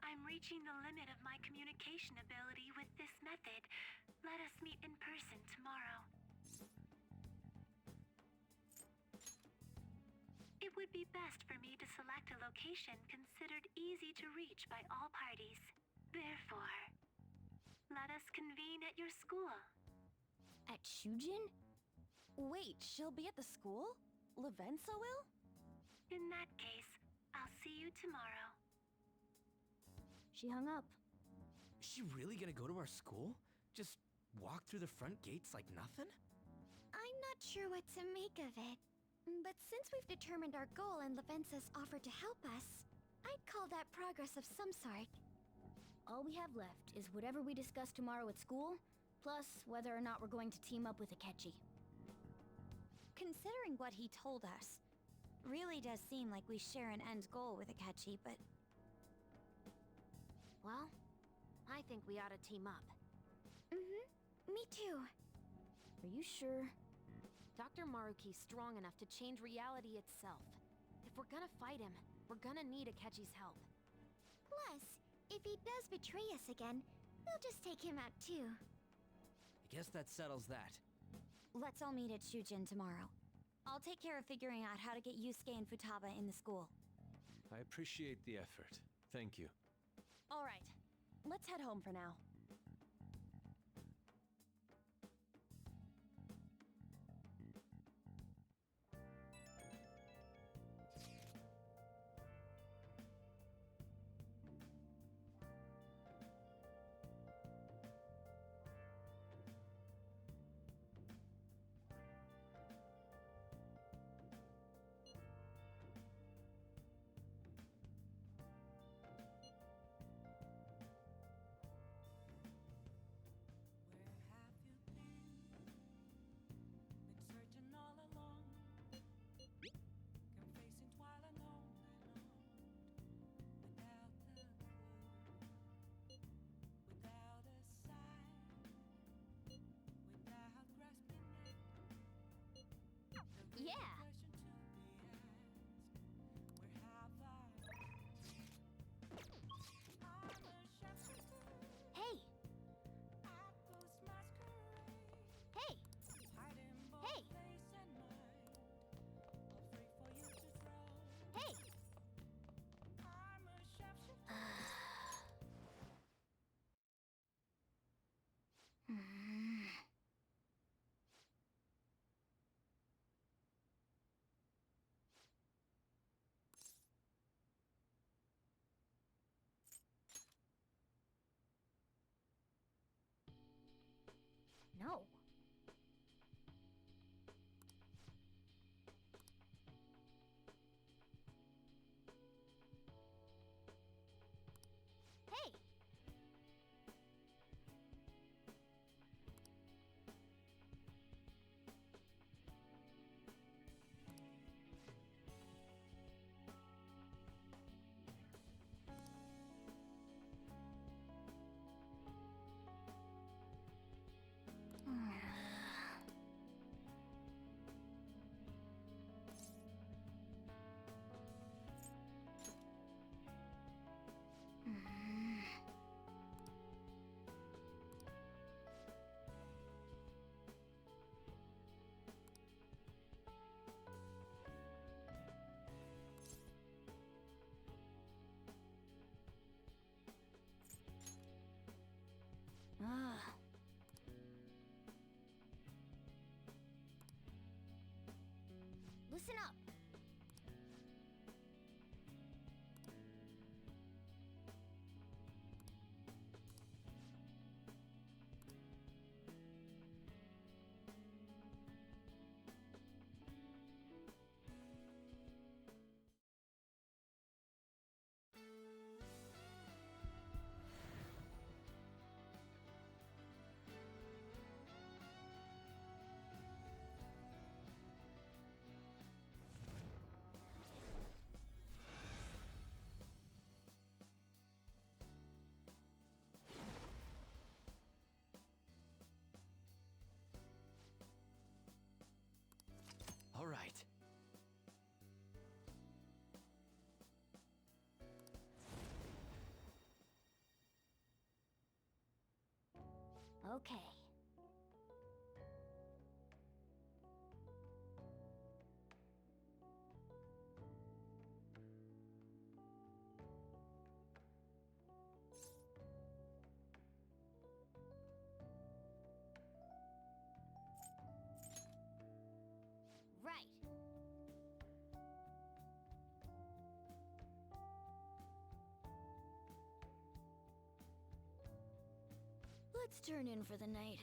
I'm reaching the limit of my communication ability with this method. Let us meet in person tomorrow. It would be best for me to select a location considered easy to reach by all parties. Therefore, let us convene at your school. At Shujin? Wait, she'll be at the school? Lavenza will? In that case, I'll see you tomorrow. She hung up. Is she really gonna go to our school? Just walk through the front gates like nothing? I'm not sure what to make of it. But since we've determined our goal and Lavenza's offered to help us, I'd call that progress of some sort. All we have left is whatever we discuss tomorrow at school, plus whether or not we're going to team up with Akechi. Considering what he told us, really does seem like we share an end goal with Akechi, but... Well, I think we ought to team up. Me too. Are you sure? Dr. Maruki's strong enough to change reality itself. If we're gonna fight him, we're gonna need Akechi's help. Plus, if he does betray us again, we'll just take him out too. I guess that settles that. Let's all meet at Shujin tomorrow. I'll take care of figuring out how to get Yusuke and Futaba in the school. I appreciate the effort. Thank you. All right, let's head home for now. Yeah! Hey! Hey! Hey! Hey! Listen up. All right. Okay. Right. Let's turn in for the night.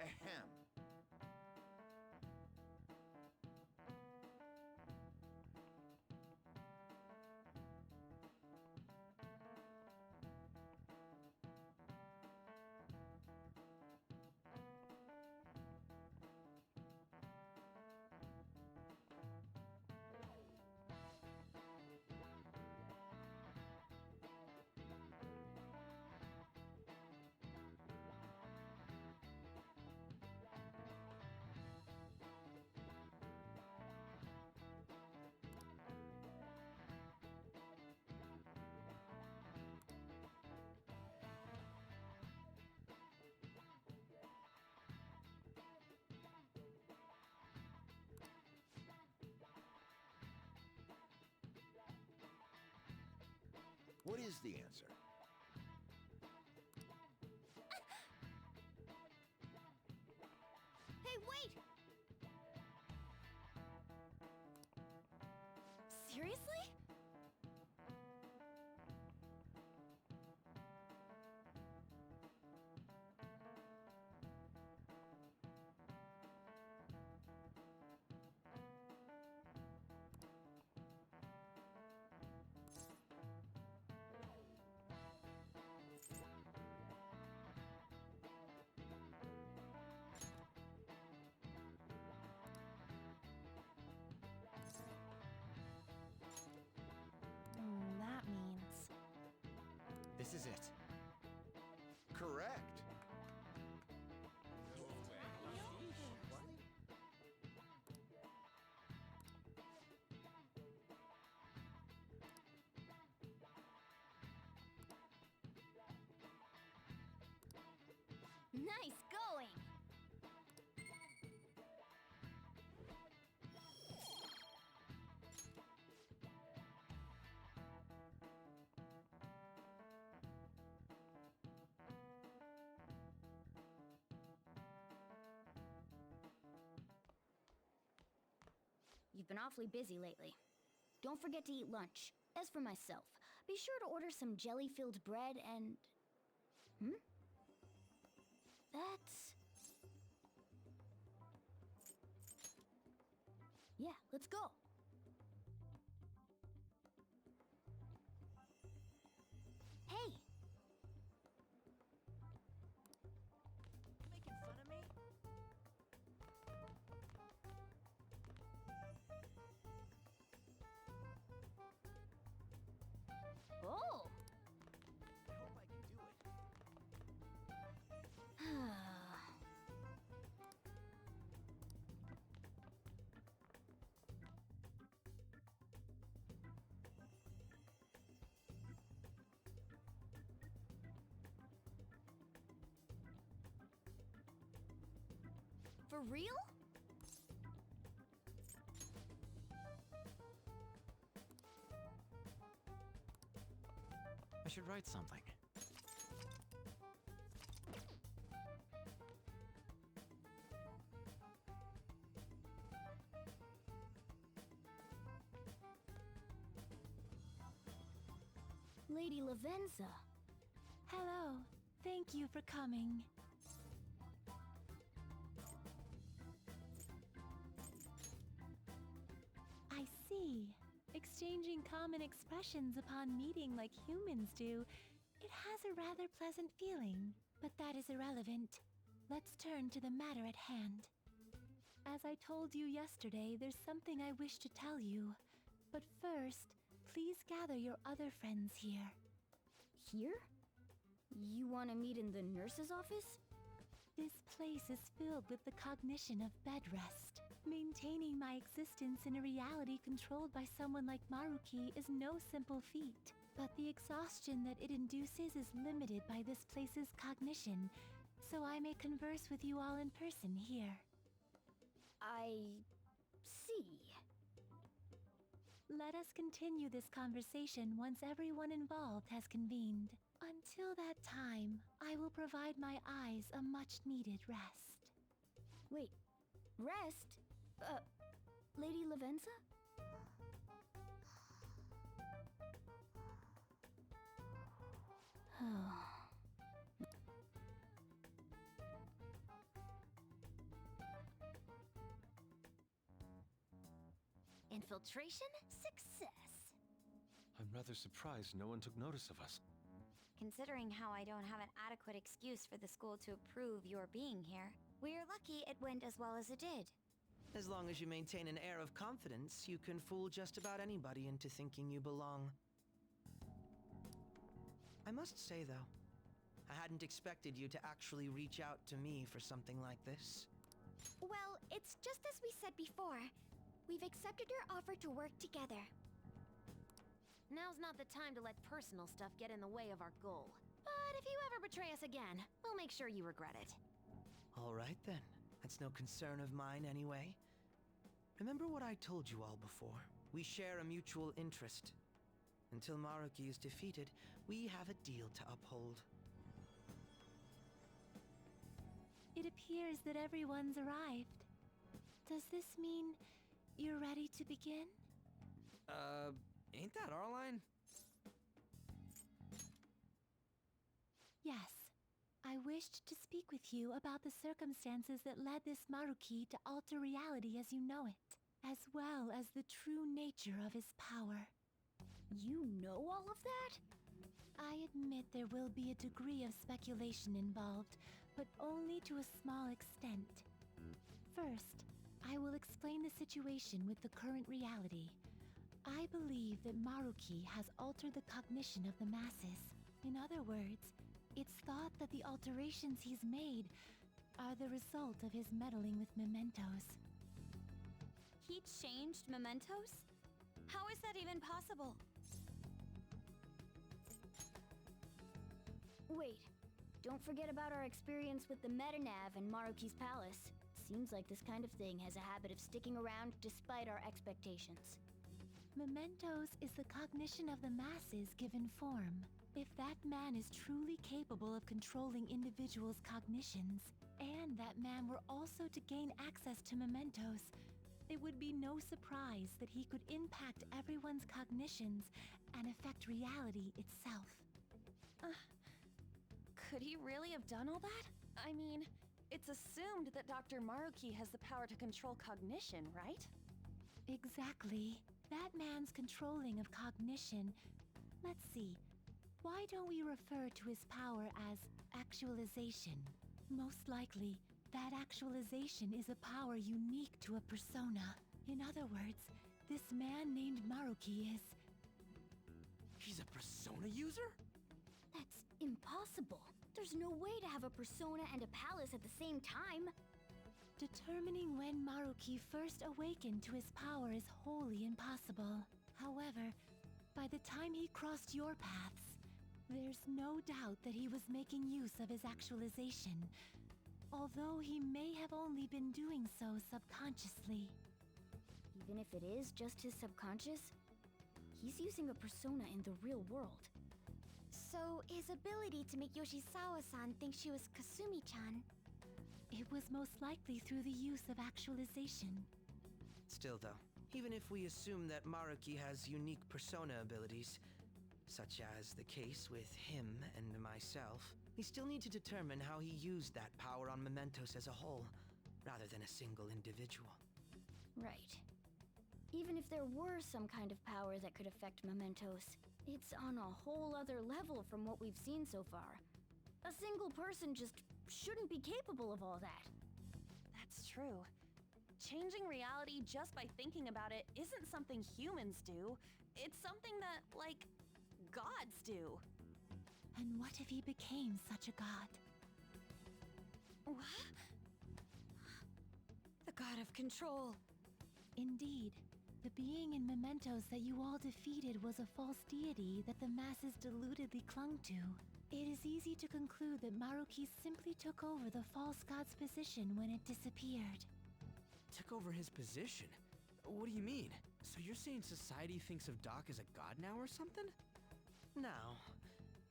Ahem. What is the answer? Hey, wait! Seriously? That means... This is it. Correct. Nice going! You've been awfully busy lately. Don't forget to eat lunch. As for myself, be sure to order some jelly-filled bread and... That's... Yeah, let's go. Hey! Making fun of me? Oh! I hope I can do it. For real? I should write something. Lady Lavenza. Hello. Thank you for coming. I see. Exchanging common expressions upon meeting like humans do, it has a rather pleasant feeling. But that is irrelevant. Let's turn to the matter at hand. As I told you yesterday, there's something I wish to tell you. But first, please gather your other friends here. Here? You want to meet in the nurse's office? This place is filled with the cognition of bed rest. Maintaining my existence in a reality controlled by someone like Maruki is no simple feat. But the exhaustion that it induces is limited by this place's cognition, so I may converse with you all in person here. I see. Let us continue this conversation once everyone involved has convened. Until that time, I will provide my eyes a much-needed rest. Wait, rest? Lady Lavenza? Infiltration success. I'm rather surprised no one took notice of us. Considering how I don't have an adequate excuse for the school to approve your being here, we're lucky it went as well as it did. As long as you maintain an air of confidence, you can fool just about anybody into thinking you belong. I must say, though, I hadn't expected you to actually reach out to me for something like this. Well, it's just as we said before. We've accepted your offer to work together. Now's not the time to let personal stuff get in the way of our goal. But if you ever betray us again, we'll make sure you regret it. All right, then. That's no concern of mine, anyway. Remember what I told you all before. We share a mutual interest. Until Maruki is defeated, we have a deal to uphold. It appears that everyone's arrived. Does this mean you're ready to begin? Ain't that our line? Yes. I wished to speak with you about the circumstances that led this Maruki to alter reality as you know it, as well as the true nature of his power. You know all of that? I admit there will be a degree of speculation involved, but only to a small extent. First, I will explain the situation with the current reality. I believe that Maruki has altered the cognition of the masses. In other words, it's thought that the alterations he's made are the result of his meddling with mementos. He changed mementos? How is that even possible? Wait, don't forget about our experience with the Metanav and Maruki's palace. Seems like this kind of thing has a habit of sticking around despite our expectations. Mementos is the cognition of the masses given form. If that man is truly capable of controlling individuals' cognitions, and that man were also to gain access to mementos, it would be no surprise that he could impact everyone's cognitions and affect reality itself. Could he really have done all that? I mean, it's assumed that Dr. Maruki has the power to control cognition, right? Exactly. That man's controlling of cognition. Let's see. Why don't we refer to his power as actualization? Most likely, that actualization is a power unique to a persona. In other words, this man named Maruki is... He's a persona user? That's impossible. There's no way to have a persona and a palace at the same time. Determining when Maruki first awakened to his power is wholly impossible. However, by the time he crossed your paths, there's no doubt that he was making use of his actualization. although he may have only been doing so subconsciously. Even if it is just his subconscious, he's using a persona in the real world. So, his ability to make Yoshizawa-san think she was Kasumi-chan. It was most likely through the use of actualization. Still though, even if we assume that Maruki has unique persona abilities, such as the case with him and myself, we still need to determine how he used that power on Mementos as a whole, rather than a single individual. Right. Even if there were some kind of power that could affect Mementos, it's on a whole other level from what we've seen so far. A single person just shouldn't be capable of all that. That's true. Changing reality just by thinking about it isn't something humans do. It's something that, like, gods do. And what if he became such a god? What? The god of control. Indeed. The being in Mementos that you all defeated was a false deity that the masses deludedly clung to. It is easy to conclude that Maruki simply took over the false god's position when it disappeared. Took over his position? What do you mean? So you're saying society thinks of Doc as a god now or something? Now,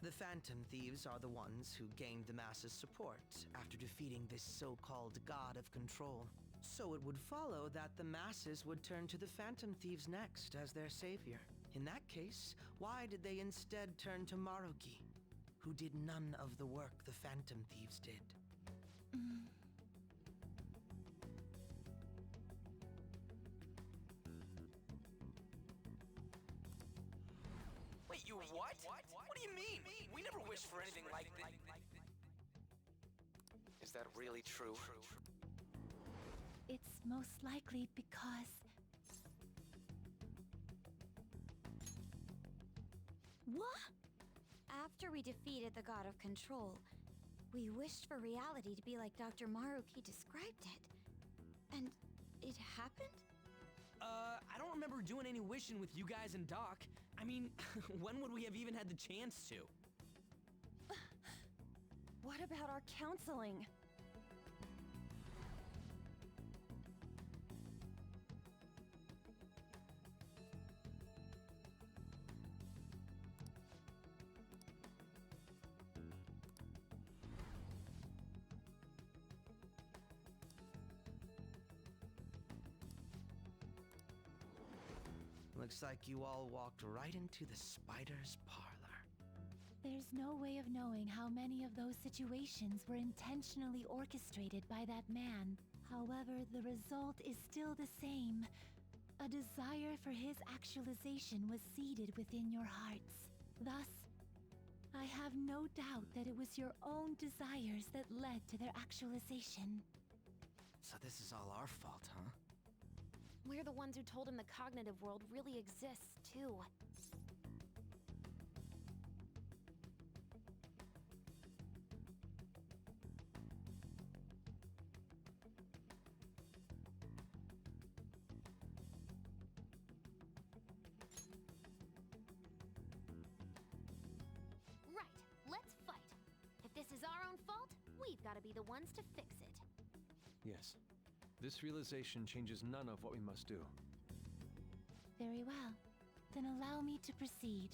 the Phantom Thieves are the ones who gained the masses' support after defeating this so-called god of control. So it would follow that the masses would turn to the Phantom Thieves next as their savior. In that case, why did they instead turn to Maruki, who did none of the work the Phantom Thieves did? Wait, you what? What do you mean? We never wished for anything like this. Is that really true? It's most likely because... What? After we defeated the god of control, we wished for reality to be like Dr. Maruki described it. And it happened? I don't remember doing any wishing with you guys and Doc. I mean, when would we have even had the chance to? What about our counseling? Looks like you all walked right into the spider's parlor. There's no way of knowing how many of those situations were intentionally orchestrated by that man. However, the result is still the same. A desire for his actualization was seeded within your hearts. Thus, I have no doubt that it was your own desires that led to their actualization. So this is all our fault, huh? We're the ones who told him the cognitive world really exists, too. Right, let's fight. If this is our own fault, we've got to be the ones to fix it. Yes. This realization changes none of what we must do. Very well. Then allow me to proceed.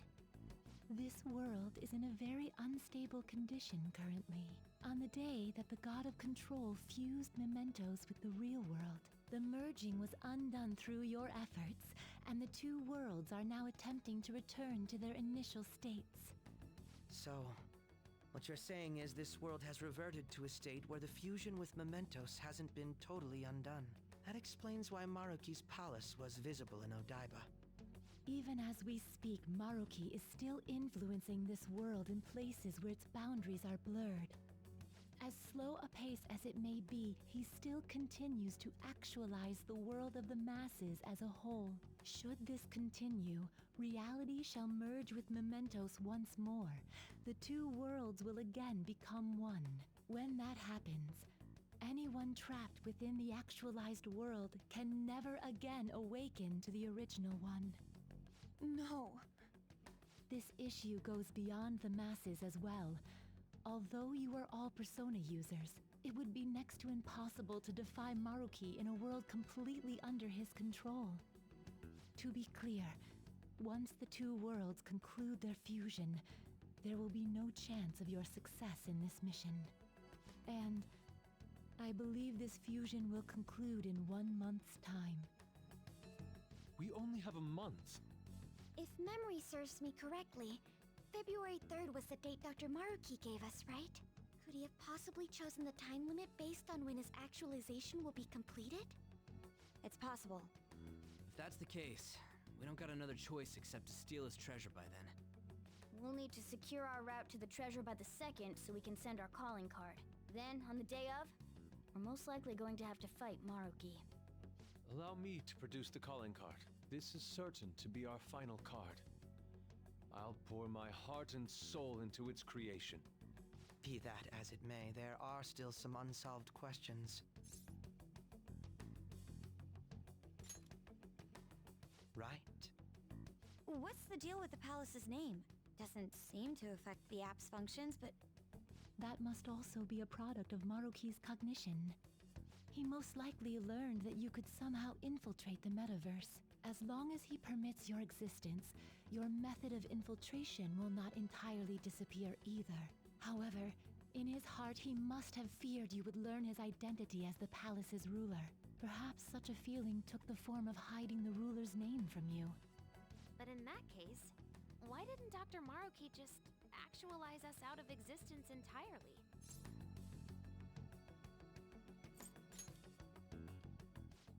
This world is in a very unstable condition currently. On the day that the God of Control fused Mementos with the real world, the merging was undone through your efforts, and the two worlds are now attempting to return to their initial states. So, what you're saying is this world has reverted to a state where the fusion with Mementos hasn't been totally undone. That explains why Maruki's palace was visible in Odaiba. Even as we speak, Maruki is still influencing this world in places where its boundaries are blurred. As slow a pace as it may be, he still continues to actualize the world of the masses as a whole. Should this continue, reality shall merge with Mementos once more. The two worlds will again become one. When that happens, anyone trapped within the actualized world can never again awaken to the original one. No. This issue goes beyond the masses as well. Although you are all persona users, It would be next to impossible to defy Maruki in a world completely under his control. To be clear, once the two worlds conclude their fusion, there will be no chance of your success in this mission. And I believe this fusion will conclude in 1 month's time. We only have a month. If memory serves me correctly, February 3rd was the date Dr. Maruki gave us, right? Could he have possibly chosen the time limit based on when his actualization will be completed? It's possible. If that's the case, we don't got another choice except to steal his treasure by then. We'll need to secure our route to the treasure by the 2nd so we can send our calling card. Then, on the day of, we're most likely going to have to fight Maruki. Allow me to produce the calling card. This is certain to be our final card. I'll pour my heart and soul into its creation. Be that as it may, there are still some unsolved questions. Right? What's the deal with the palace's name? Doesn't seem to affect the app's functions, but... That must also be a product of Maruki's cognition. He most likely learned that you could somehow infiltrate the metaverse. As long as he permits your existence, your method of infiltration will not entirely disappear either. However, in his heart he must have feared you would learn his identity as the palace's ruler. Perhaps such a feeling took the form of hiding the ruler's name from you. But in that case, why didn't Dr. Maruki just actualize us out of existence entirely?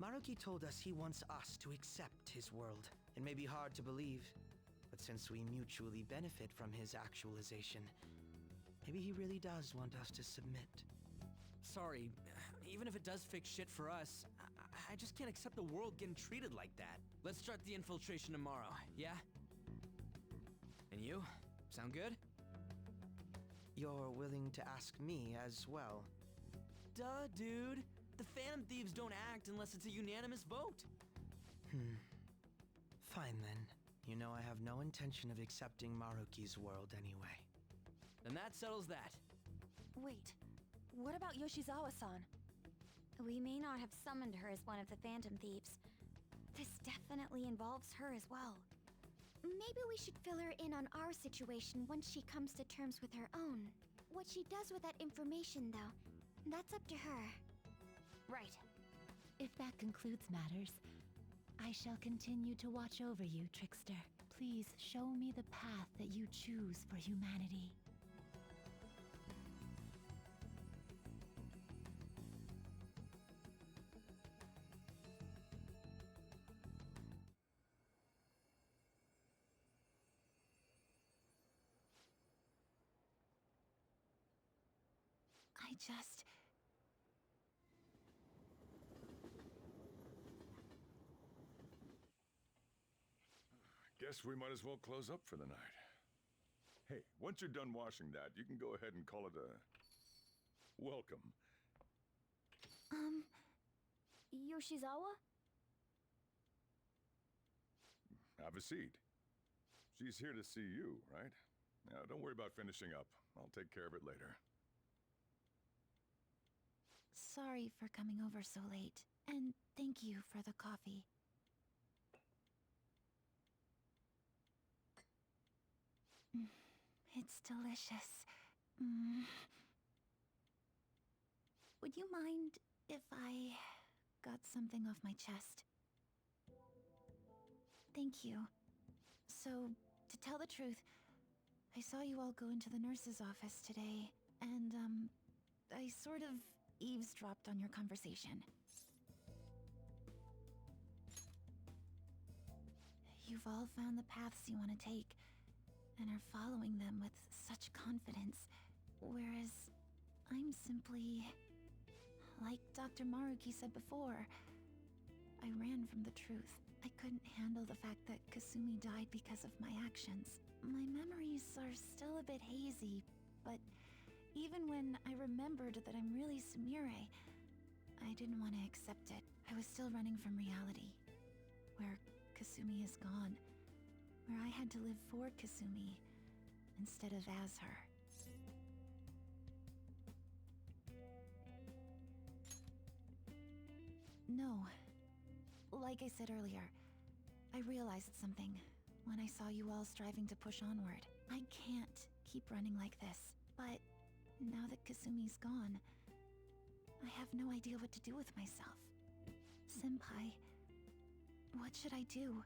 Maruki told us he wants us to accept his world. It may be hard to believe, but since we mutually benefit from his actualization, maybe he really does want us to submit. Sorry, even if it does fix shit for us, I just can't accept the world getting treated like that. Let's start the infiltration tomorrow, yeah? And you? Sound good? You're willing to ask me as well. Duh, dude. The Phantom Thieves don't act unless it's a unanimous vote. Fine then. You know I have no intention of accepting Maruki's world anyway. Then that settles that. Wait, what about Yoshizawa-san? We may not have summoned her as one of the Phantom Thieves. This definitely involves her as well. Maybe we should fill her in on our situation once she comes to terms with her own. What she does with that information, though, that's up to her. Right. If that concludes matters, I shall continue to watch over you, Trickster. Please show me the path that you choose for humanity. I just... Guess we might as well close up for the night. Hey, once you're done washing that, you can go ahead and call it a... welcome. Yoshizawa? Have a seat. She's here to see you, right? Now, don't worry about finishing up. I'll take care of it later. Sorry for coming over so late, and thank you for the coffee. It's delicious. Would you mind if I got something off my chest? Thank you. So, to tell the truth, I saw you all go into the nurse's office today, and, I sort of eavesdropped on your conversation. You've all found the paths you want to take, and are following them with such confidence, whereas I'm simply... like Dr. Maruki said before, I ran from the truth. I couldn't handle the fact that Kasumi died because of my actions. My memories are still a bit hazy, but even when I remembered that I'm really Sumire, I didn't want to accept it. I was still running from reality, where Kasumi is gone, where I had to live for Kasumi instead of as her. No. Like I said earlier, I realized something when I saw you all striving to push onward. I can't keep running like this, but now that Kasumi's gone, I have no idea what to do with myself. Senpai, what should I do?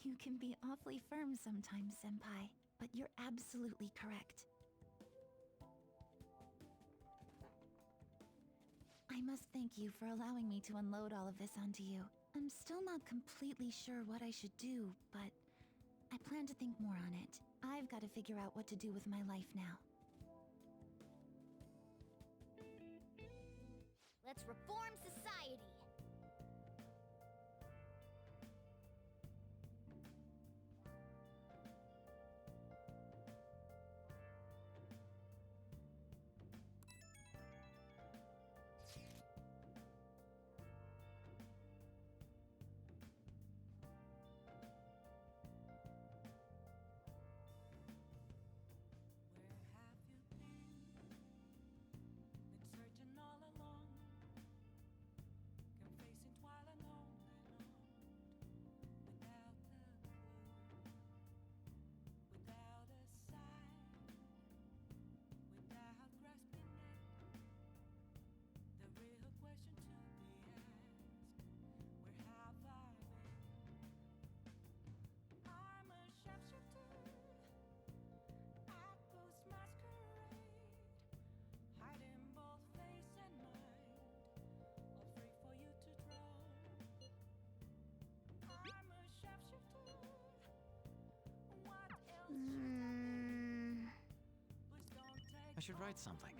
You can be awfully firm sometimes, Senpai, but you're absolutely correct. I must thank you for allowing me to unload all of this onto you. I'm still not completely sure what I should do, but I plan to think more on it. I've got to figure out what to do with my life now. Let's reform society! Searching all along, confessing while alone without the clue, without a sign, without grasping it. The real question to be asked: where have I been? I'm a sharpshooter, I post masquerade, hiding both face and mind, all free for you to draw. I'm a sharpshooter. What else should I do? Please don't take I should write something.